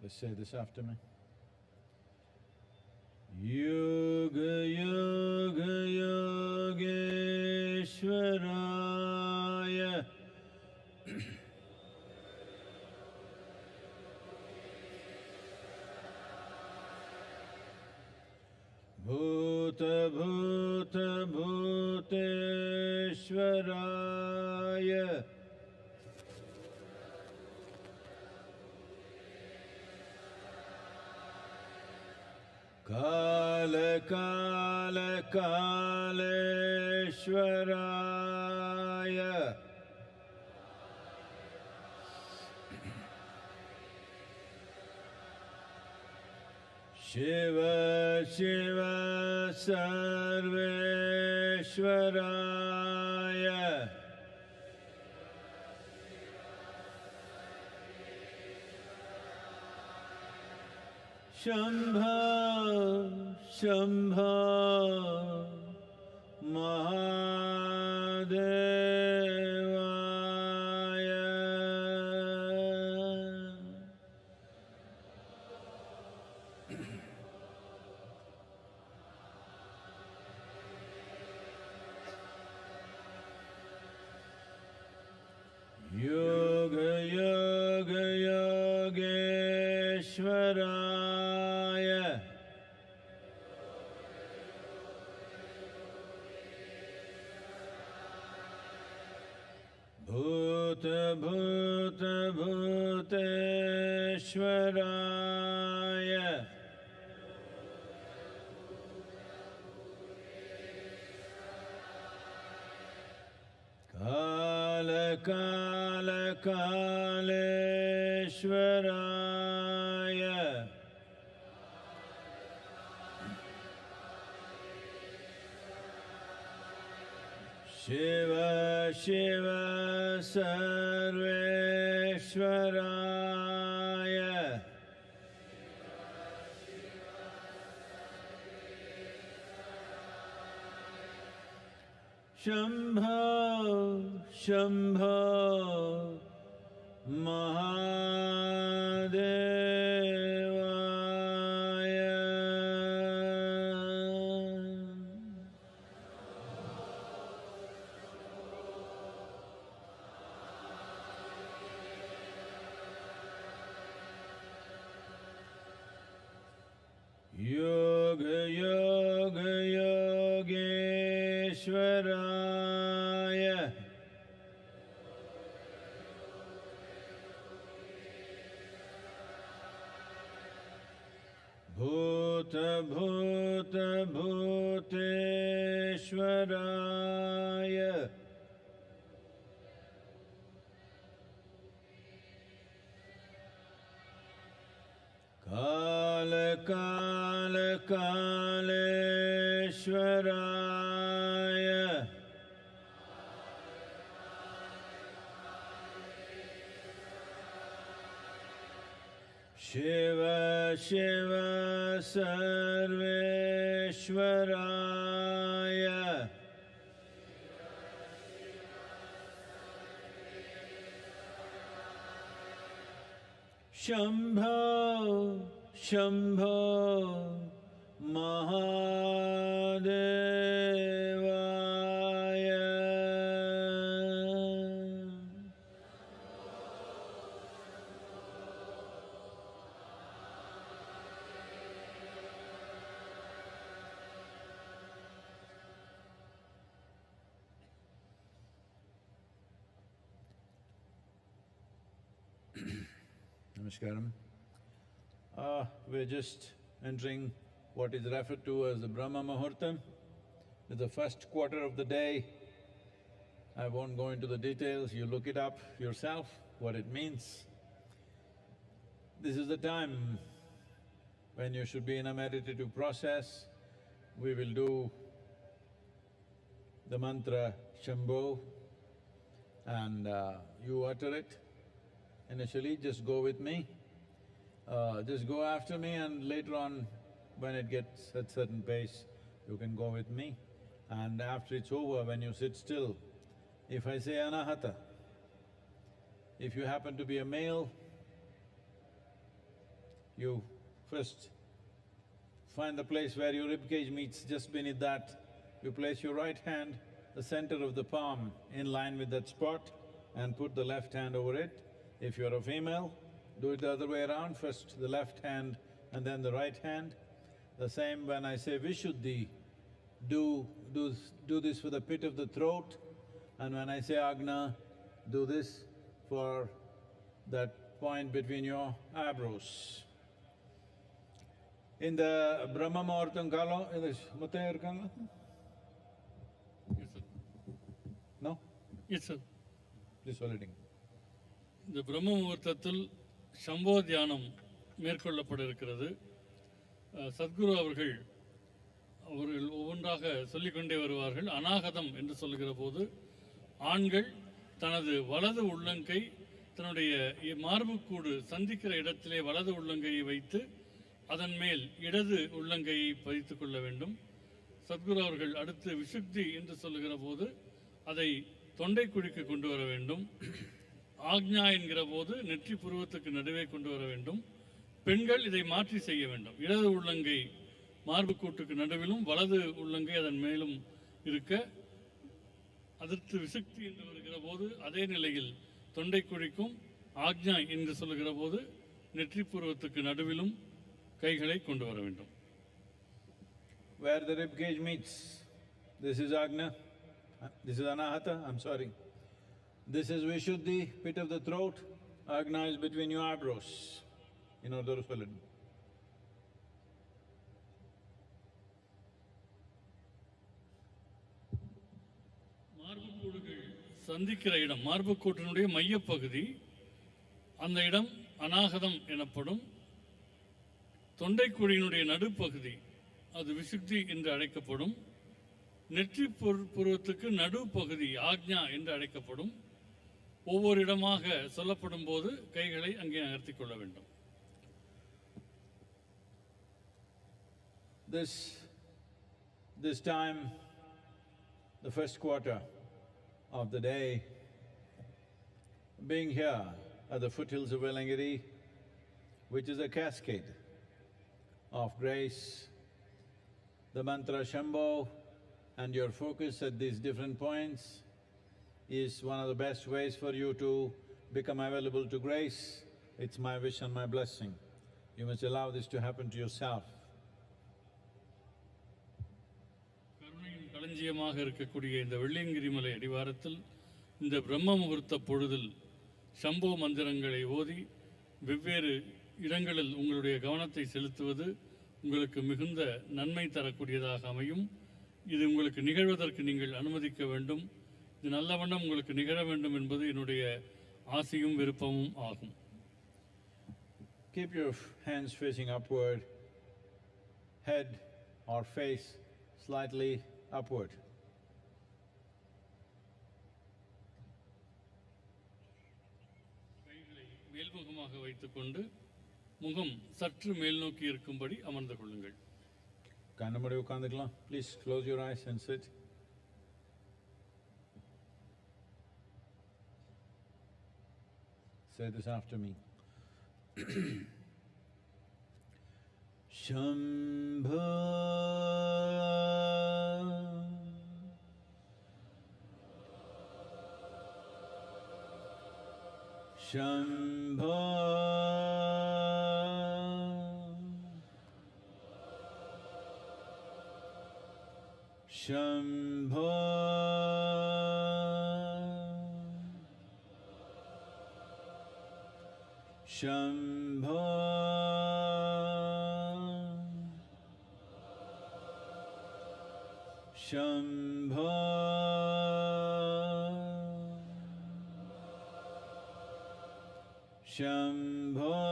Just say this after me. Yoga Yoga Yogeshwaraya Bhuta Bhuta Bhuteshwaraya Kala Kala Kaleshwaraya Shiva Shiva Sarveshwaraya Shambha Shambha Mahadevaya Yoga Yoga Yogeshwaraya Bhuta Bhuta Bhuteshwaraya Kala Kala Kaleshwaraya Shiva Shiva Sarveshwaraya Shambho Shambho Mahadevaya Yoga Yoga Yogeshwaraya Bhuta Bhuta Bhuteshwaraya Kala Kala Kaleshwaraya Shiva Shiva Sarveshwaraya Shambho Shambho Mahadevaya Namaskaram. We're just entering what is referred to as the Brahma Muhurtam. It's the first quarter of the day. I won't go into the details, you look it up yourself, what it means. This is the time when you should be in a meditative process. We will do the mantra Shambho and you utter it. Initially, just go with me. Just go after me and later on, when it gets at certain pace, you can go with me. And after it's over, when you sit still, if I say Anahata, if you happen to be a male, You first find the place where your ribcage meets, just beneath that, you place your right hand, the center of the palm in line with that spot, and put the left hand over it. If you're a female, do it the other way around, first the left hand and then the right hand. The same when I say Vishuddhi, do this for the pit of the throat, and when I say Agna, do this for that point between your eyebrows. In the Brahma Muhurtam Kalam, in the Muttaya irukanga? Yes, sir. No? Yes, sir. Please hold it. இந்த பிரம்ம முகூர்த்தத்தில் சம்போ தியானம் மேற்கொள்ளப்பட இருக்கிறது. சத்குரு அவர்கள் ஒவ்வொன்றாக சொல்லிக்கொண்டே வருவார்கள். அநாகதம் என்று சொல்லுகிற போது ஆண்கள் தனது வலது உள்ளங்கை தன்னுடைய மார்புக்கூடு சந்திக்கிற இடத்திலே வலது உள்ளங்கையை வைத்து அதன் மேல் இடது உள்ளங்கையை பதித்துக் கொள்ள வேண்டும். சத்குரு அவர்கள் அடுத்து விஷுக்தி என்று சொல்லுகிற போது அதை தொண்டை குழிக்கு கொண்டு வர வேண்டும். ஆக்ஞா என்கிற போது நெற்றி புருவத்துக்கு நடுவே கொண்டு வர வேண்டும். பெண்கள் இதை மாற்றி செய்ய வேண்டும். இடது உள்ளங்கை மார்புக்கூட்டுக்கு நடுவிலும் வலது உள்ளங்கை அதன் மேலும் இருக்க, அதற்கு விசுக்தி என்று வருகிற போது அதே நிலையில் தொண்டை குழிக்கும், ஆக்ஞா என்று சொல்லுகிற போது நெற்றி புருவத்துக்கு நடுவிலும் கைகளை கொண்டு வர வேண்டும். Where the rib cage meets, this is Agna, this is Anahata, I'm sorry. This is Vishuddhi, pit of the throat, Agna is between your eyebrows, இன்னொரு சொல்லிடு. மார்புக்கூடுகள் சந்திக்கிற இடம், மார்புக்கூட்டினுடைய மையப்பகுதி, அந்த இடம் அநாகதம் எனப்படும். தொண்டைக்குழியினுடைய நடுப்பகுதி அது விசுக்தி என்று அழைக்கப்படும். நெற்றி புருவத்துக்கு நடுப்பகுதி ஆக்ஞா என்று அழைக்கப்படும். ஒவ்வொரு இடமாக சொல்லப்படும் போது கைகளை அங்கே நகர்த்தி கொள்ள வேண்டும். This time, the first quarter of the day, being here at the foothills of Velangiri, which is a cascade of grace, the mantra Shambho and your focus at these different points is one of the best ways for you to become available to grace. It's my wish and my blessing. You must allow this to happen to yourself. கருணையின் களஞ்சியமாக இருக்கக்கூடிய இந்த வெள்ளியங்கிரி மலை அடிவாரத்தில் இந்த பிரம்ம முகூர்த்த பொழுதில் சம்போ மந்திரங்களை ஓதி வெவ்வேறு இடங்களில் உங்களுடைய கவனத்தை செலுத்துவது உங்களுக்கு மிகுந்த நன்மை தரக்கூடியதாக அமையும். இது உங்களுக்கு நிகழ்வதற்கு நீங்கள் அனுமதிக்க வேண்டும். இது நல்ல வண்ணம் உங்களுக்கு நிகழ வேண்டும் என்பது என்னுடைய ஆசையும் விருப்பமும் ஆகும். Keep your hands facing upward, head or face slightly upward. கைகளை மேல்முகமாக வைத்துக்கொண்டு முகம் சற்று மேல் நோக்கி இருக்கும்படி அமர்ந்து கொள்ளுங்கள். கண்ணமூடி உட்கார்ந்துக்கலாம். Please close your eyes and sit. Say this after me. Shambho Shambho Shambho Shambho Shambho Shambho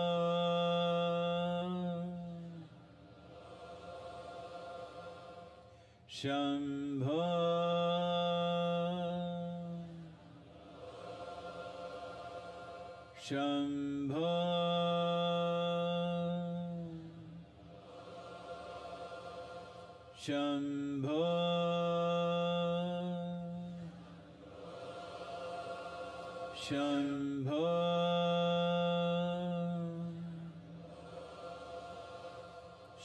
Shambho Shambho Shambho Shambho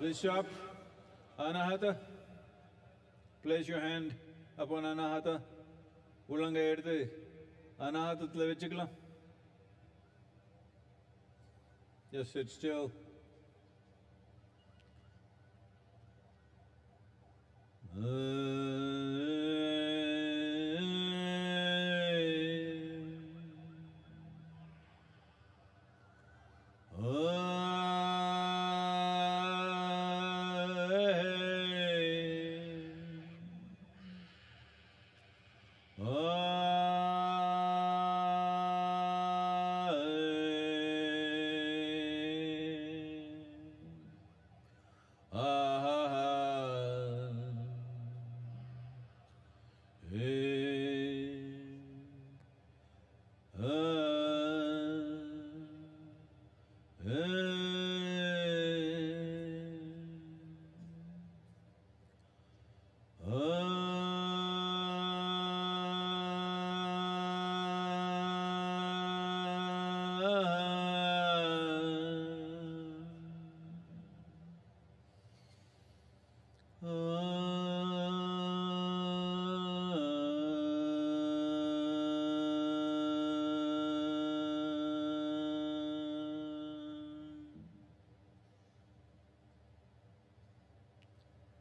Please stop. Anahata. Place your hand upon Anahata. Ulanga eduthu Anahatathula vechikalam. Just sit still.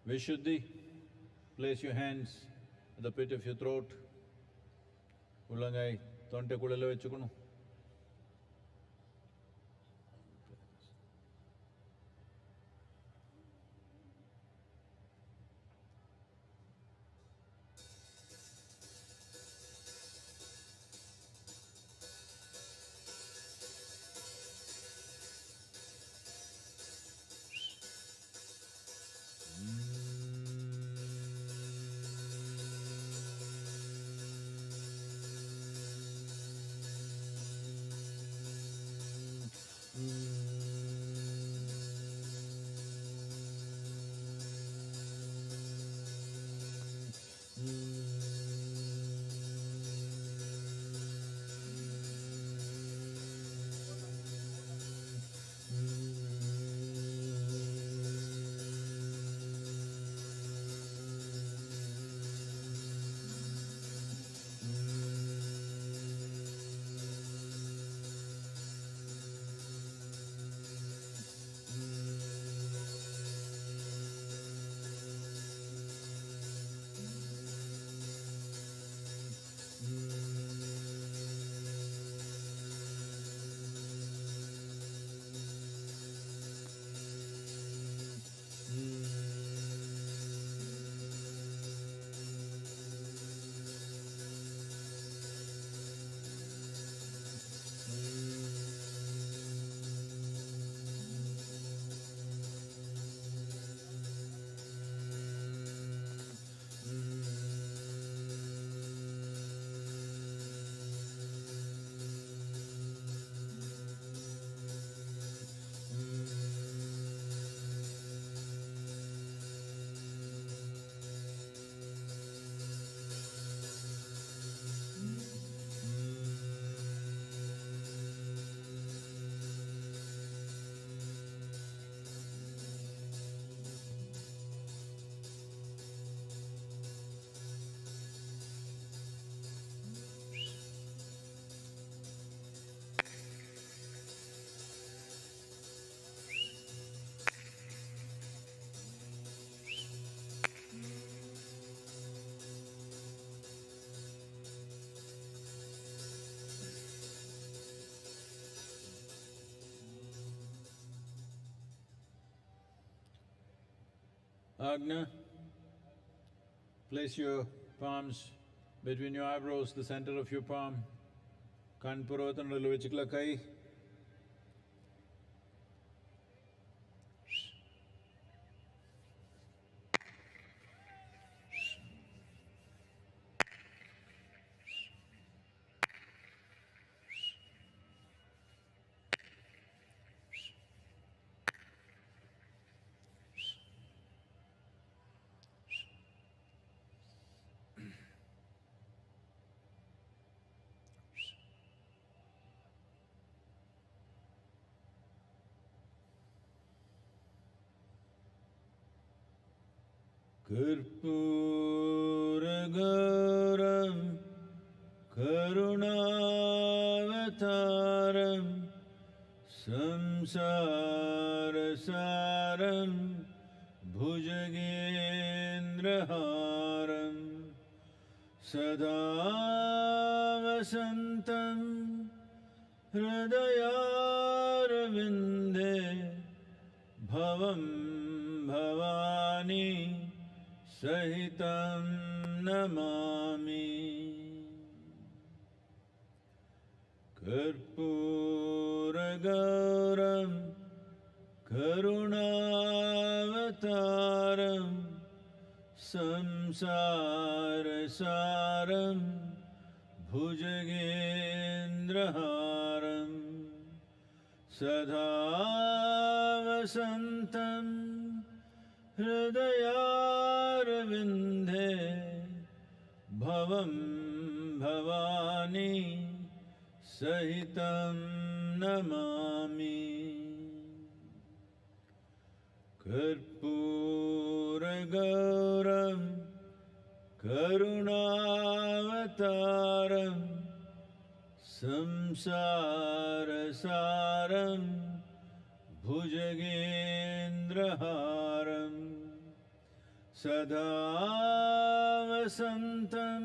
Vishuddhi, place your hands at the pit of your throat. Ullangai thonte kulala vechukonu. Agna, place your palms between your eyebrows, the center of your palm. Kanpurotandalu vechikla kai. Karpuragaram Karunavataram Samsarasaram Bhujagendraharam Sada Vasantam Hridayarvinde Bhavam Bhavani Sahitam Namami Karpuragaram Karunavataram Samsarasaram Bhujagendraharam Sada Vasantam Hridayarvinde Bhavam Bhavani Sahitam Namami Karpuragaram Karunavataram Samsarasaram Bhujagendraharam Sada Vasantam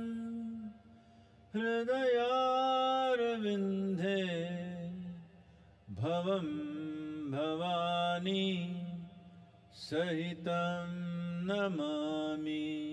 Hridayarvinde Bhavam Bhavani Sahitam Namami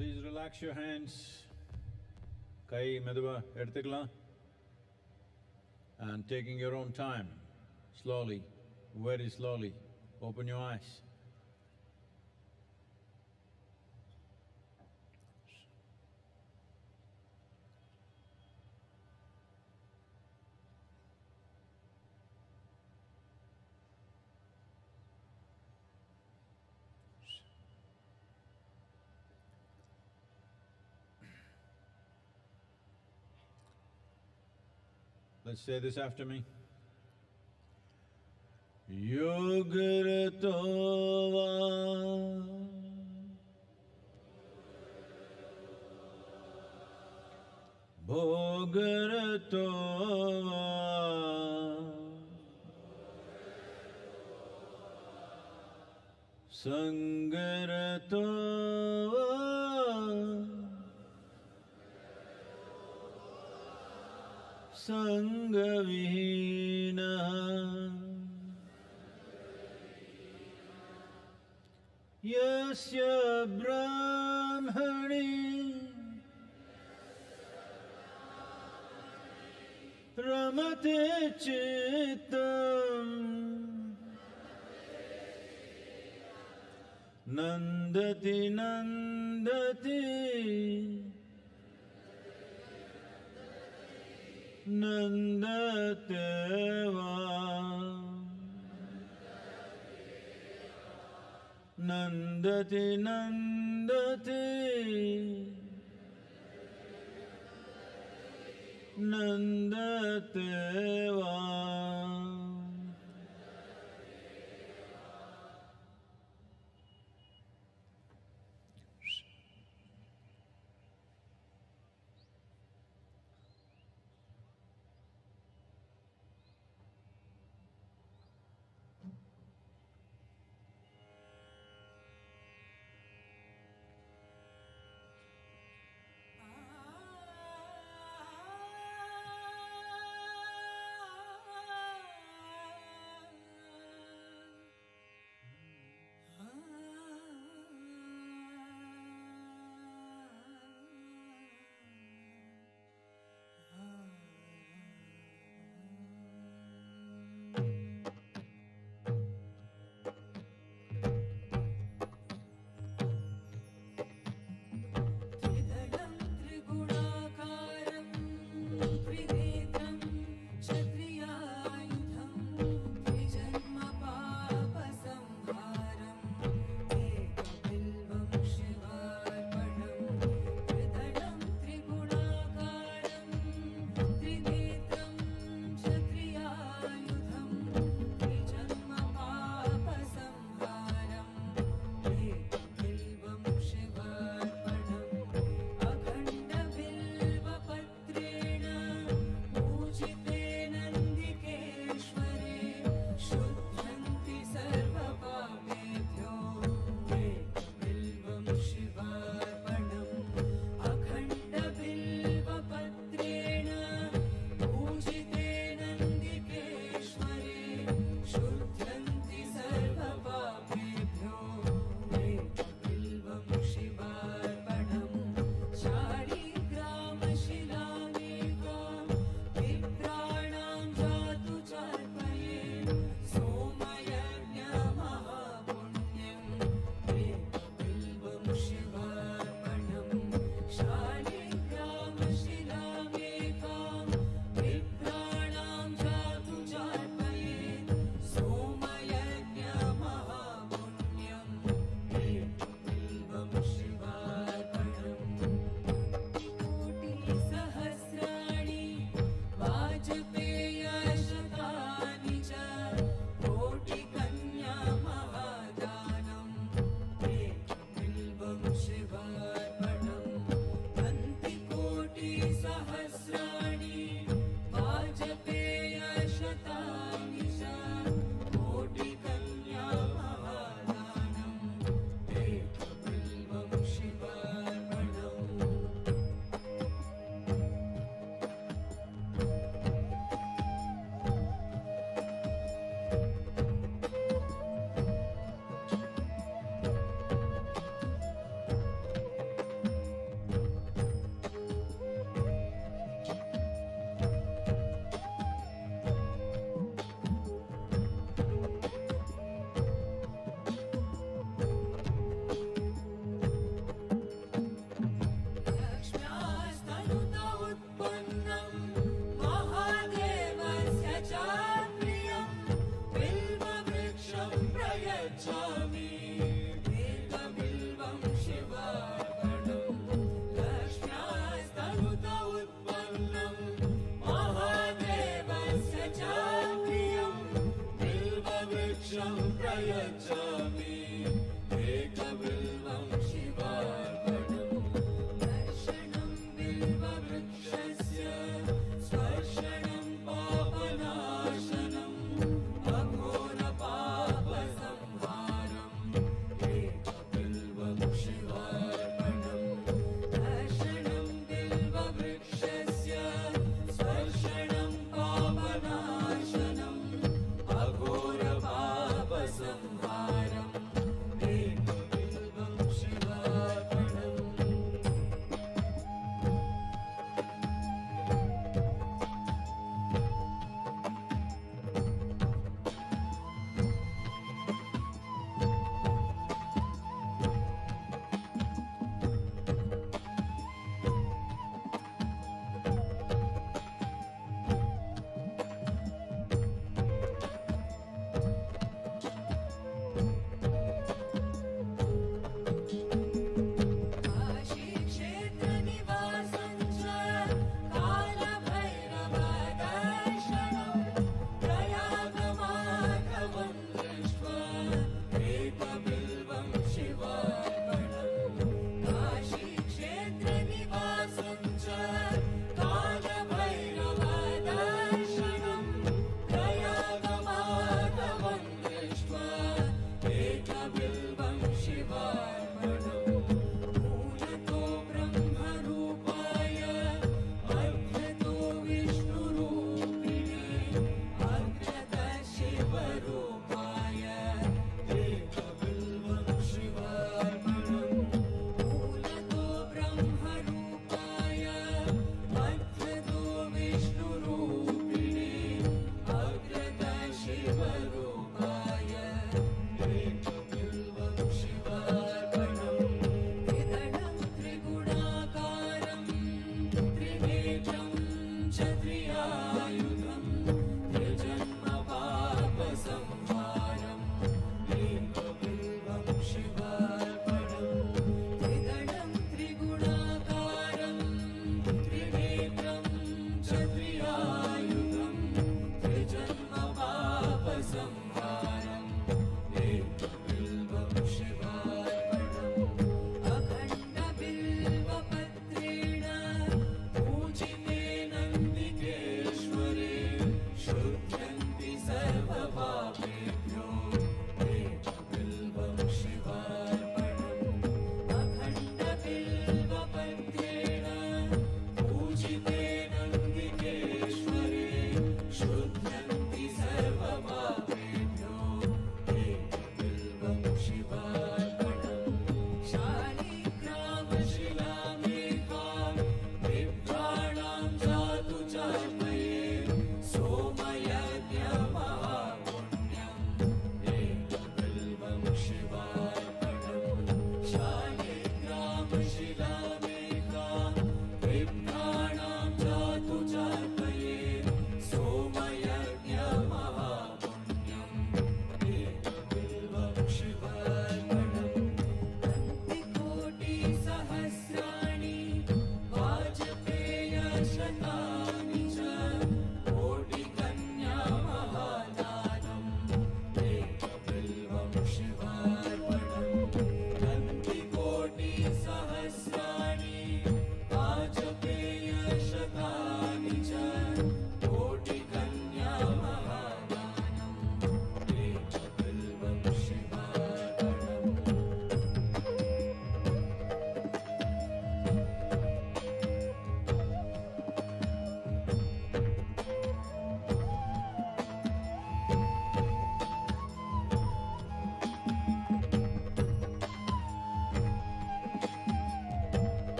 Please relax your hands. Kai meduva eduthukalam. And taking your own time, slowly, very slowly, open your eyes. Let's say this after me. Yogaratova Bhogaratova Sangaratova Sangavihina Yasya Brahmani Ramate Chittam Nandati Nandati Nandateva Nandati Nandati Nandateva.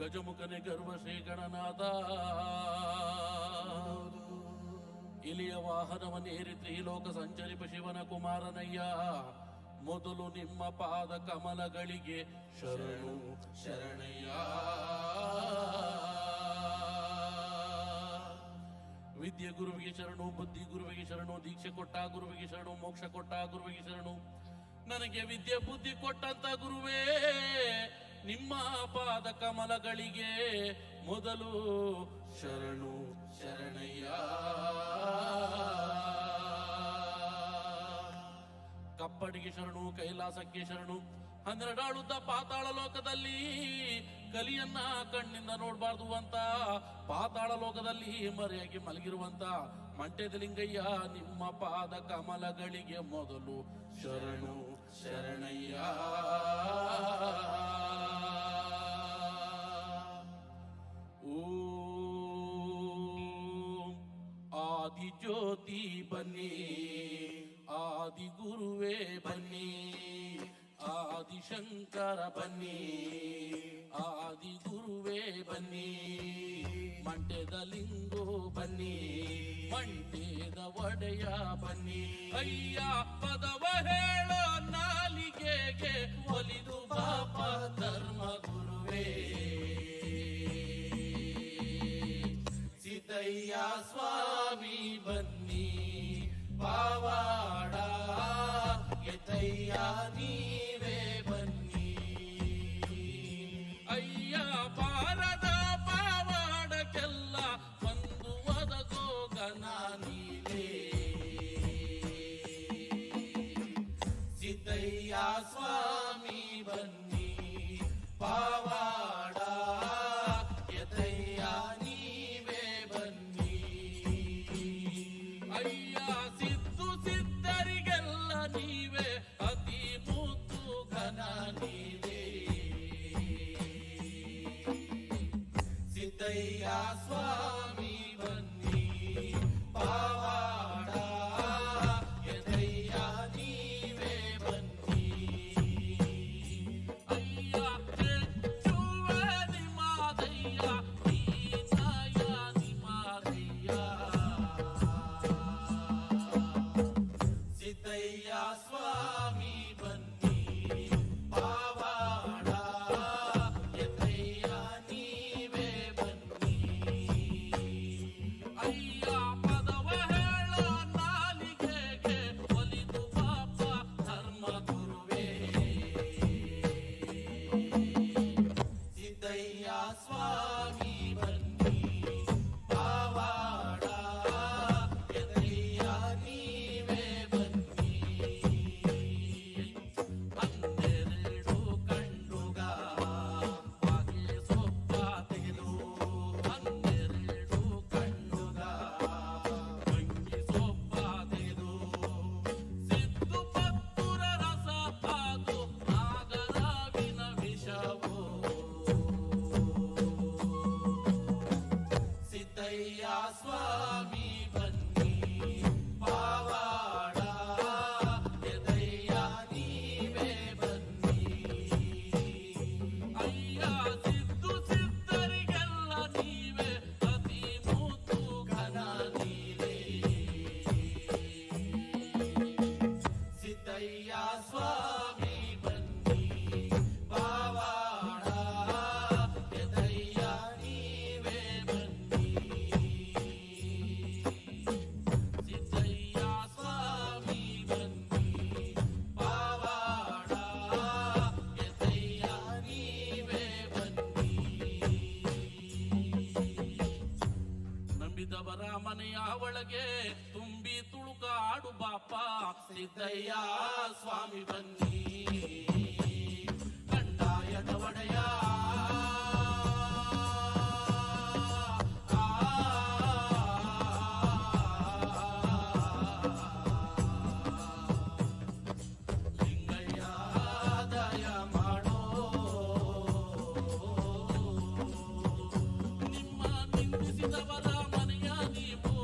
ಗಜಮುಖನೆ ಗರ್ವ ಶ್ರೀ ಗಣನಾಥ. ಇಲಿಯ ವಾಹನವನ್ನೇರಿ ತ್ರಿಲೋಕ ಸಂಚರಿಪ ಶಿವನ ಕುಮಾರನಯ್ಯ. ಮೊದಲು ನಿಮ್ಮ ಪಾದ ಕಮಲಗಳಿಗೆ ಶರಣು ಶರಣಯ್ಯ. ವಿದ್ಯೆ ಗುರುವಿಗೆ ಶರಣು, ಬುದ್ಧಿ ಗುರುವಿಗೆ ಶರಣು, ದೀಕ್ಷೆ ಕೊಟ್ಟ ಗುರುವಿಗೆ ಶರಣು, ಮೋಕ್ಷ ಕೊಟ್ಟ ಗುರುವಿಗೆ ಶರಣು. ನನಗೆ ವಿದ್ಯೆ ಬುದ್ಧಿ ಕೊಟ್ಟಂತ ಗುರುವೇ, ನಿಮ್ಮ ಪಾದ ಕಮಲಗಳಿಗೆ ಮೊದಲು ಶರಣು ಶರಣಯ್ಯ. ಕಪ್ಪಡಿಗೆ ಶರಣು, ಕೈಲಾಸಕ್ಕೆ ಶರಣು. 12 ಆಳುದ್ದ ಪಾತಾಳ ಲೋಕದಲ್ಲಿ ಕಲಿಯನ್ನ ಕಣ್ಣಿಂದ ನೋಡಬಾರ್ದು ಅಂತ ಪಾತಾಳ ಲೋಕದಲ್ಲಿ ಮರೆಯಾಗಿ ಮಲಗಿರುವಂತ ಮಂಟೆದ ಲಿಂಗಯ್ಯ, ನಿಮ್ಮ ಪಾದ ಕಮಲಗಳಿಗೆ ಮೊದಲು ಶರಣು ಶರಣಯ್ಯ. ಓಂ ಆದಿ ಜ್ಯೋತಿ ಬನ್ನಿ, ಆದಿ ಗುರುವೇ ಬನ್ನಿ, ಆದಿಶಂಕರ ಬನ್ನಿ, ಆದಿ ಗುರುವೇ ಬನ್ನಿ. ಮಂಟೆದ ಲಿಂಗೋ ಬನ್ನಿ, ಮಂಟೆದ ಒಡೆಯ ಬನ್ನಿ. ಅಯ್ಯ ಪದವ ಹೇಳೋ ನಾಲಿಗೆಗೆ ಒಲಿದು ಪಾಪ ಧರ್ಮ ಗುರುವೇ. ಸಿದ್ದಯ್ಯ ಸ್ವಾಮಿ ಬನ್ನಿ, ಪಾವಾಡ ಎತಯ್ಯ ನೀವೇ ಬನ್ನಿ. ಅಯ್ಯ ಪಾರದ ಪಾವಾಡಕ್ಕೆಲ್ಲ ಒಂದು ಒದಗೋ ಗನ ನೀವೇ. ಸಿದ್ದಯ್ಯ ಸ್ವಾಮಿ ಬನ್ನಿ, ಪಾವಾಡ ಎತಯ್ಯ ನೀವೇ ಬನ್ನಿ. ಅಯ್ಯ ಸಿದ್ದು ಸಿದ್ಧರಿಗೆಲ್ಲ ನೀವೇ, ಅತಿ ಮುದ್ದು ಘನ ನೀವೇ. ಸಿದ್ದಯ್ಯ ಸ್ವಾಮಿ ಬನ್ನಿ, ಪಾವಾಡ ಎದಯ್ಯ ನೀವೇ ಬನ್ನಿ. ಅಯ್ಯ ಹೆಚ್ಚುವೆ ನಿಮಾದಯ್ಯ, ನೀನಾಯ ನಿಮಾದಯ್ಯ. ಸಿದ್ದಯ್ಯ ಸ್ವಾಮಿ ಬನ್ನಿ, ಪಾವಾಡ ಎದಯ್ಯ ನೀವೇ ಬನ್ನಿ. ಅಯ್ಯ ಪದವ ಹೇಳೋ ನಾಲಿಗೆಗೆ ಒಲಿದು ಪಾಪ ಧರ್ಮ ಗುರುವೇ. ಸಿದ್ದಯ್ಯ ಸ್ವಾಮಿ ಬನ್ನಿ, ಪಾವಾಡ ಎದಯ್ಯ ನೀವೇ ಬನ್ನಿ. 12 ಕಂಡುಗ ಬಾಗಿ ಸೊಪ್ಪ ತೆಗೆದು, 12 ಕಂಡುಗ ಅಂಗಿ ಸೊಪ್ಪ ತೆಗೆದು, ಸಿದ್ದು ಪತ್ತುರ ರಸ ಪಾದು ನಾಗರಾವಿನ ವಿಷವೋ. ಸಿದ್ದಯ್ಯ ಸ್ವಾಮಿ ಬನ್ನಿ, ಪಾವಾಡ ಎದಯ್ಯ ನೀವೇ ಬನ್ನಿ. ಅಯ್ಯ ಸಿದ್ದು ಸಿದ್ಧರಿಗೆಲ್ಲ ನೀವೇ, ಅತಿ ಮುದ್ದು ಘನ ನೀವೇ. ಸಿದ್ದಯ್ಯ ಸ್ವಾಮಿ ಬನ್ನಿ, ಪಾವಾಡ ಎದಯ್ಯ ನೀವೇ ಬನ್ನಿ. ಸಿದ್ದಯ್ಯ ಸ್ವಾಮಿ ಬನ್ನಿ, ಪಾವಾಡ ಎದಯ್ಯ ನೀವೇ ಬನ್ನಿ. ನಂಬಿದವರ ಮನೆಯ ಒಳಗೆ ತುಂಬಿ ತುಳುಕಾಡು ಬಾಪ. ಸಿದ್ದಯ್ಯ ಸ್ವಾಮಿ ಬನ್ನಿ, ಕಂದಾಯದ ಒಡೆಯ. ಲಿಂಗಯ್ಯ ದಯ ಮಾಡೋ, ನಿಮ್ಮ ನಿಂದಿಸಿದವರ ಮನೆಯ ನೀವು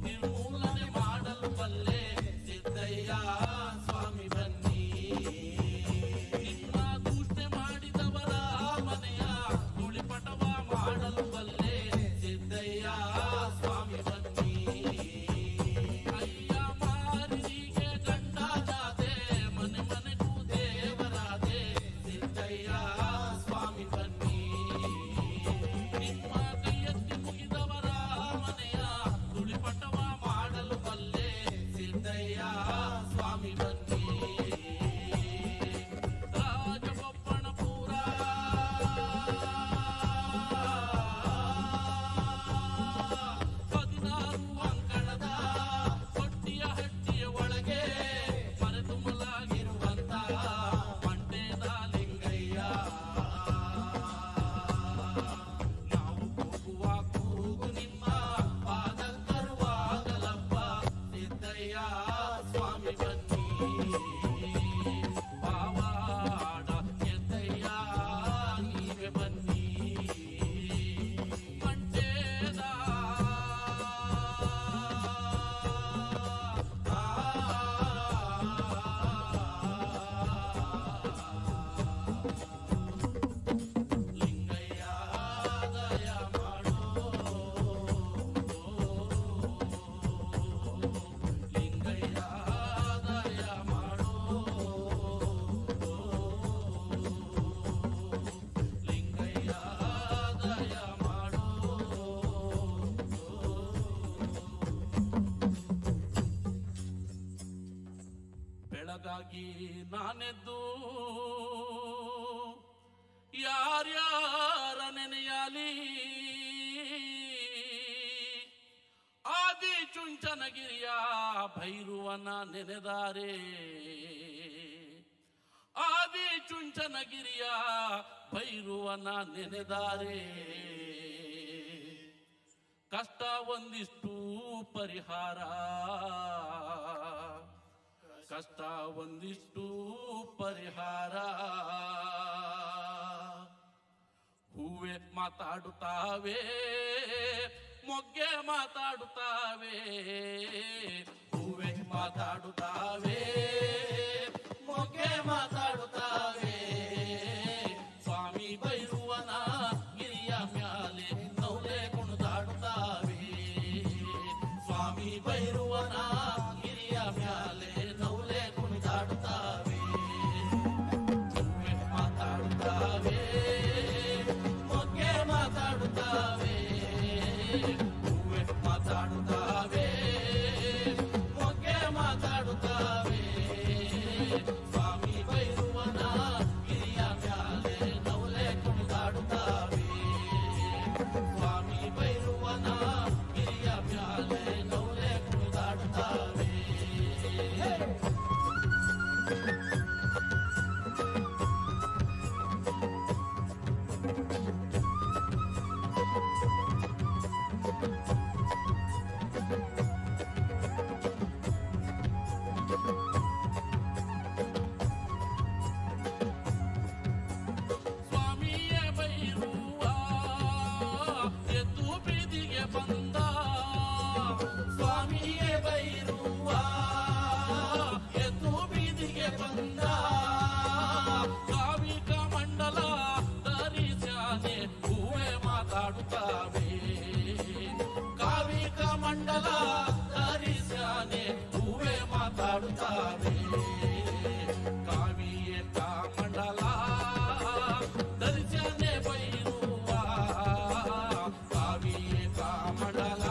ನಿರ್ಮೂಲನೆ ಮಾಡಲು ಬಲ್ಲೆ. ಸಿದ್ದಯ್ಯ ಸ್ವಾಮಿ ಬನ್ನಿ, ನಾನೆದ್ದು ಯಾರ್ಯಾರ ನೆನೆಯಲಿ ಆದಿ ಚುಂಚನಗಿರಿಯ ಭೈರುವನ ನೆನೆದಾರೆ ಆದಿ ಚುಂಚನಗಿರಿಯ ಭೈರುವನ ನೆನೆದಾರೆ ಕಷ್ಟ ಒಂದಿಷ್ಟು ಪರಿಹಾರ ಕಷ್ಟ ಒಂದಿಷ್ಟು ಪರಿಹಾರ ಹೂವೆ ಮಾತಾಡುತ್ತಾವೆ ಮೊಗ್ಗೆ ಮಾತಾಡುತ್ತಾವೆ ಹೂವೆ ಮಾತಾಡುತ್ತಾವೆ ಮೊಗ್ಗೆ ಮಾತಾಡುತ್ತಾವೆ ಸ್ವಾಮಿ ಭೈರುವನ ಗಿರಿಯ ಮ್ಯಾಲೆ ನೌಲೆ ಕುಣಿದಾಡುತ್ತಾವೆ ಸ್ವಾಮಿ ಭೈರುವನ ಗಿರಿಯ ಮ್ಯಾಲೆ ನೌಲೆ ಕುಣಿದಾಡುತ್ತಾವೆ ಹೂವೆ ಮಾತಾಡುತ್ತಾವೆ ಮೊಗ್ಗೆ ಮಾತಾಡುತ್ತಾವೆ ಹೂವೆ ಮಾತಾಡುತ್ತಾವೆ ಮೊಗ್ಗೆ ಮಾತಾಡುತ್ತಾವೆ ಸ್ವಾಮಿ ಭೈರುವನ ಗಿರಿಯ ಮ್ಯಾಲೆ ನೌಲೆ ಕುಣಿದಾಡುತ್ತಾವೆ ಸ್ವಾಮಿ ಭೈರುವನ ಗಿರಿಯ ಮ್ಯಾಲೆ ನೌಲೆ ಕುಣಿದಾಡುತ್ತಾವೆ ಸ್ವಾಮಿಯೇ ಬೈರುವ ಎದ್ದು ಬೀದಿಗೆ ಬಂದ ಸ್ವಾಮಿಯೇ ಬೈರುವ ಎದ್ದು ಬೀದಿಗೆ ಬಂದ ಕಾವಿಕ ಮಂಡಲ ಧರಿಸ್ಯಾನೆ ಹೂವೆ ಮಾತಾಡುತ್ತಾವೆ ಕಾವಿಕ ಮಂಡಲ ಧರಿಸ್ಯಾನೆ ಹೂವೆ ಮಾತಾಡುತ್ತಾವೆ ಕಾವಿಯ ಮಂಡಲ ಧರಿಸ್ಯಾನೆ ಬೈರುವ ಕಾವಿಯ ಮಂಡಲ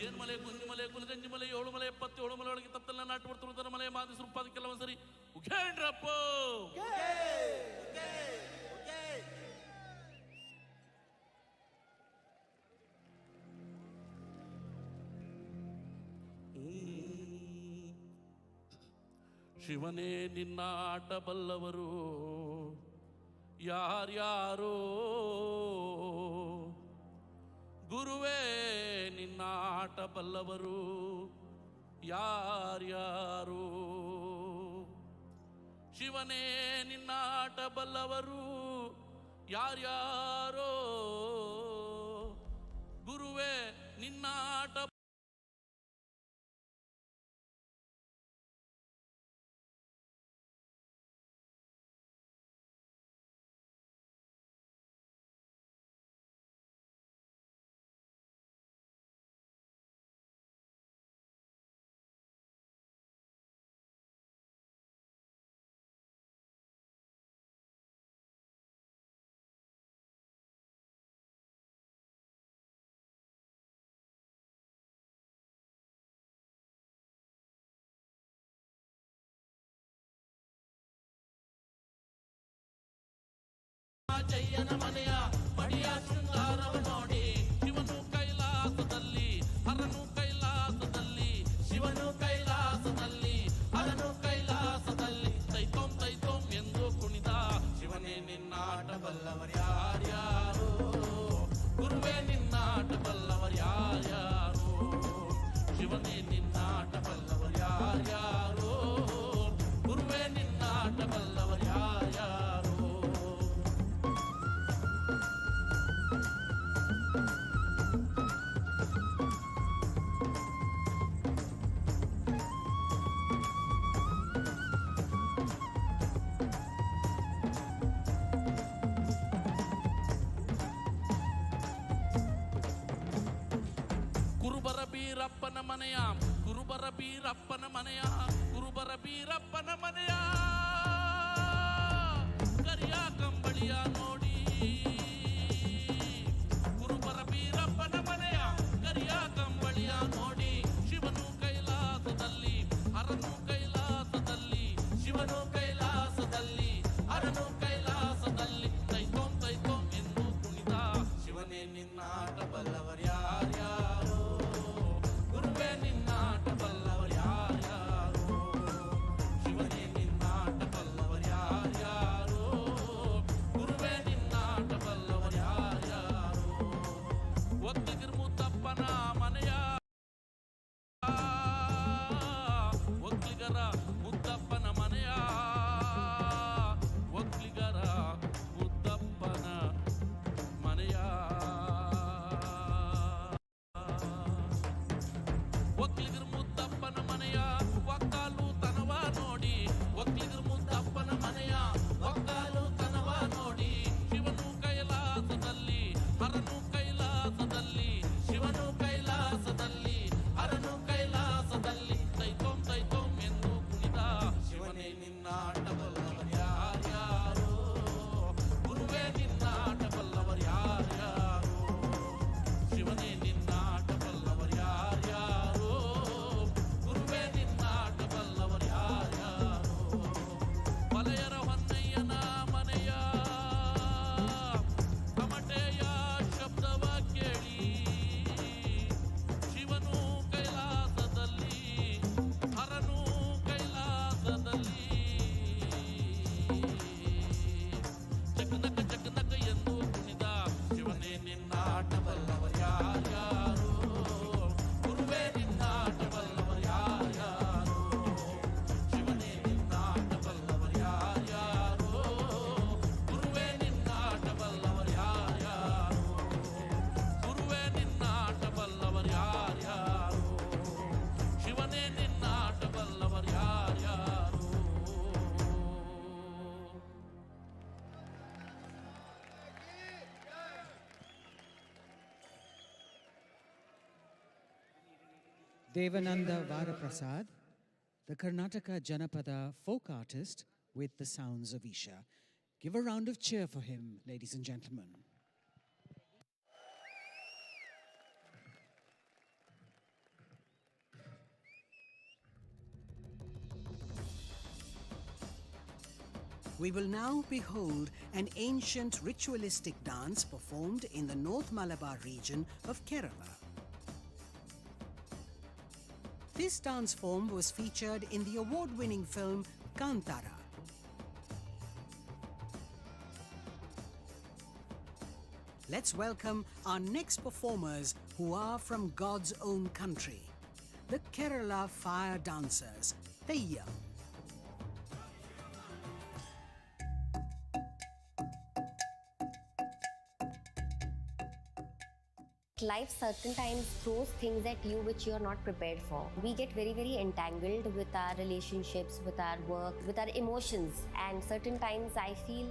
ಏನ್ಮಲೆ ಗುಂಜಿಮಲೆ ಕುಲಗಂಜಿಮಲೆ 7 ಮಲೆ 77 ಮಲೆ ಒಳಗೆ ತಪ್ಪಲ್ಲ ನಾಟು ಬರ್ತುವುದರ ಮಲೆ ಮಾದಿ ಸುರುಪಾದ ಕೆಲವೊಂದು ಸರಿ ಉಗೇಂಡ್ರಪ್ಪ ಶಿವನೇ ನಿನ್ನ ಆಟ ಬಲ್ಲವರು ಯಾರ್ಯಾರೋ ಗುರುವೇ ನಿನ್ನ ಆಟ ಬಲ್ಲವರು ಯಾರ್ಯಾರೋ ಶಿವನೇ ನಿನ್ನ ಆಟ ಬಲ್ಲವರು ಯಾರ್ಯಾರೋ ಗುರುವೇ ನಿನ್ನ ಆಟ ಜಯ್ಯನ ಮನೆಯ ಮಡಿಯ ಶೃಂಗಾರವ ನೋಡಿ ಶಿವನು ಕೈಲಾಸದಲ್ಲಿ ಹರನು ಕೈಲಾಸದಲ್ಲಿ ಶಿವನು ಕೈಲಾಸದಲ್ಲಿ ಹರನು ಕೈಲಾಸದಲ್ಲಿ ತೈತೋಂ ತೈತೋಂ ಎಂದು ಕುಣಿದ ಶಿವನೇ ನಿನ್ನಾಟ ಬಲ್ಲವರು ಯಾರ್ಯಾರು ಗುರುವೇ ನಿನ್ನಾಟ ಬಲ್ಲವರು ಯಾರ್ಯಾರು ಶಿವನೇ ನಿನ್ನಾಟ ಬಲ್ಲವರು ಯಾರ್ಯಾರು ಗುರುವೇ ನಿನ್ನಾಟ ಬಲ್ಲವರು ಯಾರ್ಯಾರು ಕುರುಬರ ಬೀರಪ್ಪನ ಮನೆಯ ಕುರುಬರ ಬೀರಪ್ಪನ ಮನೆಯ ಕುರುಬರ ಬೀರಪ್ಪನ ಮನೆಯ ಕರಿಯ ಕಂಬಳಿಯ ನೋಡಿ ಕುರುಬರ ಬೀರಪ್ಪನ ಮನೆಯ ಕರಿಯ ಕಂಬಳಿಯ ನೋಡಿ ಶಿವನು ಕೈಲಾಸದಲ್ಲಿ ಹರನು ಕೈಲಾಸದಲ್ಲಿ ಶಿವನು ಕೈಲಾಸದಲ್ಲಿ ಹರನು ಕೈಲಾಸದಲ್ಲಿ ತೈತೋಂ ತೈತೋಂ ಎಂದು ಕುಣಿದ ಶಿವನೇ ನಿನ್ನಾಟ ಬಲ್ಲವರು ಯಾರ್ಯಾರು ಗುರುವೇ ನಿನ್ನಾಟ ಬಲ್ಲವರು ಯಾರ್ಯಾರು ಶಿವನೇ ನಿನ್ನಾಟ ಬಲ್ಲವರು ಯಾರ್ಯಾರು ಗುರುವೇ ನಿನ್ನಾಟ ಬಲ್ಲವರು ಯಾರ್ಯಾರು ಒತ್ತಿಗಿರ್ ಮುತ್ತಪ್ಪನ ಮನೆಯ ಒಕ್ಲಿಗರ ಮುತ್ತಪ್ಪನ ಮನೆಯ ಒಕ್ಲಿಗರ ಮುತ್ತಪ್ಪನ ಮನೆಯ ಒಕ್ಲಿಗರ ಮುತ್ತಪ್ಪನ ಮನೆಯ ಒಕ್ಕಾಲು ತನವ ನೋಡಿ ಒಕ್ಲಿಗರ ಮುತ್ತಪ್ಪನ ಮನೆಯ ಒಕ್ಕಾಲು ತನವ ನೋಡಿ ಶಿವನು ಕೈಲಾಸದಲ್ಲಿ ಹರನು ಕೈಲಾಸದಲ್ಲಿ ಶಿವನು ಕೈಲಾಸದಲ್ಲಿ ಹರನು ಕೈಲಾಸದಲ್ಲಿ ತೈತೋಂ ತೈತೋಂ ಎಂದು ಕುಣಿದ ಶಿವನೇ ನಿನ್ನಾಟ ಬಲ್ಲವರು ಯಾರ್ಯಾರು ಗುರುವೇ ನಿನ್ನಾಟ ಬಲ್ಲವರು ಯಾರ್ಯಾರು ಶಿವನೇ ನಿನ್ನಾಟ ಬಲ್ಲವರು ಯಾರ್ಯಾರು ಗುರುವೇ ನಿನ್ನಾಟ ಬಲ್ಲವರು ಯಾರ್ಯಾರು ಮಲೆಯರ ಹೊನ್ನಯ್ಯನ ಮನೆಯ ತಮಟೆಯ ಶಬ್ದವ ಕೇಳಿ ಶಿವನು ಕೈಲಾಸದಲ್ಲಿ ಹರನು ಕೈಲಾಸದಲ್ಲಿ ಚಕನಕ ಎಂದು ಕುಣಿದ ಶಿವನೇ ನಿನ್ನಾಟ ಬಲ್ಲವರು ಯಾರ್ಯಾರು ಗುರುವೇ ನಿನ್ನಾಟ ಬಲ್ಲವರು ಯಾರ್ಯಾರು ಶಿವನೇ ನಿನ್ನಾಟ ಬಲ್ಲವರು ಯಾರ್ಯಾರು ಗುರುವೇ ನಿನ್ನಾಟ ಬಲ್ಲವರು ಯಾರ್ಯಾರು ಗುರುವೇ ನಿನ್ನಾಟ ಬಲ್ಲವರು ಯಾರ್ಯಾರು ಶಿವನೇ ನಿನ್ನಾಟ ಬಲ್ಲವರು ಯಾರ್ಯಾರು Devananda Varaprasad, the Karnataka Janapada folk artist with the sounds of Isha. Give a round of cheer for him, ladies and gentlemen. We will now behold an ancient ritualistic dance performed in the North Malabar region of Kerala. This dance form was featured in the award-winning film Kantara. Let's welcome our next performers who are from God's own country, the Kerala fire dancers, Theyyam. Life certain times throws things at you which you are not prepared for. We get very entangled with our relationships, with our work, with our emotions, and certain times I feel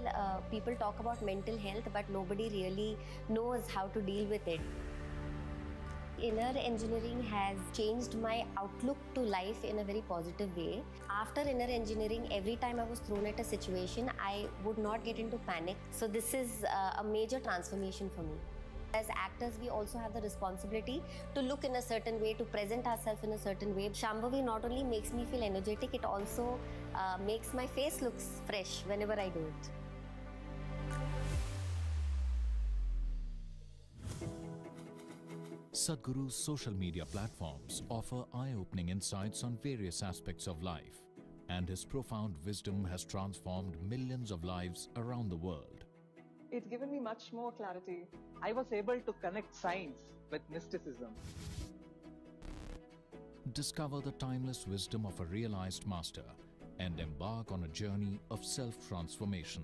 people talk about mental health but nobody really knows how to deal with it. Inner engineering has changed my outlook to life in a very positive way. After inner engineering, every time I was thrown at a situation, I would not get into panic. So this is a major transformation for me. As actors, we also have the responsibility to look in a certain way, to present ourselves in a certain way. Shambhavi not only makes me feel energetic, it also makes my face look fresh whenever I do it. Sadhguru's social media platforms offer eye-opening insights on various aspects of life, and his profound wisdom has transformed millions of lives around the world. It's given me much more clarity. I was able to connect science with mysticism. Discover the timeless wisdom of a realized master and embark on a journey of self-transformation.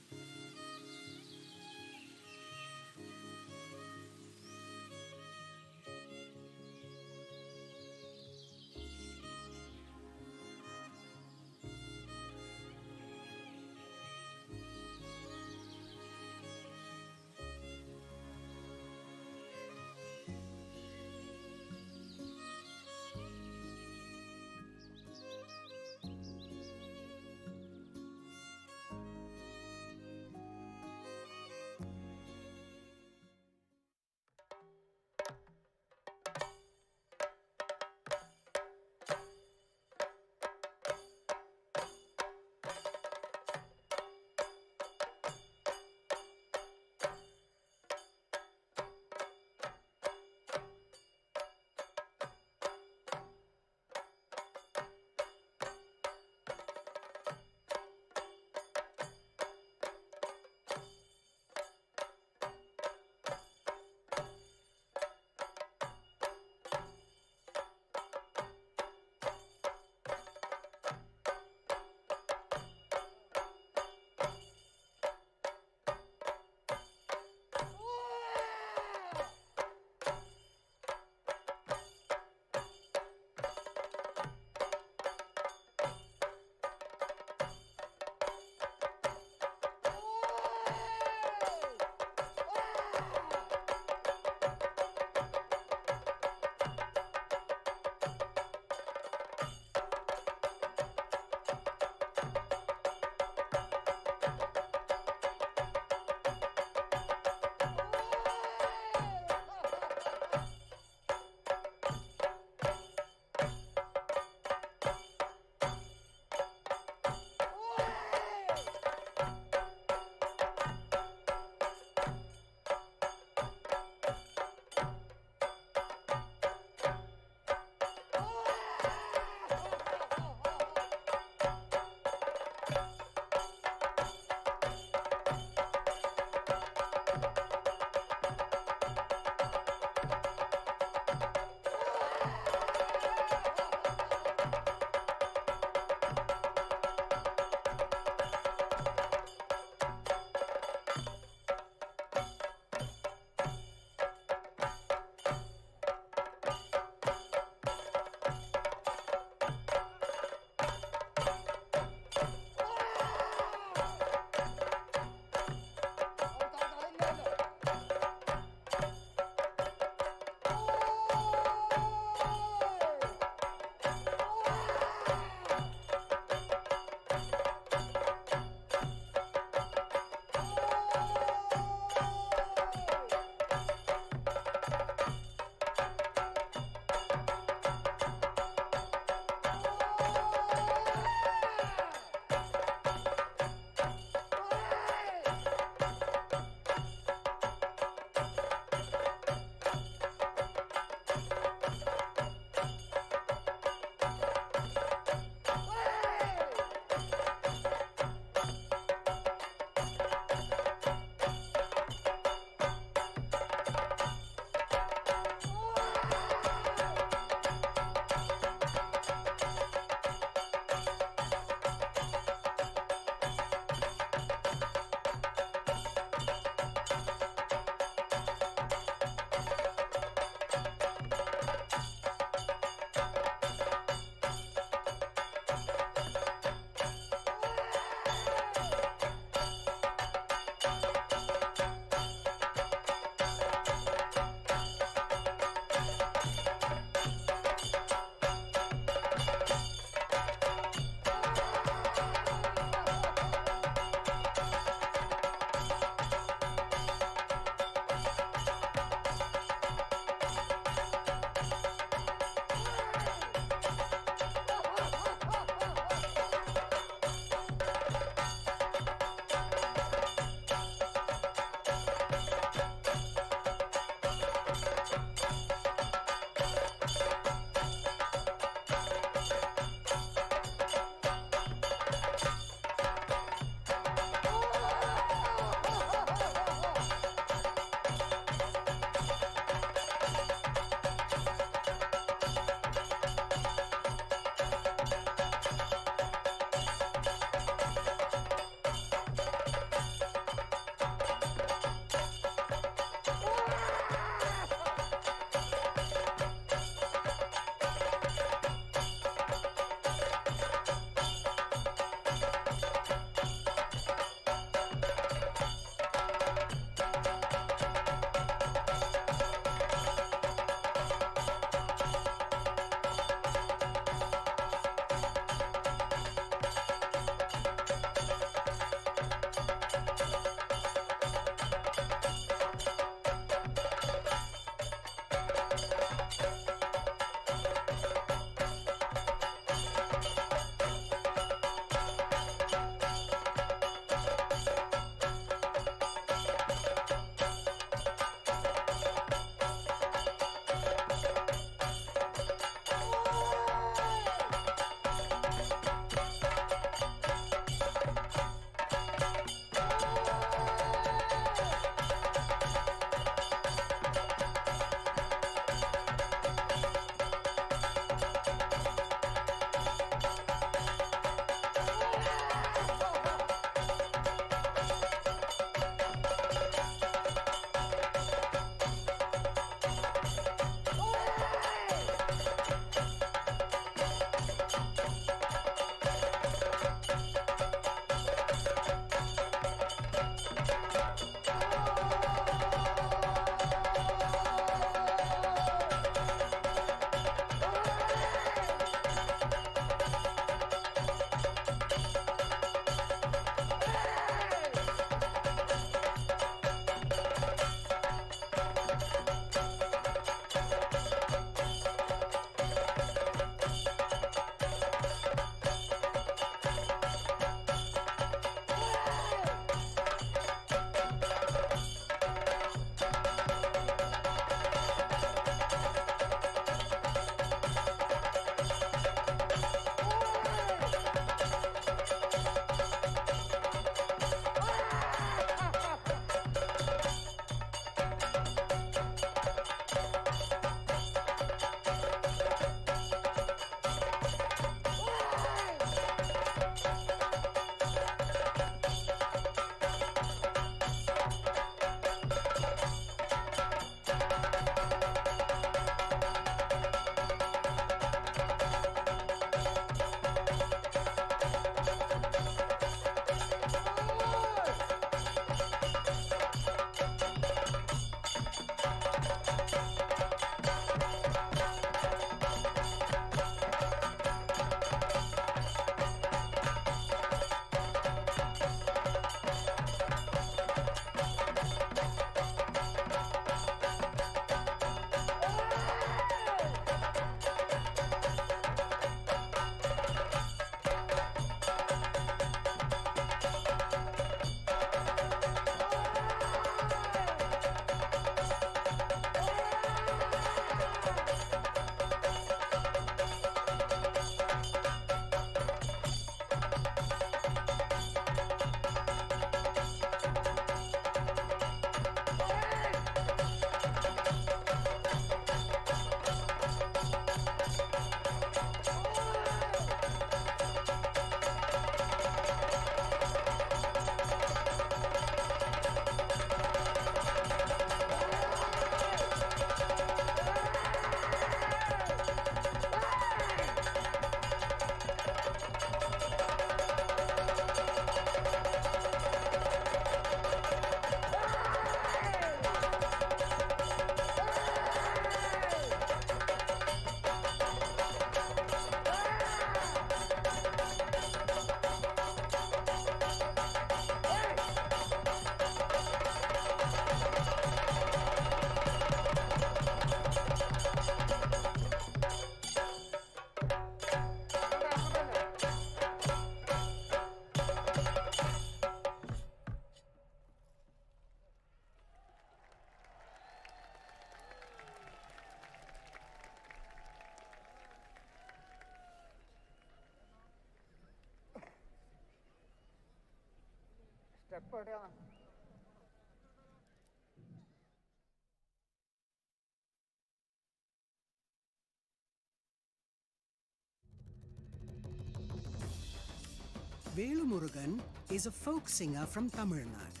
Velumurugan is a folk singer from Tamil Nadu.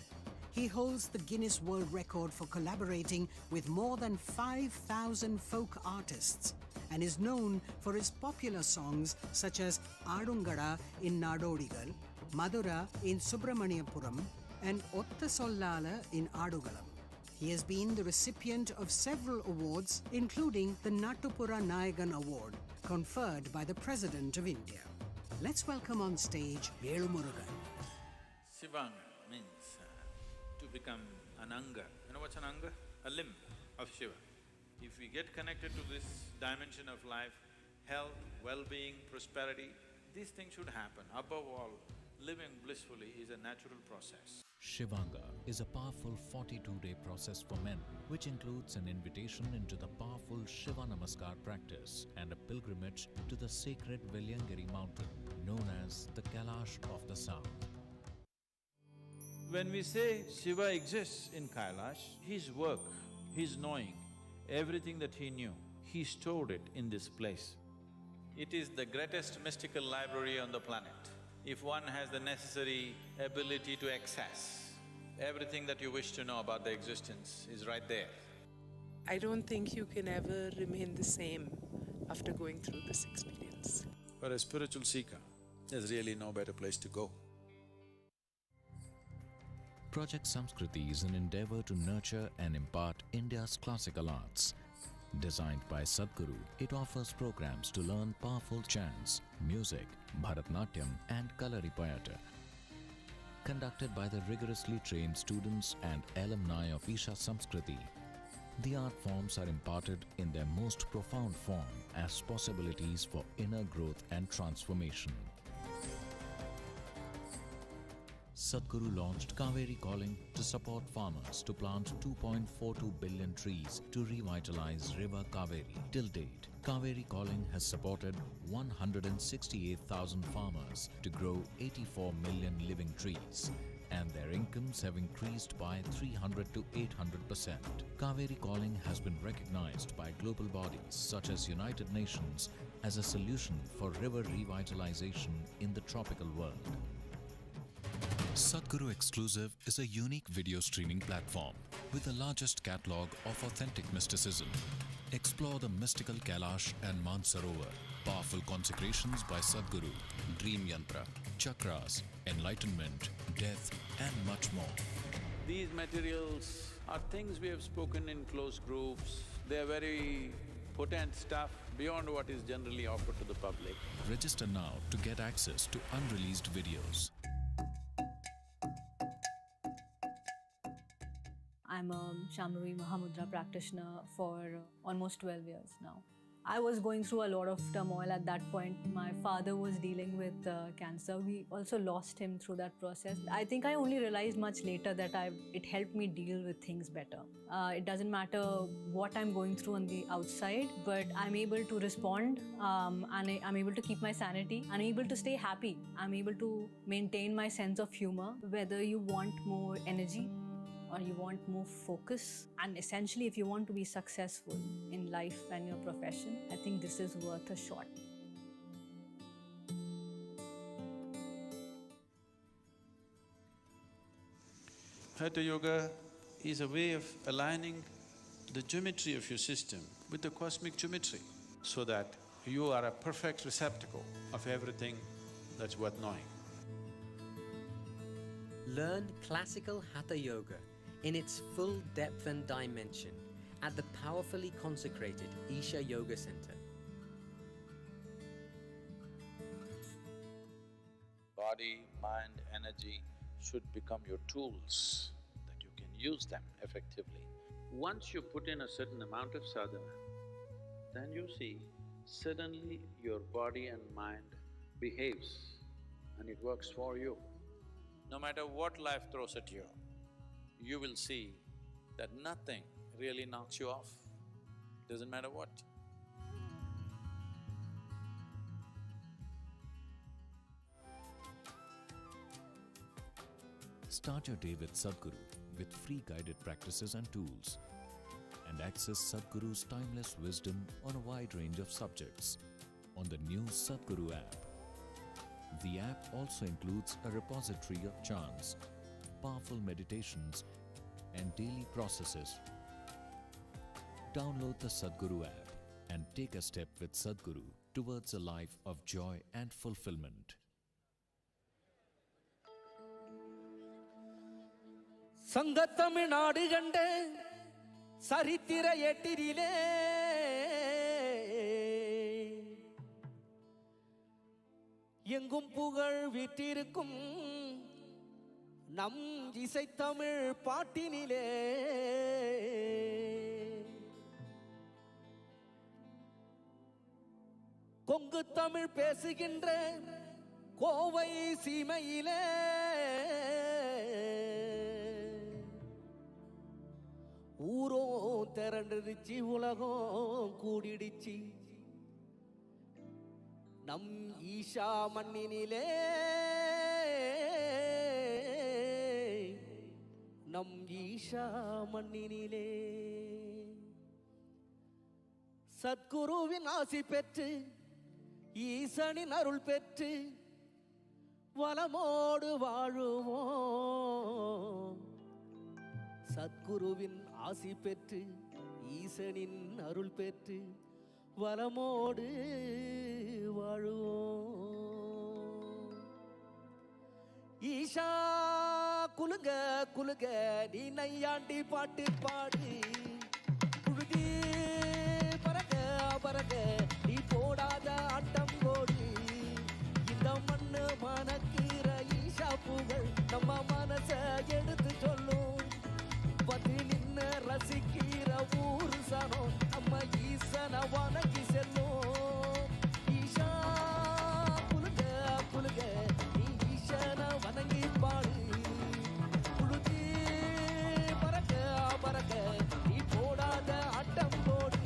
He holds the Guinness World Record for collaborating with more than 5,000 folk artists and is known for his popular songs such as Adungada in Nadodigal, Madura in Subramaniapuram, and Otta Sollala in Adugalam. He has been the recipient of several awards, including the Nattupura Nayagan Award, conferred by the President of India. Let's welcome on stage Velumurugan. Shivanga means to become an anga. You know what's an anga? A limb of Shiva. If we get connected to this dimension of life, health, well-being, prosperity, these things should happen. Above all, living blissfully is a natural process. Shivanga is a powerful 42-day process for men, which includes an invitation into the powerful Shiva Namaskar practice and a pilgrimage to the sacred Velliyangiri mountain, known as the Kailash of the South. When we say Shiva exists in Kailash, his work, his knowing, everything that he knew, he stored it in this place. It is the greatest mystical library on the planet. If one has the necessary ability to access, everything that you wish to know about the existence is right there. I don't think you can ever remain the same after going through this experience. For a spiritual seeker, there's really no better place to go. Project Samskriti is an endeavor to nurture and impart India's classical arts. Designed by Sadhguru, it offers programs to learn powerful chants, music, Bharatnatyam and Kalaripayattu. Conducted by the rigorously trained students and alumni of Isha Samskriti, the art forms are imparted in their most profound form as possibilities for inner growth and transformation. Sadhguru launched Kaveri Calling to support farmers to plant 2.42 billion trees to revitalize River Kaveri. Till date, Kaveri Calling has supported 168,000 farmers to grow 84 million living trees, and their incomes have increased by 300 to 800%. Kaveri Calling has been recognized by global bodies such as United Nations as a solution for river revitalization in the tropical world. Sadhguru Exclusive is a unique video streaming platform with the largest catalogue of authentic mysticism. Explore the mystical Kailash and Mansarovar, powerful consecrations by Sadhguru, dream yantra, chakras, enlightenment, death and much more. These materials are things we have spoken in close groups. They are very potent stuff beyond what is generally offered to the public. Register now to get access to unreleased videos. I'm a Shamravi Mahamudra practitioner for almost 12 years now. I was going through a lot of turmoil at that point. My father was dealing with cancer. We also lost him through that process. I think I only realized much later that it helped me deal with things better. It doesn't matter what I'm going through on the outside, but I'm able to respond and I'm able to keep my sanity. I'm able to stay happy. I'm able to maintain my sense of humor. Whether you want more energy or you want more focus, and essentially if you want to be successful in life and your profession, I think this is worth a shot. Hatha Yoga is a way of aligning the geometry of your system with the cosmic geometry so that you are a perfect receptacle of everything that's worth knowing. Learn classical Hatha Yoga in its full depth and dimension at the powerfully consecrated Isha Yoga Center. Body, mind, energy should become your tools, that you can use them effectively. Once you put in a certain amount of sadhana, then you see suddenly your body and mind behaves and it works for you. No matter what life throws at you, you will see that nothing really knocks you off, doesn't matter what. Start your day with Sadhguru with free guided practices and tools, and access Sadhguru's timeless wisdom on a wide range of subjects on the new Sadhguru app. The app also includes a repository of chants, powerful meditations, and daily processes. Download the Sadhguru app and take a step with Sadhguru towards a life of joy and fulfillment. சங்கத்தமிழ்நாடு கண்ட சரித்திர எட்டிரிலே எங்கும் புகழ் வீற்றிருக்கும் நம் இசைத்தமிழ் பாட்டினிலே கொங்கு தமிழ் பேசுகின்ற கோவை சீமையிலே ஊரோ திரண்டுடுச்சு, உலகம் கூடிடுச்சு நம் ஈஷா மண்ணினிலே, நம் ஈஷா மண்ணினிலே. சத்குருவின் ஆசி பெற்று ஈசனின் அருள் பெற்று வளமோடு வாழுவோம். சத்குருவின் ஆசி பெற்று ஈசனின் அருள் பெற்று வளமோடு வாழுவோம். ஈஷா குலுங்க குலுங்க நீ நையாண்டி பாட்டு பாடு, குழுதி பறக்க பறக்க நீ போடாத ஆட்டம் போடு. இந்த மண்ணு மணக்கிற ஈஷா புகழ் நம்ம மனச எடுத்து சொல்லும். பதி நின்று ரசிக்கிற ஊரு சனம் நம்ம ஈசன வணங்கி செல்லும். ஈஷா புலுக புலுக நீ ஈசன வணங்கி பாடு, புழுதி பறக்க பறக்க நீ போடாத ஆட்டம் போடு.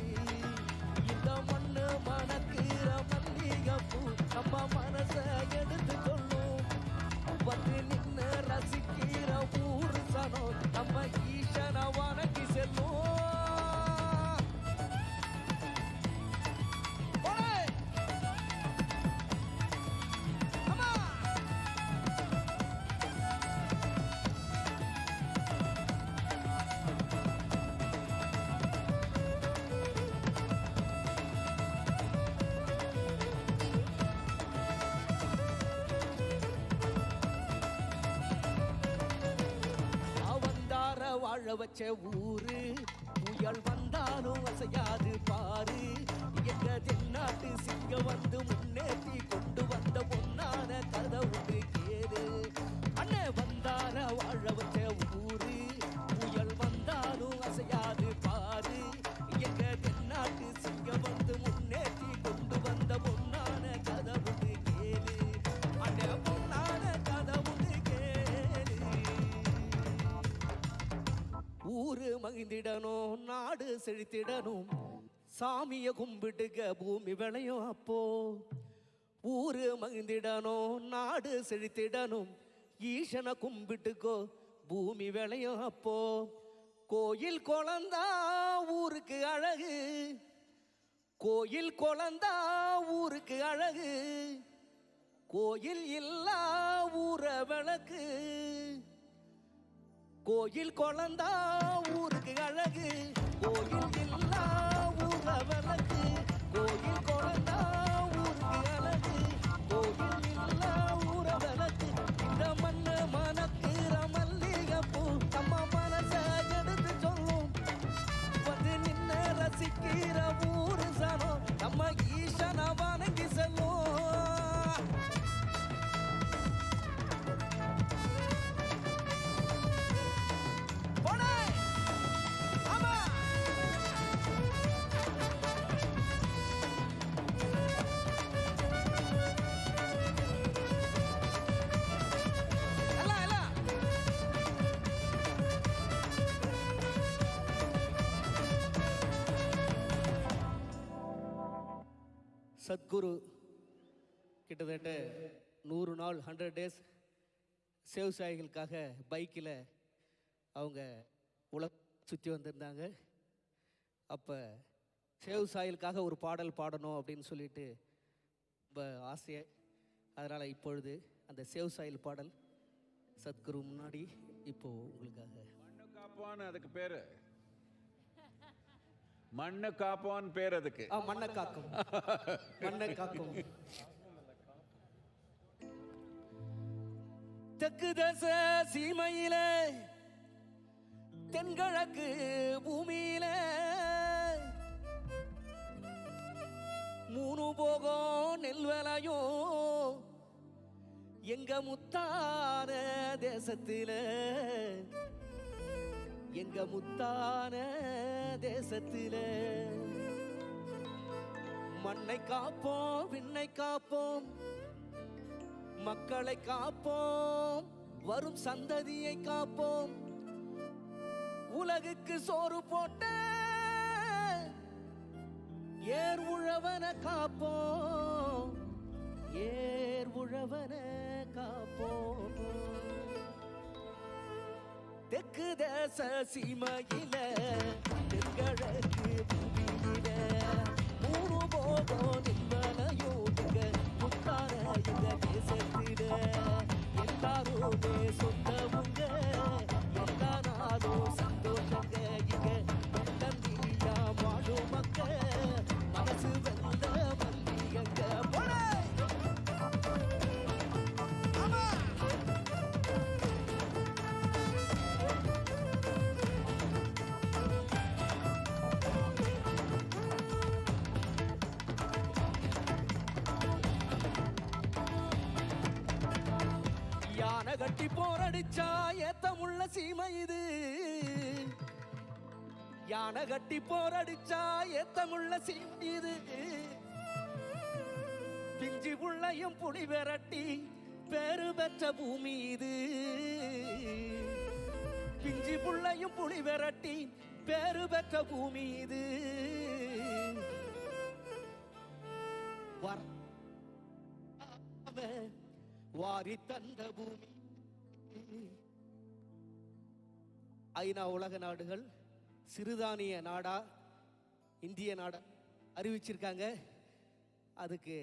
இந்த மண்ணு மணக்கிற மல்லிகைப்பூ நம்ம மனச எடுத்து சொல்லும். பதி நின்று ரசிக்கிற ஊரு சனம் நம்ம ஈசன வணங்கி செல்லும். வாழ வச்ச ஊரு புயல் வந்தாலும் அசையாது பாரு. எங்க தென்னாட்டு சிங்க வந்து முன்னேற்றி கொண்டு வந்த பொன்னான கதை ஒன்று கேளு. அண்ணே வந்தார வாழ வச்ச ஊரு புயல் வந்தாலும் அசையாது பாரு. எங்க தென்னாட்டு சிங்க வந்து முன்னேற்றி கொண்டு வந்த பொன்னான கதை ஒன்று கேளு. அண்ணே பொன்னான கதை ஒன்று கேளு. ஊரு மகிழ்ந்திடணும், நாடு செழித்திடணும், சாமிய கும்பிடுக பூமி விளையும் அப்போ. ஊரு மகிழ்ந்திடணும், நாடு செழித்திடணும், ஈசனை கும்பிட்டுக்கோ பூமி விளையும் அப்போ. கோயில் குழந்தா ஊருக்கு அழகு, கோயில் குழந்தா ஊருக்கு அழகு, கோயில் இல்லா ஊர விளக்கு. கோயில் குழந்தா ஊருக்கு அழகு, கோயில் இல்லா ஊர விளக்கு. கோயில் குழந்தா ஊருக்கு அழகு, கோயில் இல்லா ஊர விளக்கு. இந்த மண்ணு மணக்கிற மல்லிகைப்பூ நம்ம மனச எடுத்து சொல்லும். வந்து நின்று ரசிக்கிற ஊரு சனம் நம்ம ஈசன வணங்கி செல்லும். சத்குரு கிட்டத்தட்ட 100 நாள் 100 days சேவசாயிகளுக்காக பைக்கில் அவங்க சுற்றி வந்திருந்தாங்க. அப்போ சேவசாயிகளுக்காக ஒரு பாடல் பாடணும் அப்படின்னு சொல்லிட்டு ரொம்ப ஆசையை, அதனால் இப்பொழுது அந்த சேவசாயில் பாடல் சத்குரு முன்னாடி இப்போது உங்களுக்காக. மண்ணு காப்போன்னு அதுக்கு பேர், மண்ணு காப்போன்னு பேர் அதுக்கு. மண்ணை காக்கும், மண்ணை காக்கும். தெற்கு தேச சீமையில தென்கிழக்கு பூமியில 3 போகம் நெல் விளையும் எங்க முத்தான தேசத்தில, எங்க முத்தான தேசத்தில. மண்ணை காப்போம், விண்ணை காப்போம், மக்களை காப்போம், வரும் சந்ததியை காப்போம். உலகுக்கு சோறு போட்ட ஏர் உழவன காப்போம், ஏர் உழவன காப்போம். தெற்கு தேச சீமையில தென்கிழக்கு பூமியில 3 போகம் நின்பனையும் எங்க முத்தான எங்க தேசத்தில. எல்லாருமே சொந்தமுங்க, எல்லா நாளும் சந்தோஷங்க. இங்க தந்தியா வாழும் மக்க மனசு வெந்த மல்லியங்க. யானை கட்டி போரடிச்சா ஏத்தமுள்ள சீமை இது, யானை கட்டி போரடிச்சா ஏத்தமுள்ள சீமை இது. பிஞ்சி புள்ளையும் புலி விரட்டி பேரு பெற்ற பூமி இது, பிஞ்சி புள்ளையும் புலி விரட்டி பேரு பெற்ற பூமி இது. வாரி தந்த பூமி. ஐநா உலக நாடுகள் சிறுதானிய நாடா இந்திய நாடா அறிவிச்சிருக்காங்க. அதுக்கு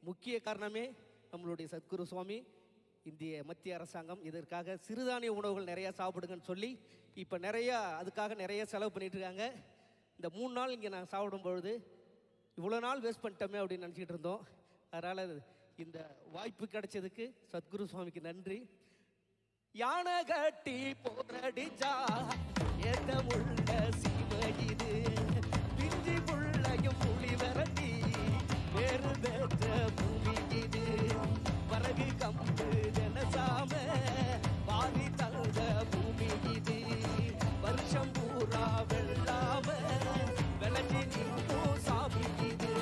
முக்கிய காரணமே நம்மளுடைய சத்குரு சுவாமி, இந்திய மத்திய அரசாங்கம் இதற்காக சிறுதானிய உணவுகள் நிறையா சாப்பிடுங்கன்னு சொல்லி இப்போ நிறையா அதுக்காக நிறைய செலவு பண்ணிட்டு இருக்காங்க. இந்த 3 நாள் இங்கே நான் சாப்பிடும் பொழுது இவ்வளோ நாள் வேஸ்ட் பண்ணிட்டோமே அப்படின்னு நினச்சிக்கிட்டு இருந்தோம். அதனால் இந்த வாய்ப்பு கிடைச்சதுக்கு சத்குரு சுவாமிக்கு நன்றி. யானை கட்டி போரடிச்சா ஏத்தமுள்ள சீமை இது, பிஞ்சி புள்ளையும் புலி விரட்டி வேறு பெற்ற பூமி இது. வரகு கம்பு ஜனசாம வாரி தந்த பூமி இது. வருஷம் பூரா வெள்ளாம விளைஞ்சி நிற்கும் சாமி இது.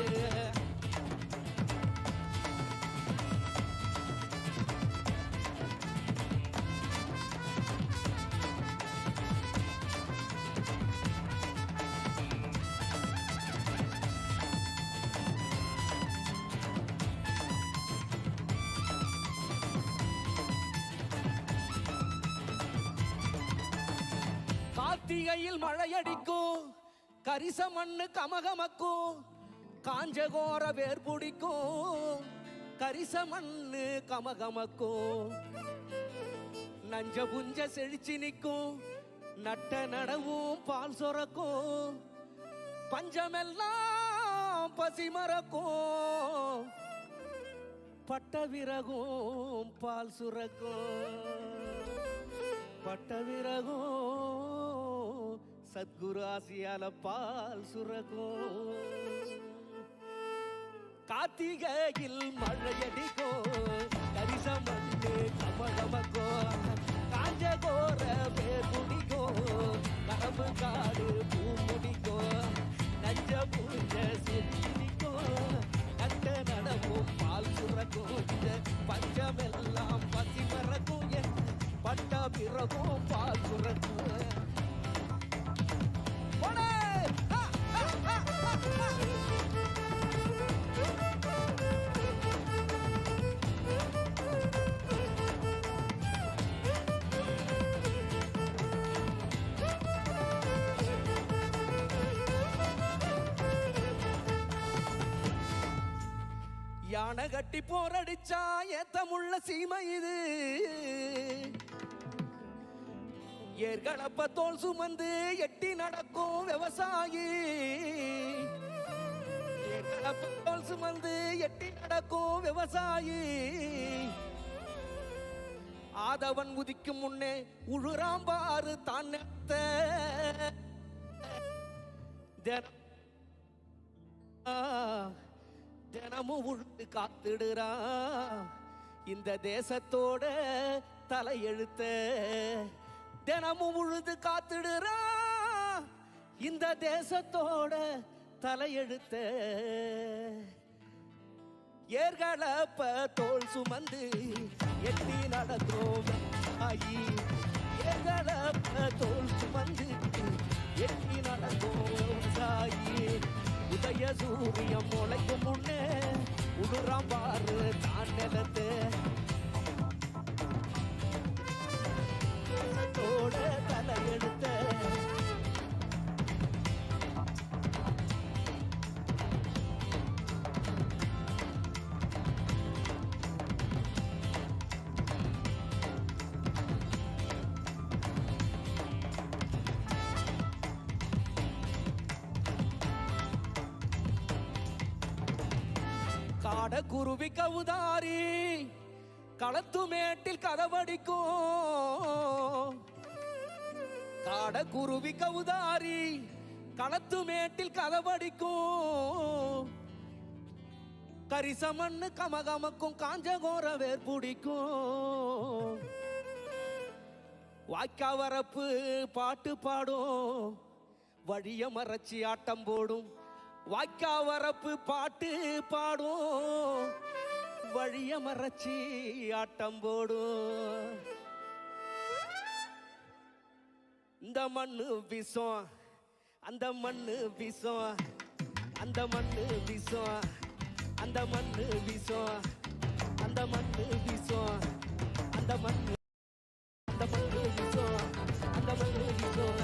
கார்த்திகையில் மழையடிக்கும், கரிச மண்ணு கமகமக்கும், காஞ்சகோர வேர் பிடிக்கும், கரிச மண்ணு கமகமக்கும். நஞ்ச புஞ்ச செழிச்சு நிற்கும், நட்ட நடவும் பால் சொரக்கும், பஞ்சமெல்லாம் பசி மறக்கும், பட்ட விறகும் பால் சுரக்கும், பட்ட விறகும் சத்குரு ஆசியால பால் சுரக்கும். கார்த்திகையில் மழையடிக்கும், கரிச மண்ணு கமகமக்கும், காஞ்சகோர வேர் பிடிக்கும், கரம்பு காடு பூ முடிக்கும், நஞ்ச புஞ்ச செடிக்கும், நட்ட நடவும் பால் சுரக்கும். பஞ்சமெல்லாம் பசி மறக்கும், பட்ட பிறகும் பால் சுரக்கும். யானை கட்டி போரடிச்சா ஏத்தமுள்ள சீமை இது. ஏர்களப்ப தோல் சுமந்து எட்டி நடக்கும் விவசாயி. ஏர்களப்ப தோல் சுமந்து எட்டி நடக்கும் விவசாயி. ஆதவன் உதிக்கும் முன்னே உழுறாம்பாறு தான் தினமும் உழுது காத்துடுறா இந்த தேசத்தோட தலையெழுத்த. தினமும் உழுது காத்துடுறா இந்த தேசத்தோட தலையெழுத்த. ஏர்களப்ப தோல் சுமந்து எட்டி நடக்கும் ஆயி. ஏர்களப்ப தோல் சுமந்து எட்டி நடக்கும் சாயி. உதய சூரியம் முளைக்கும் முன்னே உடுறாம் பாரு தான் நிலத்து. தோட தலையெடுத்த. குருவி கவுதாரி களத்துமேட்டில் கதவடிக்கும். காடக்குருவி கவுதாரி களத்துமேட்டில் கதவடிக்கும். கரிசமண்ணு கமகமக்கும் காஞ்சகோர வேர் பிடிக்கும். வாய்க்காவரப்பு பாட்டு பாடும் வழிய மறைச்சி ஆட்டம் போடும். வாய்க்காவரப்பு பாட்டு பாடும் வழிய மறைச்சி ஆட்டம் போடும். இந்த மண்ணு விஷம் அந்த மண்ணு விஷம். அந்த மண்ணு விஷம் அந்த மண்ணு விஷம். அந்த மண்ணு விஷம் அந்த மண்ணு. அந்த மண்ணு விஷம் அந்த மண்ணு விஷம்.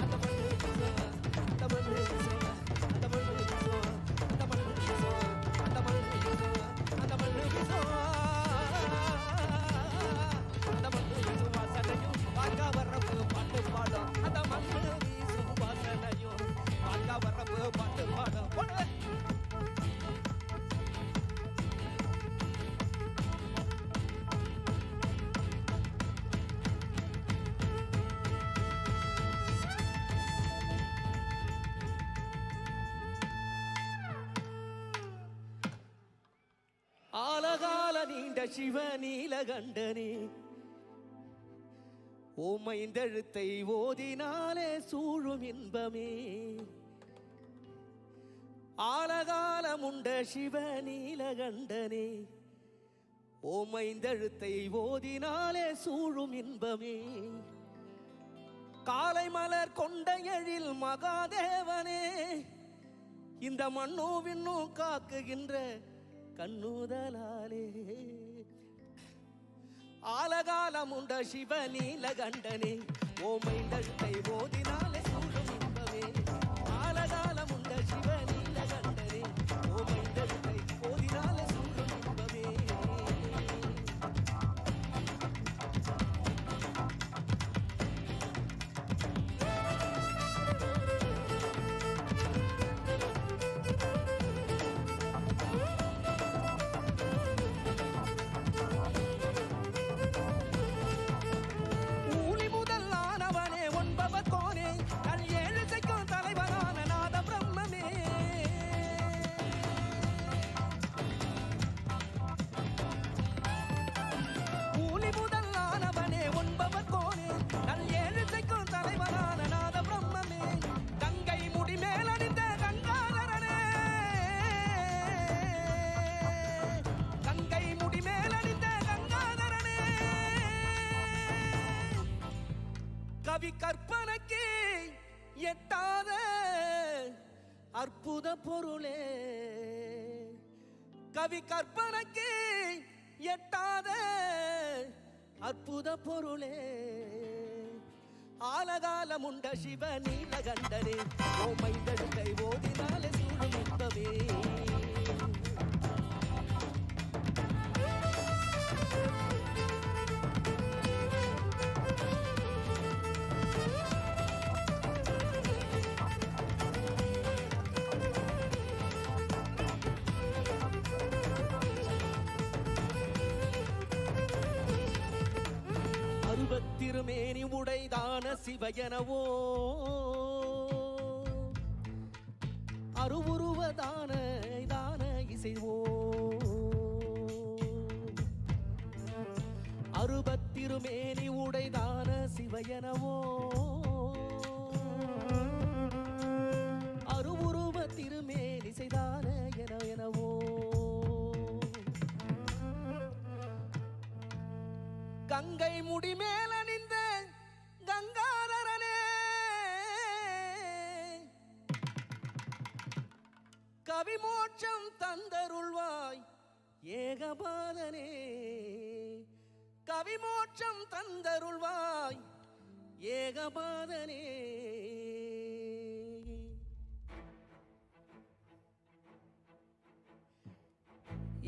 அந்த மண்ணு விஷம் அந்த மண்ணு விஷம். ஆலகால நீண்ட சிவ நீலகண்டனே ஓமைந்தெழுத்தை ஓதினாலே சூழும் இன்பமே. ஆலகாலமுண்ட சிவ நீலகண்டனே ஓமைந்தெழுத்தை ஓதினாலே சூழும் இன்பமே. காலை மலர் கொண்ட எழில் மகாதேவனே இந்த மண்ணோ விண்ணோ காக்குகின்ற கண்ணுதலாலே. ஆலகாலமுண்ட சிவ நீலகண்டனே ஓமைந்தழுத்தை ஓதினாலே சூழும் இன்பமே. ஆலகாலமுண்ட சிவ நீலகண்டனே ஓமைந்தழுத்தை ஓதினாலே சூழும் இன்பமே. கவி கற்பனைக்கு எட்டாத அற்புத பொருளே. கவி கற்பனைக்கு எட்டாத அற்புத பொருளே. ஆலகாலமுண்ட சிவ நீலகண்டனே ஓமைந்தழுத்தை ஓதினாலே சூழும் இன்பமே. சிவயனவோ அருவுருவதான தான இசைவோ அருபத்திருமேனி உடைதான சிவயனவோ அருவுருவ திருமேனி செய்தான எனவோ கங்கை முடிமேல நின்ற கங்காதரனே கவிமோட்சம் தந்தருள்வாய் ஏகபாதனே கவிமோட்சம் தந்தருள்வாய் ஏகபாதனே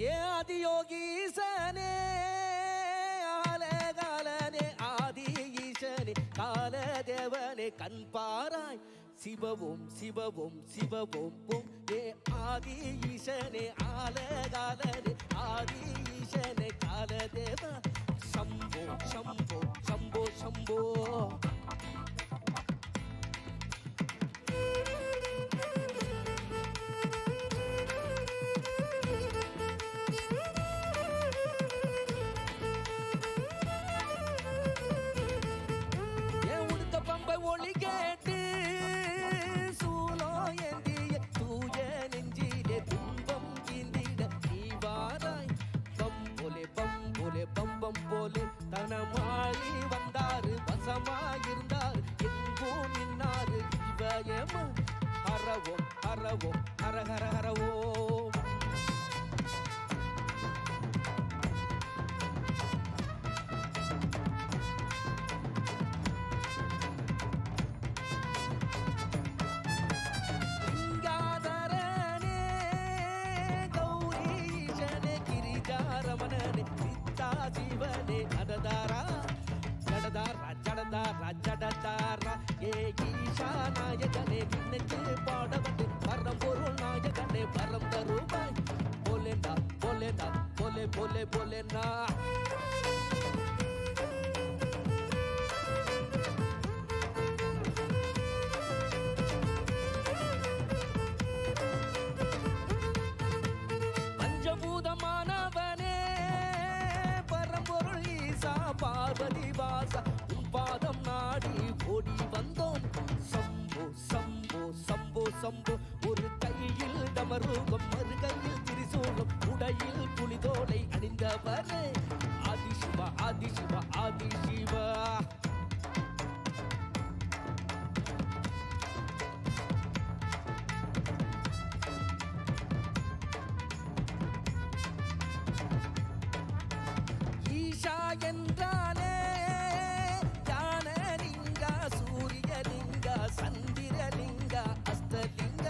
ஏ ஆதியோகீசனே ஆலகாலனே ஆதி ஈசனே காலதேவனே கண் பாராய் சிவவும் சிவவும் சிவவும் ஓம் ஏ ஆதி ஈசனே ஆலகாலனே ஆதி ஈசனே காலதேவ சம்போ சம்போ சம்போ சம்போ ஒளி கேட்டு சூலோ ஏந்திய தூய நெஞ்சிலே துன்பம் கீந்திட நீவாராய் பம்போலே பம்போலே பம்பம் போலே தனமாளி வந்தாரு வசமாயிருந்தாரு எங்கோ நின்னாரு இவயம ஹரவோம் ஹரவோம் ஹர ஹர ஹரவோம் சிவனே அடதாரா ஜடதாரா ஜடதாரா ஜடதாரா ஏ ஈஷா நாயகனே நினைச்சு பாடவட்டு பரம் பொருள் நாயகனே பரம் தருவாய் போலேண்டா போலேண்டா போலே போலே போலேண்டா பஞ்சபூதமானவனே பரம்பொருள் ஈசா பார்வதி வாசா உன் பாதம் நாடி ஓடி வந்தோம் சம்போ சம்போ சம்போ சம்போ ஒரு கையில் டமருகம் மறுகையில் திரிசூலம் உடையில் புலிதோலை அணிந்தவனே ஆதிசிவா ஆதிசிவா ஆதிசிவா ஈஷா என்றாலே ஞானலிங்க சூரியலிங்க சந்திரலிங்க அஸ்தலிங்க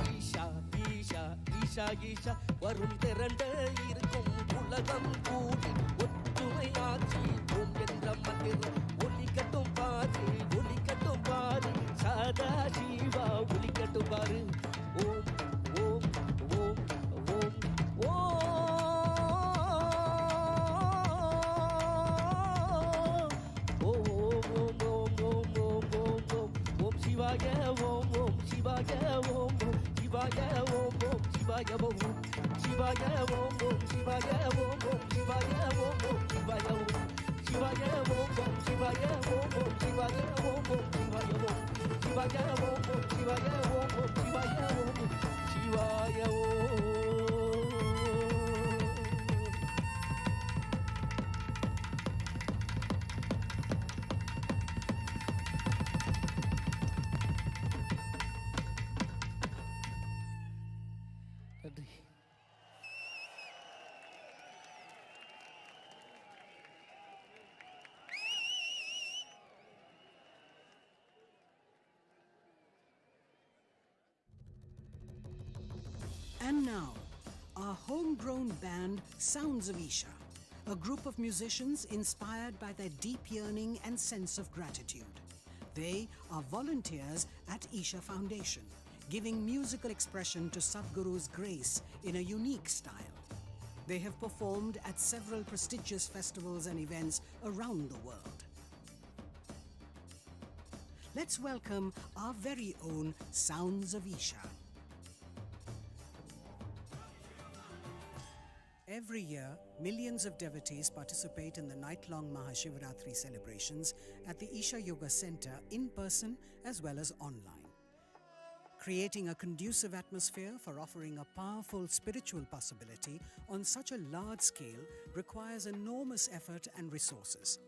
ஈஷா ஈஷா ஈஷா ஈஷா வரும் திரண்ட இருக்கும் உலகம் கூடி ஒற்றுமையாட்சி ஓம் என்ற மந்திரம் ஒலிக்கட்டும் பாரு ஒலிக்கட்டும் பாரு சதா சிவா ஒலிக்கட்டும் பாரு ஓம் ஓம் ஓம் ஓம் ஓம் சிவாய ஓம் ஓம் சிவாய ஓம் ஓம் சிவாய ஓம் ஓம் சிவாய ஓம் சிவாய ஓம் ஓம் சிவாய ஓம் ஓம் சிவாய ஓம் ஓம் சிவாய ஓம் சிவாய ஓம் ஓம் சிவாய ஓம் ஓம் சிவாய ஓம் ஓம் சிவாய ஓம் சிவாய ஓம் ஓம் சிவாய ஓம் ஓம் சிவாய ஓம் சிவாய ஓம் நன்றி. And now, our homegrown band Sounds of Isha, a group of musicians inspired by their deep yearning and sense of gratitude. They are volunteers at Isha Foundation, giving musical expression to Sadhguru's grace in a unique style. They have performed at several prestigious festivals and events around the world. let's welcome our very own Sounds of Isha. Every year, millions of devotees participate in the night-long MahaShivRatri celebrations at the Isha Yoga Center in person as well as online. Creating a conducive atmosphere for offering a powerful spiritual possibility on such a large scale requires enormous effort and resources.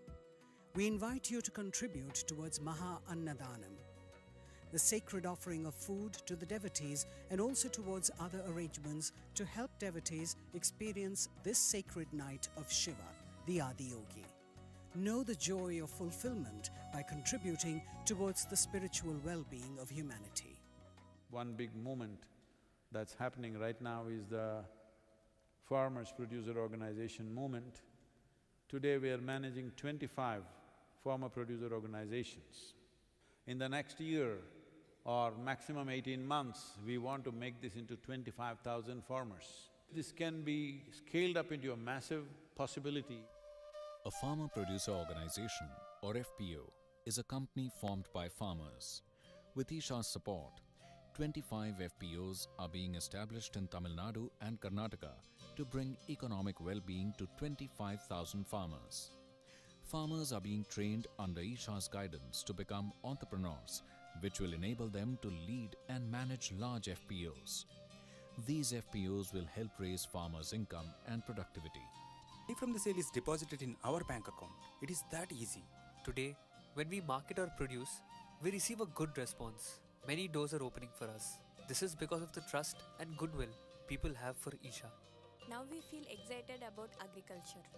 We invite you to contribute towards Maha Annadanam, the sacred offering of food to the devotees, and also towards other arrangements to help devotees experience this sacred night of Shiva, the Adiyogi. Know the joy of fulfillment by contributing towards the spiritual well-being of humanity. One big movement that's happening right now is the Farmers Producer Organization movement. Today we are managing 25 farmer producer organizations. In the next year or maximum 18 months, we want to make this into 25,000 farmers. This can be scaled up into a massive possibility. A farmer producer organization, or FPO, is a company formed by farmers. With Isha's support, 25 FPOs are being established in Tamil Nadu and Karnataka to bring economic well-being to 25,000 farmers. Farmers are being trained under Isha's guidance to become entrepreneurs, which will enable them to lead and manage large FPOs. These FPOs will help raise farmers' income and productivity. Money from the sale is deposited in our bank account. It is that easy. Today, when we market our produce, we receive a good response. Many doors are opening for us. This is because of the trust and goodwill people have for Isha. Now we feel excited about agriculture.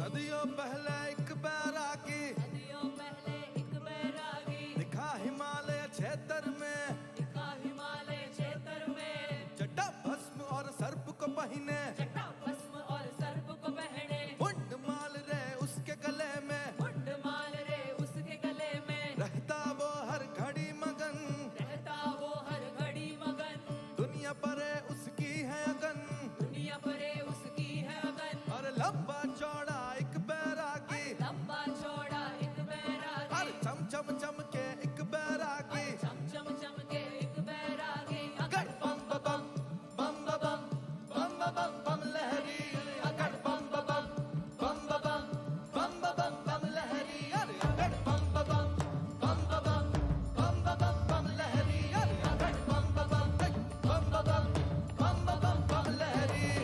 सदियों पहले एक बार आके दिखा हिमालय क्षेत्र में जटा भस्म और सर्प को पहने मुंड माल रे उसके गले में रहता वो हर घड़ी मगन दुनिया परे उसकी है अगन और लंबा चौड़ा चम चम के एक बैरागी अगड़ बम बम बम बम बम बम बम लहरी अगड़ बम बम बम बम बम बम बम लहरी अगड़ बम बम बम बम बम लहरी अगड़ बम बम बम लहरी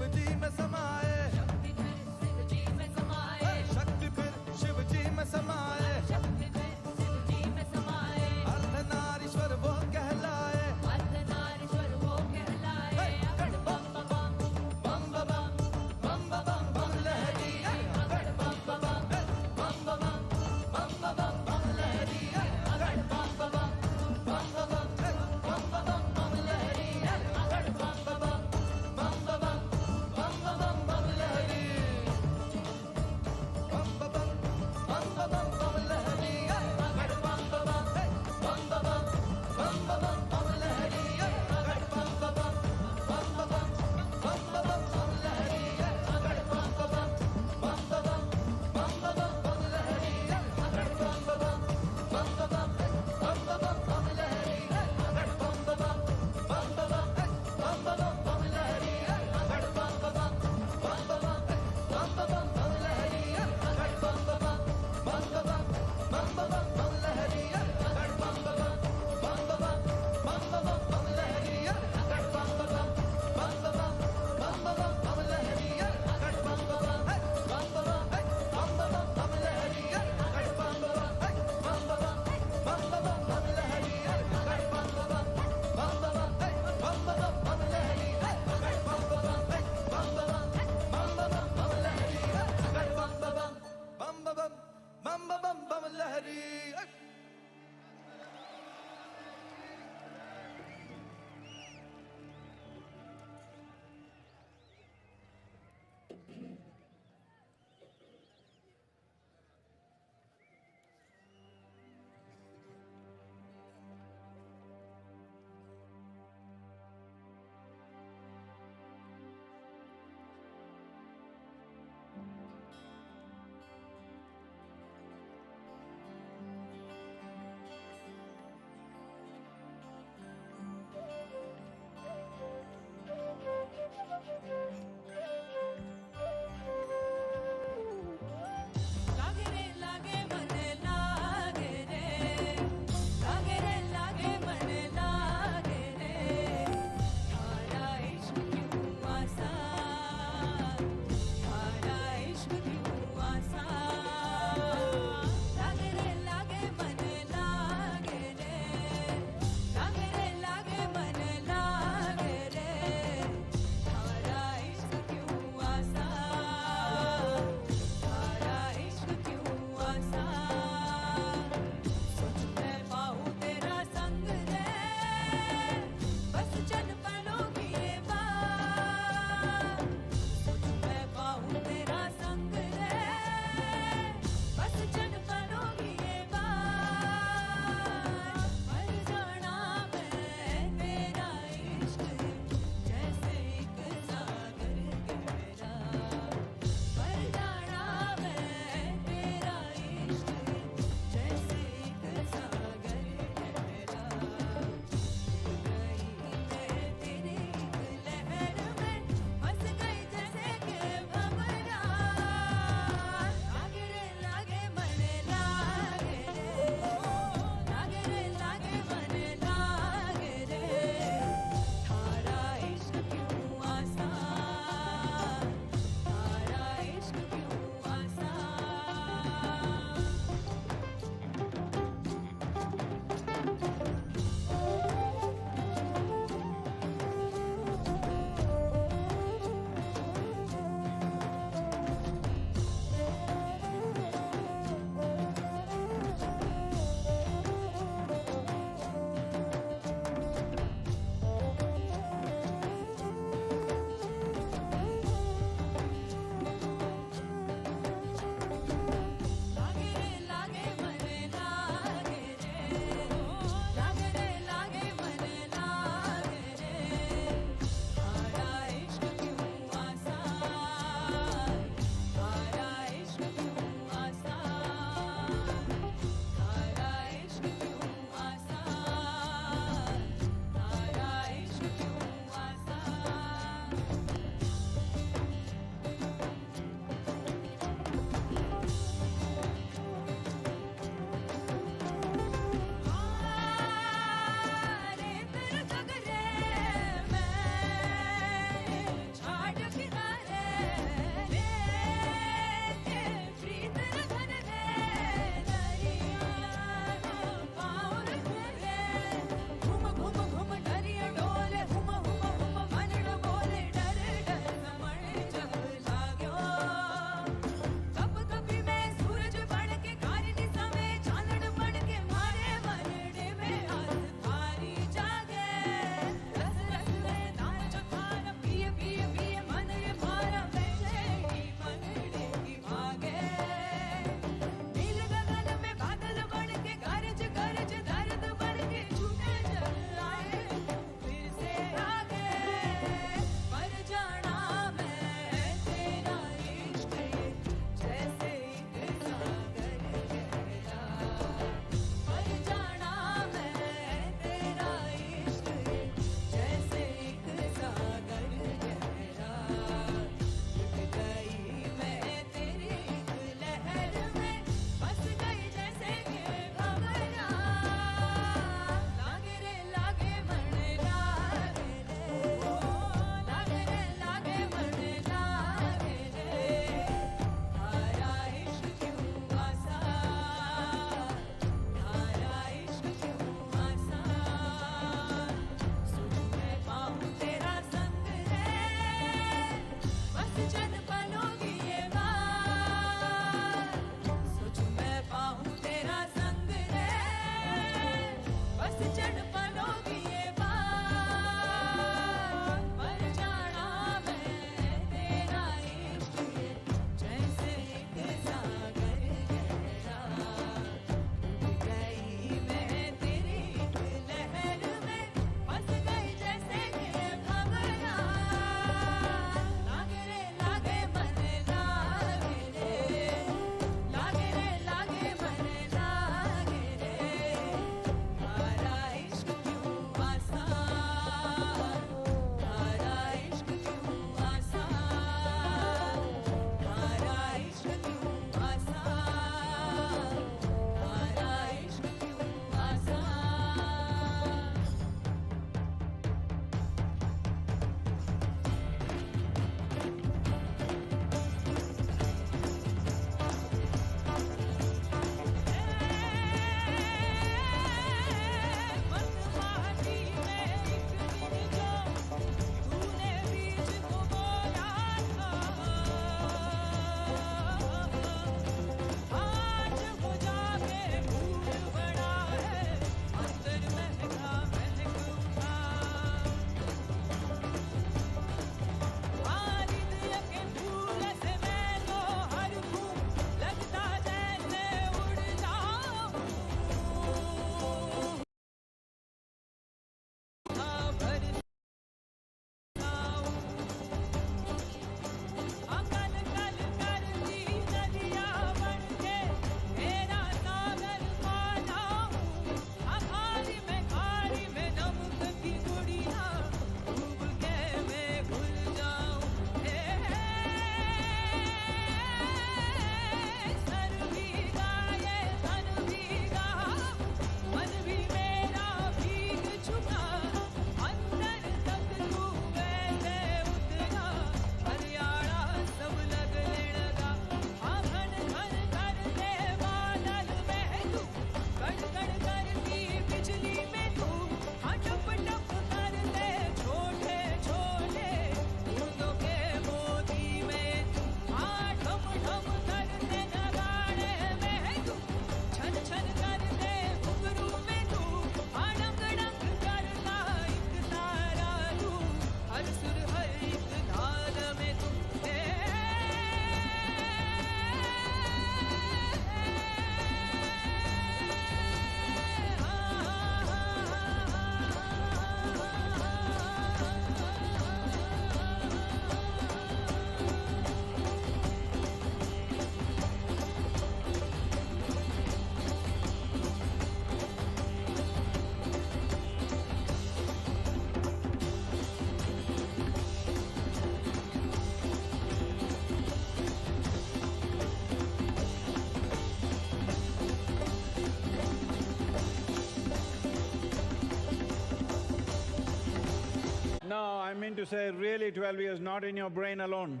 say, really 12 years, not in your brain alone.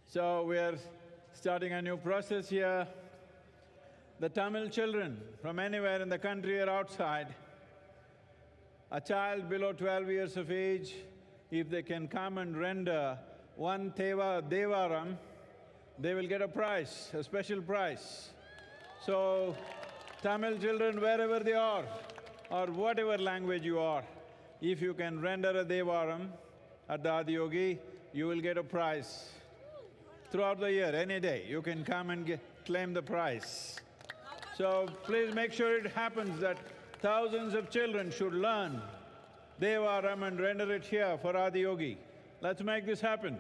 So we're starting a new process here. The Tamil children from anywhere in the country or outside, a child below 12 years of age, if they can come and render one Devaram, they will get a prize, a special prize. So, Tamil children, wherever they are, or whatever language you are, if you can render a Devaram at the Adiyogi, you will get a prize. Throughout the year, any day, you can come and claim the prize. So, please make sure it happens that thousands of children should learn Devaram and render it here for Adiyogi. Let's make this happen.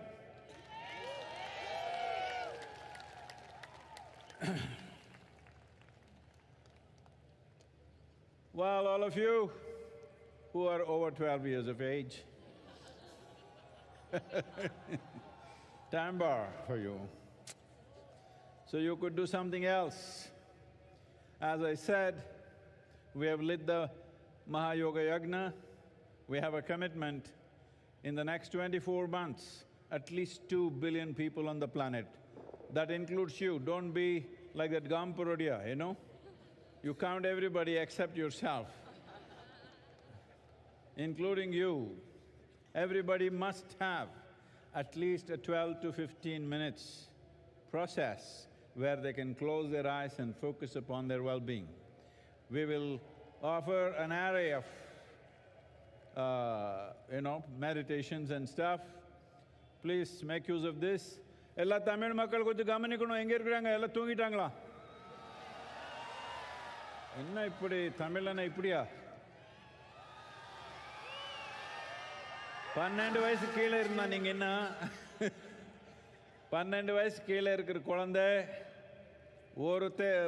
Well, all of you who are over 12 years of age, time bar for you. So you could do something else. As I said, we have lit the Mahayoga Yagna. We have a commitment in the next 24 months, at least 2 billion people on the planet. That includes you. Don't be like that Gamparodia, you know? You count everybody except yourself, including you. Everybody must have at least a 12 to 15 minutes process where they can close their eyes and focus upon their well-being. We will offer an array of, meditations and stuff. Please make use of this. Ella Tamil makkal konjam gamanikkanum, enga irukkranga, ella thoongitaangala? Enna ippadi Tamilana ipdiya? 12 வயசு கீழே இருந்தா நீங்க என்ன? 12 வயசு கீழே இருக்கிற குழந்தை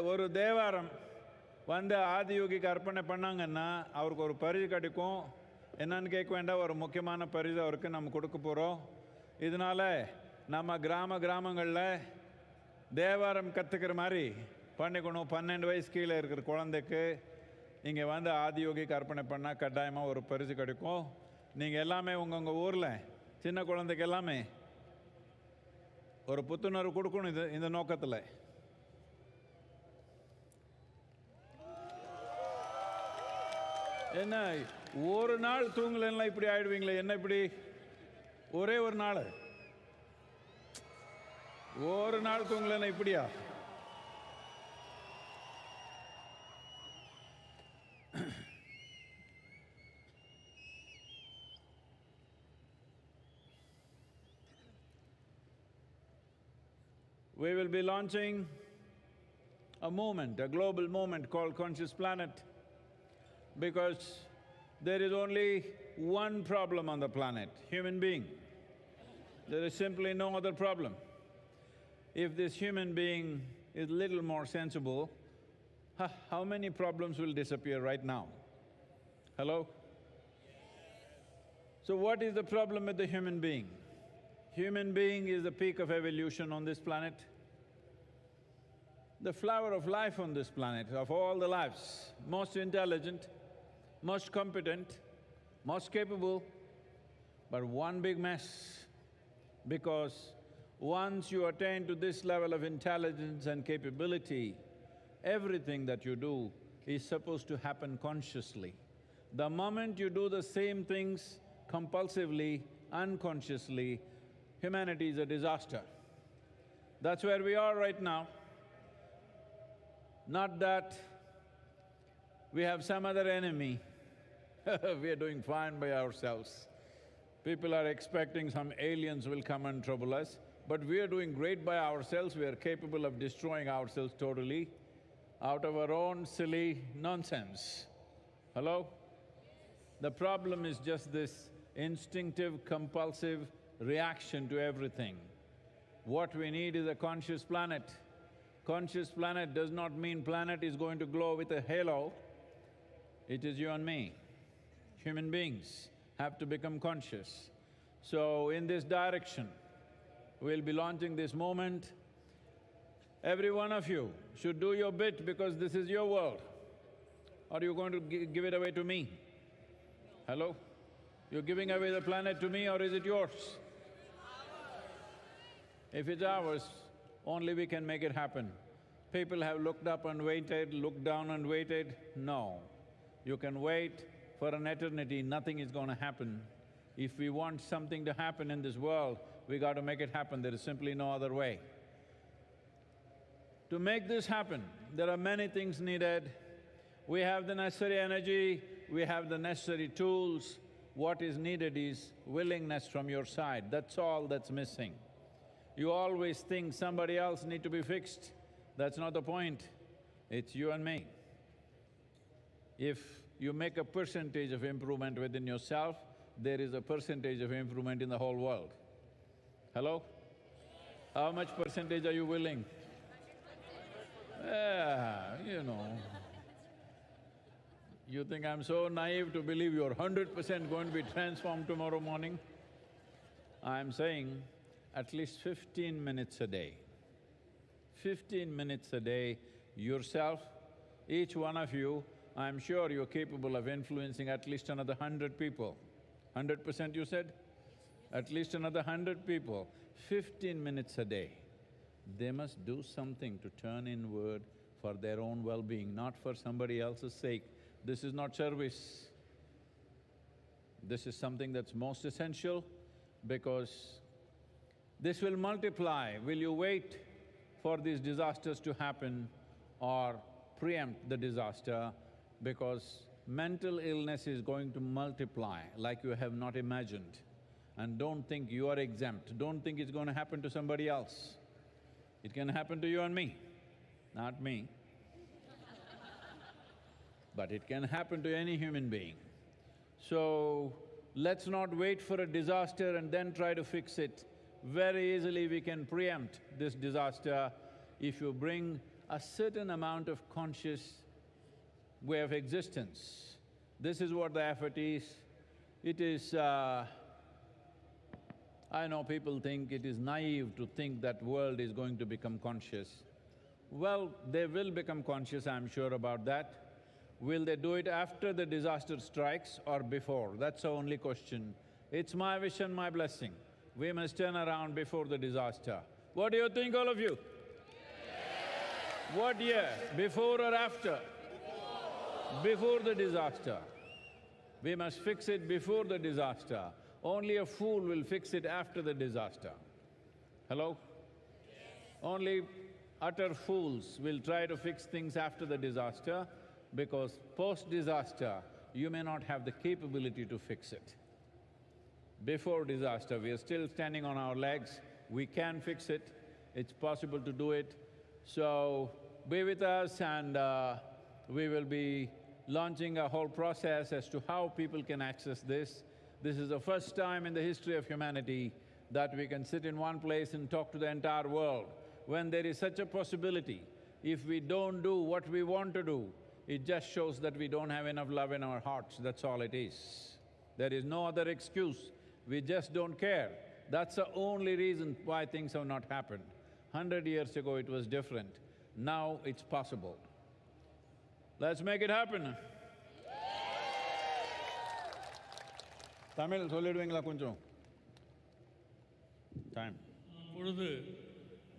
ஒரு தேவாரம் வந்து ஆதியோகிக்கு அர்ப்பணை பண்ணாங்கன்னா அவருக்கு ஒரு பரிசு கிடைக்கும். என்னன்னு கேட்க வேண்டாம், ஒரு முக்கியமான பரிசு அவருக்கு நம்ம கொடுக்க போகிறோம். இதனால நம்ம கிராமங்களில் தேவாரம் கற்றுக்கிற மாதிரி பண்ணிக்கணும். 12 வயசு கீழே இருக்கிற குழந்தைக்கு இங்கே வந்து ஆதியோகிக்கு அர்ப்பணை பண்ணால் கட்டாயமாக ஒரு பரிசு கிடைக்கும். நீங்கள் எல்லாமே உங்கள் ஊரில் சின்ன குழந்தைக்கு எல்லாமே ஒரு புத்துணர்வு கொடுக்கணும் இந்த நோக்கத்தில். என்ன ஒரு நாள் தூங்கலைன்னா இப்படி ஆயிடுவீங்களே, என்ன இப்படி ஒரே ஒரு நாள் தூங்கலைன்னா இப்படியா? We will be launching a movement, a global movement called Conscious Planet, because there is only one problem on the planet, human being. There is simply no other problem. If this human being is little more sensible, how many problems will disappear right now? Hello? So what is the problem with the human being? Human being is the peak of evolution on this planet. The flower of life on this planet, of all the lives, most intelligent, most competent, most capable, but one big mess. Because once you attain to this level of intelligence and capability, everything that you do is supposed to happen consciously. The moment you do the same things compulsively, unconsciously, humanity is a disaster. That's where we are right now. Not that we have some other enemy, we are doing fine by ourselves. People are expecting some aliens will come and trouble us, but we are doing great by ourselves, we are capable of destroying ourselves totally out of our own silly nonsense. Hello? The problem is just this instinctive, compulsive reaction to everything. What we need is a conscious planet. Conscious planet does not mean planet is going to glow with a halo. It is you and me. Human beings have to become conscious. So in this direction, we'll be launching this movement. Every one of you should do your bit because this is your world. or are you going to give it away to me? Hello? You're giving away the planet to me or is it yours? If it's ours, only we can make it happen. People have looked up and waited, looked down and waited. No. You can wait for an eternity, nothing is going to happen. If we want something to happen in this world, we got to make it happen, there is simply no other way. To make this happen, there are many things needed. We have the necessary energy, we have the necessary tools. What is needed is willingness from your side, that's all that's missing. You always think somebody else need to be fixed. That's not the point, it's you and me. If you make a percentage of improvement within yourself, there is a percentage of improvement in the whole world. Hello? How much percentage are you willing? Yeah, you know. You think I'm so naive to believe you're 100% going to be transformed tomorrow morning? I'm saying at least 15 minutes a day. 15 minutes a day, yourself, each one of you, I'm sure you're capable of influencing at least another 100 people. 100% you said? At least another 100 people, 15 minutes a day. They must do something to turn inward for their own well-being, not for somebody else's sake. This is not service. This is something that's most essential because this will multiply. Will you wait for these disasters to happen or preempt the disaster? Because mental illness is going to multiply like you have not imagined. And don't think you are exempt, don't think it's going to happen to somebody else. It can happen to you and me, not me. But it can happen to any human being. So, let's not wait for a disaster and then try to fix it. Very easily we can preempt this disaster if you bring a certain amount of conscious way of existence. This is what the effort is. It is… I know people think it is naive to think that world is going to become conscious. Well, they will become conscious, I'm sure about that. Will they do it after the disaster strikes or before? That's the only question. It's my wish and my blessing. We must turn around before the disaster. What do you think, all of you? What year? Before or after? Before the disaster. We must fix it before the disaster. Only a fool will fix it after the disaster. Hello? Only utter fools will try to fix things after the disaster because post-disaster, you may not have the capability to fix it. Before disaster, we are still standing on our legs, we can fix it, it's possible to do it. So, be with us and we will be launching a whole process as to how people can access this. This is the first time in the history of humanity that we can sit in one place and talk to the entire world. When there is such a possibility, if we don't do what we want to do, it just shows that we don't have enough love in our hearts, that's all it is. There is no other excuse, we just don't care. That's the only reason why things have not happened. 100 years ago it was different, now it's possible. Let's make it happen. Tamil சொல்லிடுவீங்களா கொஞ்சம்? Time. இப்பொழுது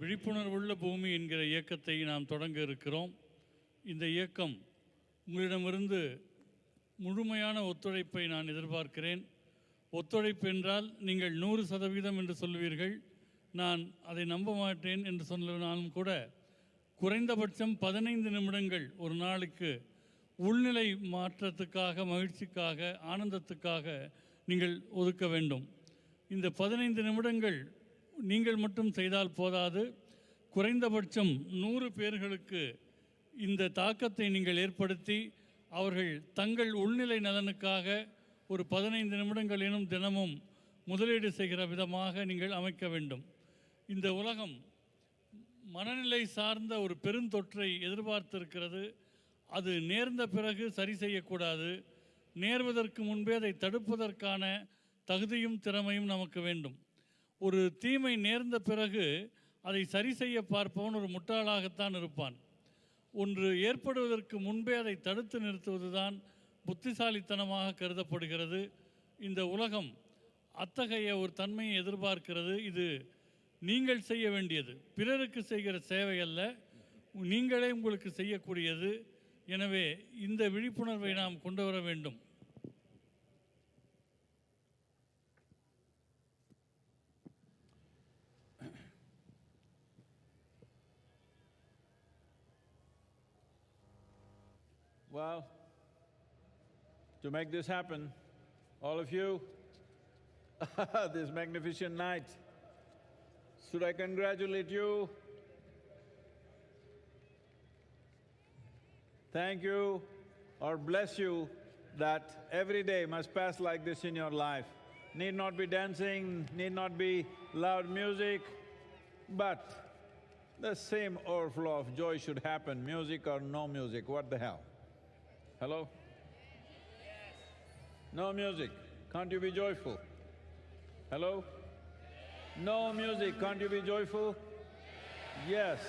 விழிப்புணர்வுள்ள பூமி என்கிற இயக்கத்தை நாம் தொடங்க இருக்கிறோம். இந்த இயக்கம் உங்களிடமிருந்து முழுமையான ஒத்துழைப்பை நான் எதிர்பார்க்கிறேன். ஒத்துழைப்பு என்றால் நீங்கள் 100% என்று சொல்வீர்கள். நான் அதை நம்ப மாட்டேன் என்று சொன்னாலும் கூட குறைந்தபட்சம் 15 நிமிடங்கள் ஒரு நாளுக்கு உள்நிலை மாற்றத்துக்காக, மகிழ்ச்சிக்காக, ஆனந்தத்துக்காக நீங்கள் ஒதுக்க வேண்டும். இந்த 15 நிமிடங்கள் நீங்கள் மட்டும் செய்தால் போதாது, குறைந்தபட்சம் 100 பேர்களுக்கு இந்த தாக்கத்தை நீங்கள் ஏற்படுத்தி அவர்கள் தங்கள் உள்நிலை நலனுக்காக ஒரு 15 நிமிடங்களேனும் தினமும் முதலீடு செய்கிற விதமாக நீங்கள் அமைக்க வேண்டும். இந்த உலகம் மனநிலை சார்ந்த ஒரு பெருந்தொற்றை எதிர்பார்த்திருக்கிறது. அது நேர்ந்த பிறகு சரி செய்யக்கூடாது. நேர்வதற்கு முன்பே அதை தடுப்பதற்கான தகுதியும் திறமையும் நமக்கு வேண்டும். ஒரு தீமை நேர்ந்த பிறகு அதை சரி செய்ய பார்ப்பவன் ஒரு முட்டாளாகத்தான் இருப்பான். ஒன்று ஏற்படுவதற்கு முன்பே அதை தடுத்து நிறுத்துவதுதான் புத்திசாலித்தனமாக கருதப்படுகிறது. இந்த உலகம் அத்தகைய ஒரு தன்மையை எதிர்பார்க்கிறது. இது நீங்கள் செய்ய வேண்டியது, பிறருக்கு செய்கிற சேவை அல்ல, நீங்களே உங்களுக்கு செய்யக்கூடியது. எனவே இந்த விழிப்புணர்வை நாம் கொண்டு வர வேண்டும். Well, to make this happen, all of you, this magnificent night, should I congratulate you? Thank you or bless you that every day must pass like this in your life. Need not be dancing, need not be loud music, but the same overflow of joy should happen, music or no music, what the hell? Hello? No music, can't you be joyful? Hello? No music, can't you be joyful? Yes.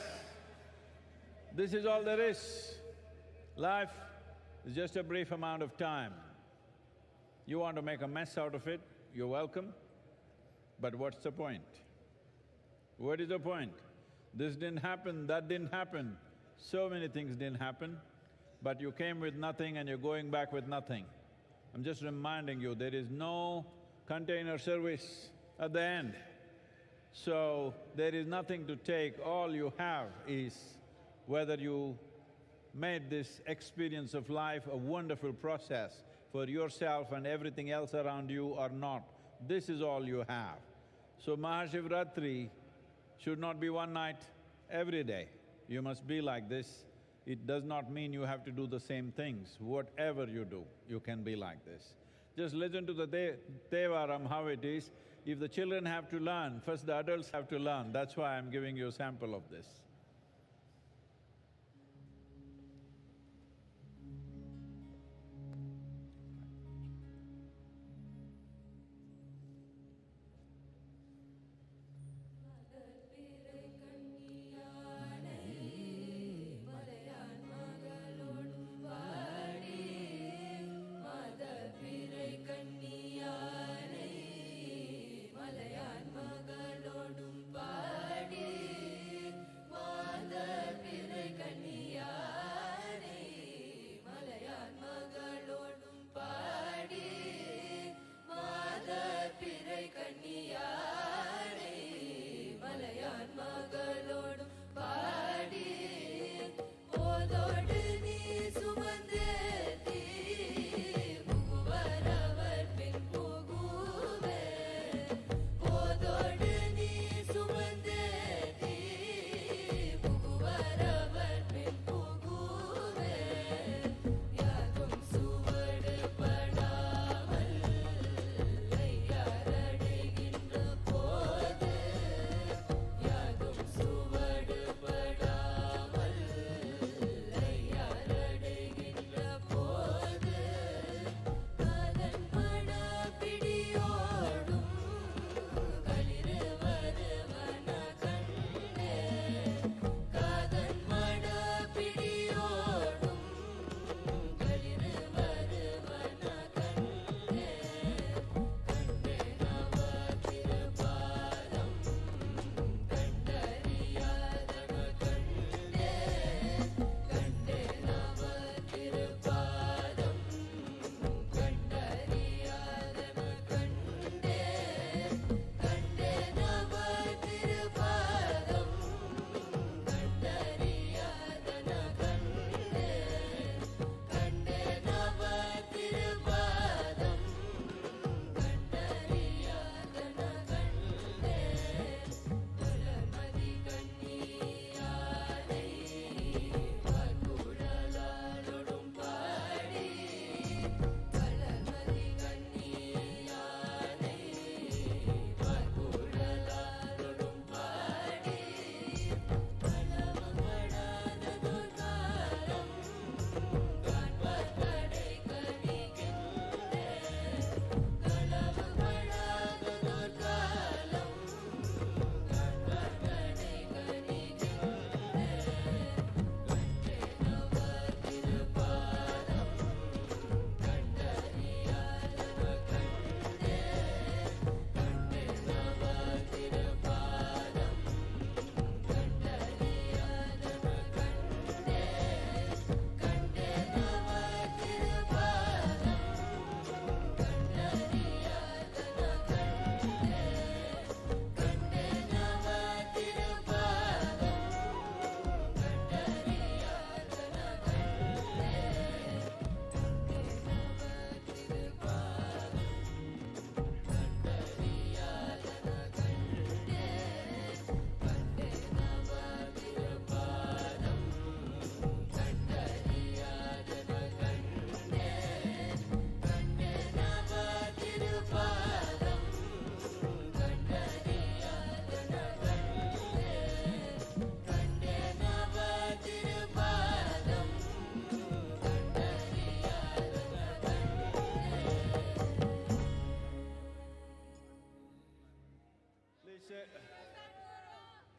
This is all there is. Life is just a brief amount of time. You want to make a mess out of it, you're welcome, but what's the point? What is the point? This didn't happen, that didn't happen, so many things didn't happen, but you came with nothing and you're going back with nothing. I'm just reminding you, there is no container service at the end. So, there is nothing to take, all you have is whether you made this experience of life a wonderful process for yourself and everything else around you or not. This is all you have. So, MahaShivRatri should not be one night every day. You must be like this. It does not mean you have to do the same things. Whatever you do, you can be like this. Just listen to the Devaram, how it is. If the children have to learn, first the adults have to learn. That's why I'm giving you a sample of this. மலையான் மகளோடும் body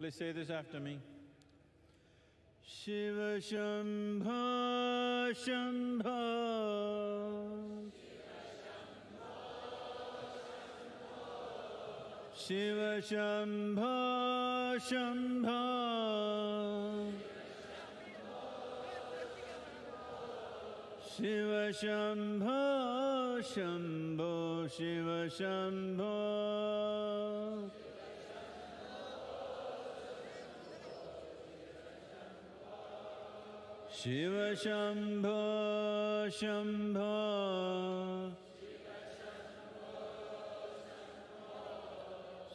Please say this after me. Shiva Shambho Shambho, Shiva Shambho Shambho, Shiva Shambho Shambho, Shiva Shambho. Shiva Shambho Shambho,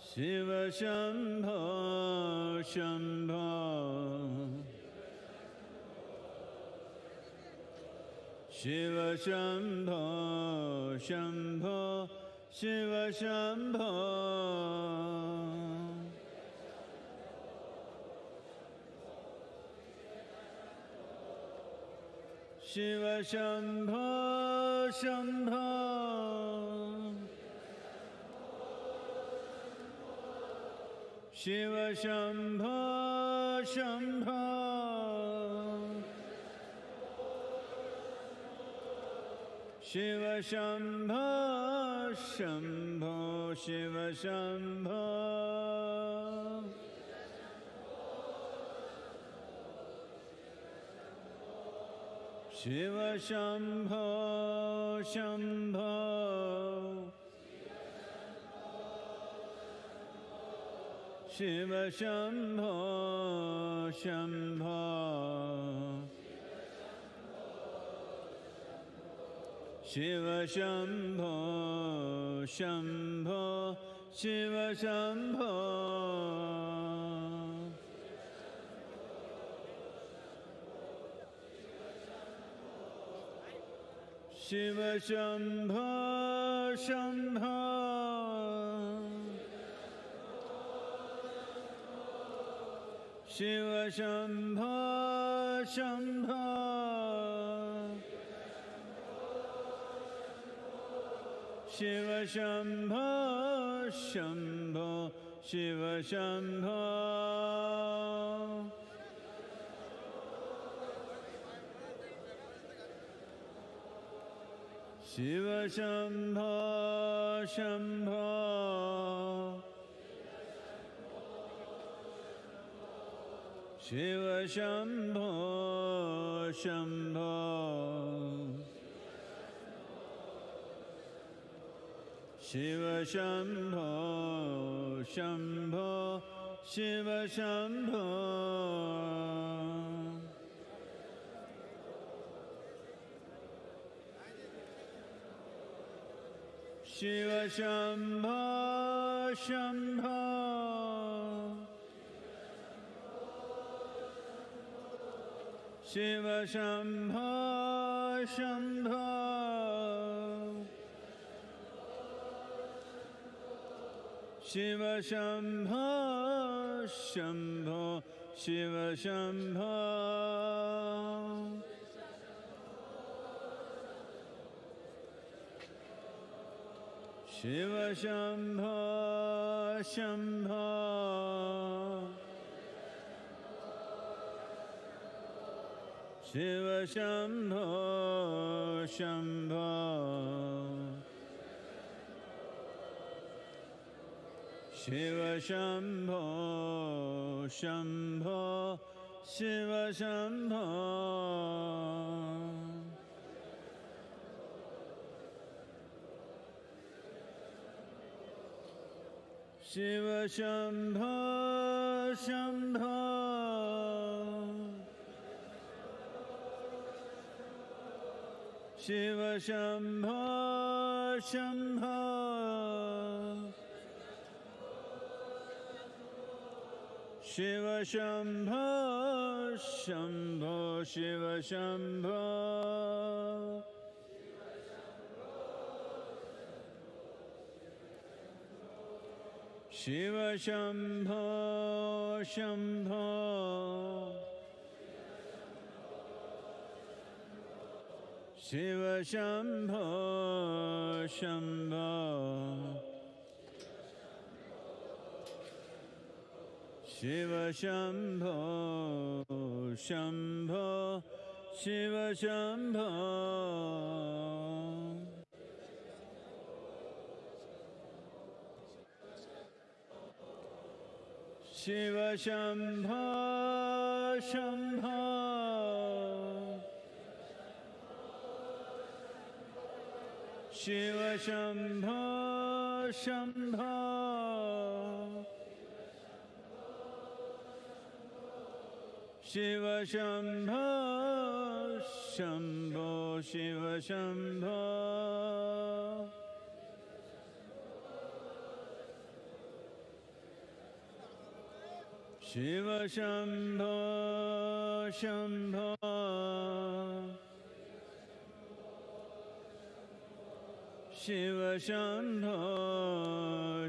Shiva Shambho Shambho, Shiva Shambho Shambho, Shiva Shambho. Shiva Shambho Shambho, Shiva Shambho Shambho, Shiva Shambho Shambho, Shiva Shambho. Shiva Shambho Shambho, Shiva Shambho Shambho, Shiva Shambho Shambho, Shiva Shambho. Shiva Shambho Shambho, Shiva Shambho Shambho, Shiva Shambho Shambho, Shiva Shambho. Shiva Shambho Shambho, Shiva Shambho Shambho, Shiva Shambho Shambho, Shiva Shambho. Shiva Shambho Shambho, Shiva Shambho Shambho, Shiva Shambho Shambho, Shiva Shambho. Shiva Shambho Shambho, Shiva Shambho Shambho, Shiva Shambho Shambho, Shiva Shambho. Shiva Shambho Shambho, Shiva Shambho Shambho, Shiva Shambho Shambho, Shiva Shambho. Shiva Shambho Shambho, Shiva Shambho Shambho, Shiva Shambho, Shambho, Shiva Shambho. Shiva Shambho, Shambho. Shiva Shambho, Shambho. Shiva Shambho, Shambho, Shiva Shambho. Shiva Shambho, Shambho. Shiva Shambho,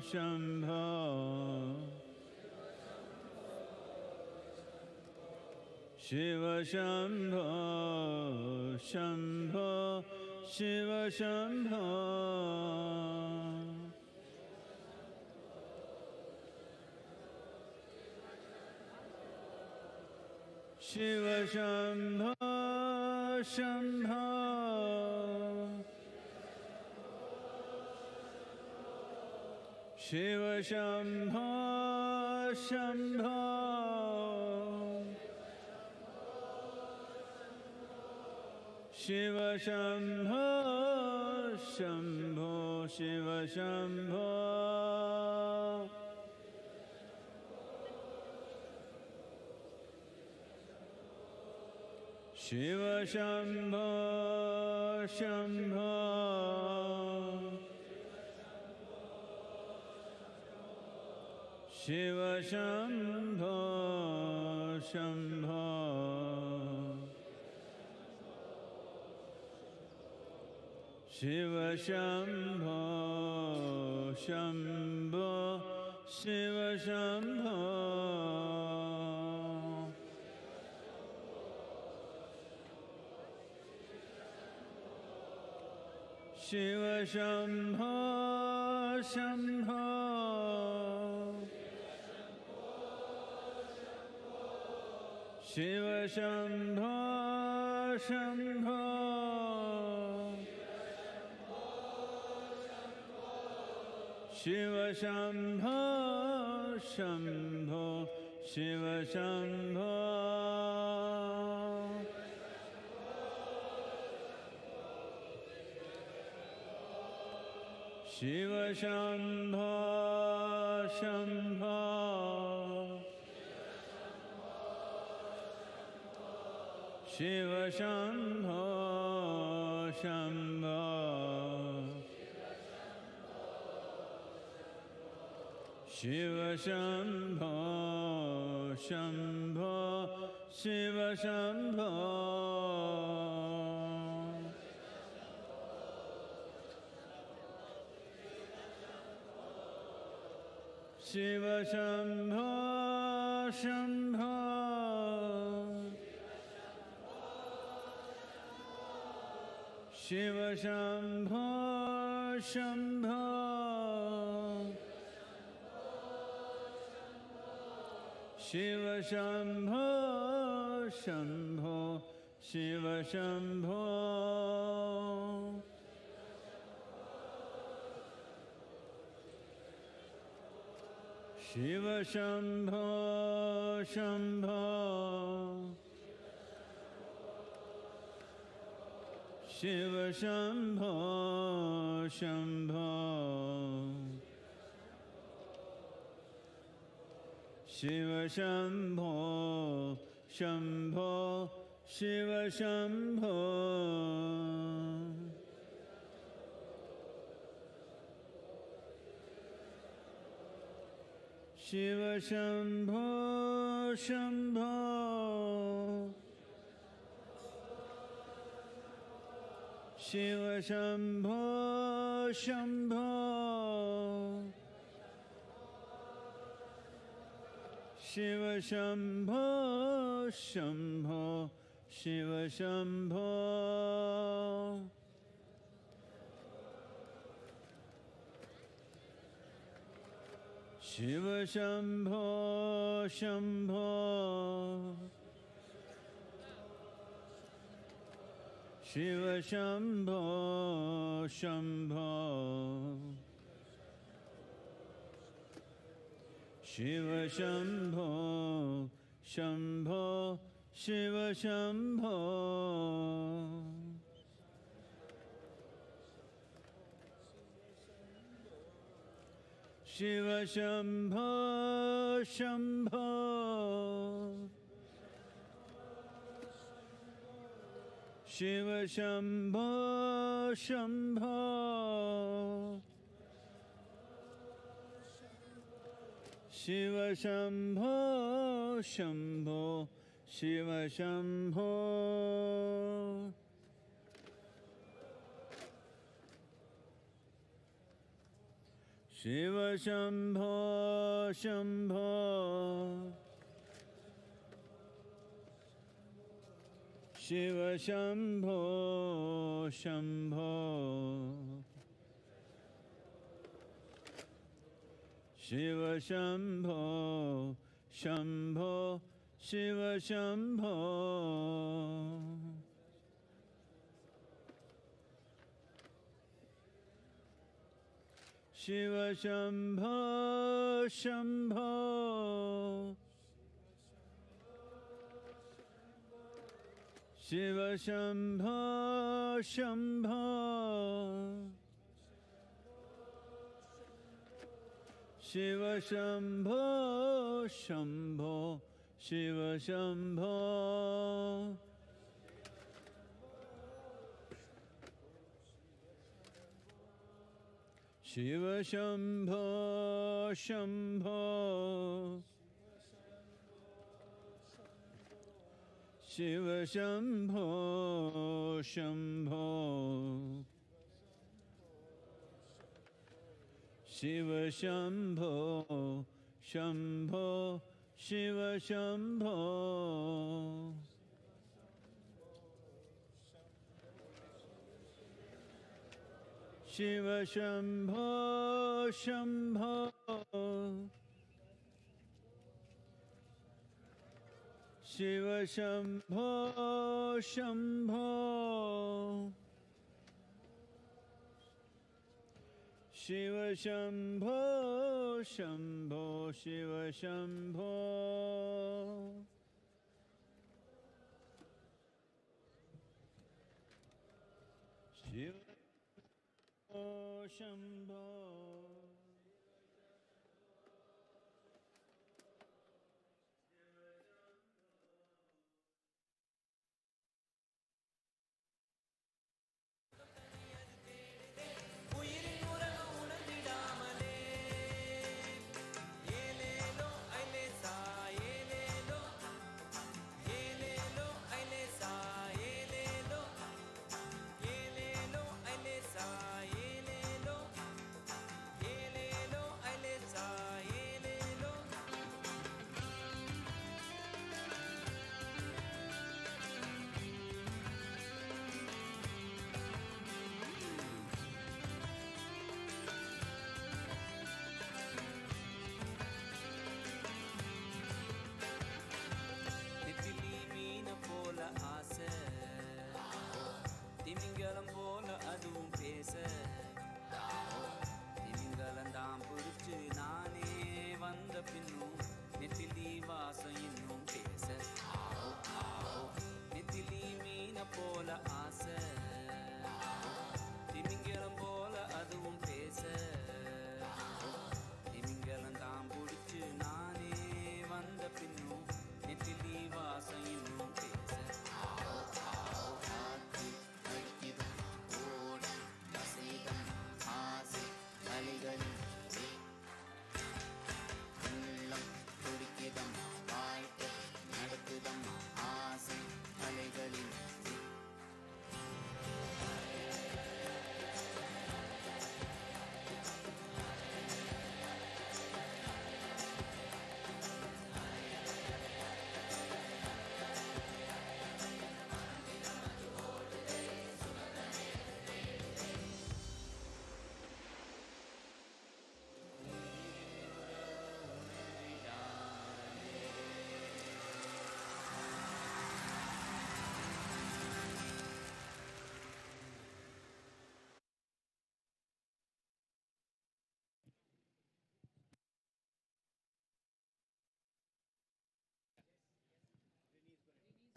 Shambho. Shiva Shambho, Shambho, Shiva Shambho. Shiva Shambho, Shambho. Shiva Shambho, Shambho. Shiva Shambho, Shambho, Shiva Shambho. Shiva Shambho, Shambho. Shiva Shambho, Shambho. Shiva Shambho, Shambho, Shiva Shambho. Shiva Shambho, Shambho. Shiva Shambho, Shambho. Shiva Shambho, Shambho, Shiva Shambho. Shiva Shambho, Shambho. Shiva Shambho, Shambho. Shiva Shambho, Shambho, Shiva Shambho. Shiva Shambho, Shambho. Shiva Shambho, Shambho. Shiva Shambho, Shambho, Shiva Shambho. Shiva Shambho, Shambho. Shiva Shambho, Shambho. Shiva Shambho, Shambho, Shiva Shambho. Shiva Shambho, Shambho. Shiva Shambho, Shambho. Shiva Shambho, Shambho, Shiva Shambho. Shiva Shambho Shambho Shiva Shambho Shambho Shiva Shambho Shambho Shiva Shambho Shiva Shambho Shambho Shiva Shambho Shambho Shiva Shambho Shambho Shiva Shambho Shiva Shambho Shambho Shiva Shambho Shambho Shiva Shambho Shambho Shiva Shambho Shiva Shambho Shambho Shiva Shambho Shambho Shiva Shambho Shambho Shiva Shambho Shiva Shambho Shambho Shiva Shambho Shambho Shiva Shambho Shambho Shiva Shambho Shiva Shambho Shambho Shiva Shambho Shambho Shiva Shambho Shambho Shiva Shambho Shiva Shambho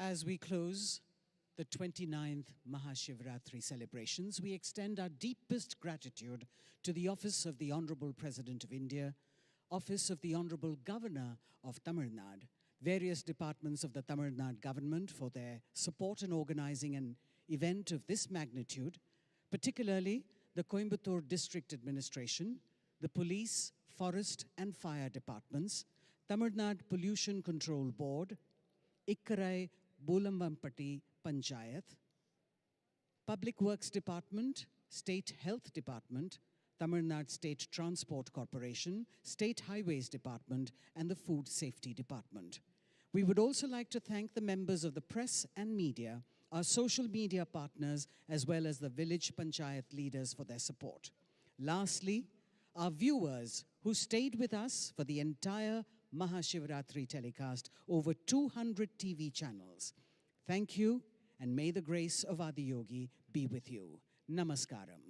As we close the 29th MahaShivRatri celebrations, we extend our deepest gratitude to the Office of the Honorable President of India, Office of the Honorable Governor of Tamil Nadu, various departments of the Tamil Nadu government for their support in organizing an event of this magnitude, particularly the Coimbatore District Administration, the Police, Forest and Fire Departments, Tamil Nadu Pollution Control Board, Ikkarai Bulamampatti Panchayat, Public Works Department, State Health Department, Tamil Nadu State Transport Corporation, State Highways Department, and the Food Safety Department. We would also like to thank the members of the press and media, our social media partners, as well as the village panchayat leaders for their support. Lastly, our viewers who stayed with us for the entire MahaShivRatri telecast over 200 TV channels. Thank you, and may the grace of Adiyogi be with you. Namaskaram.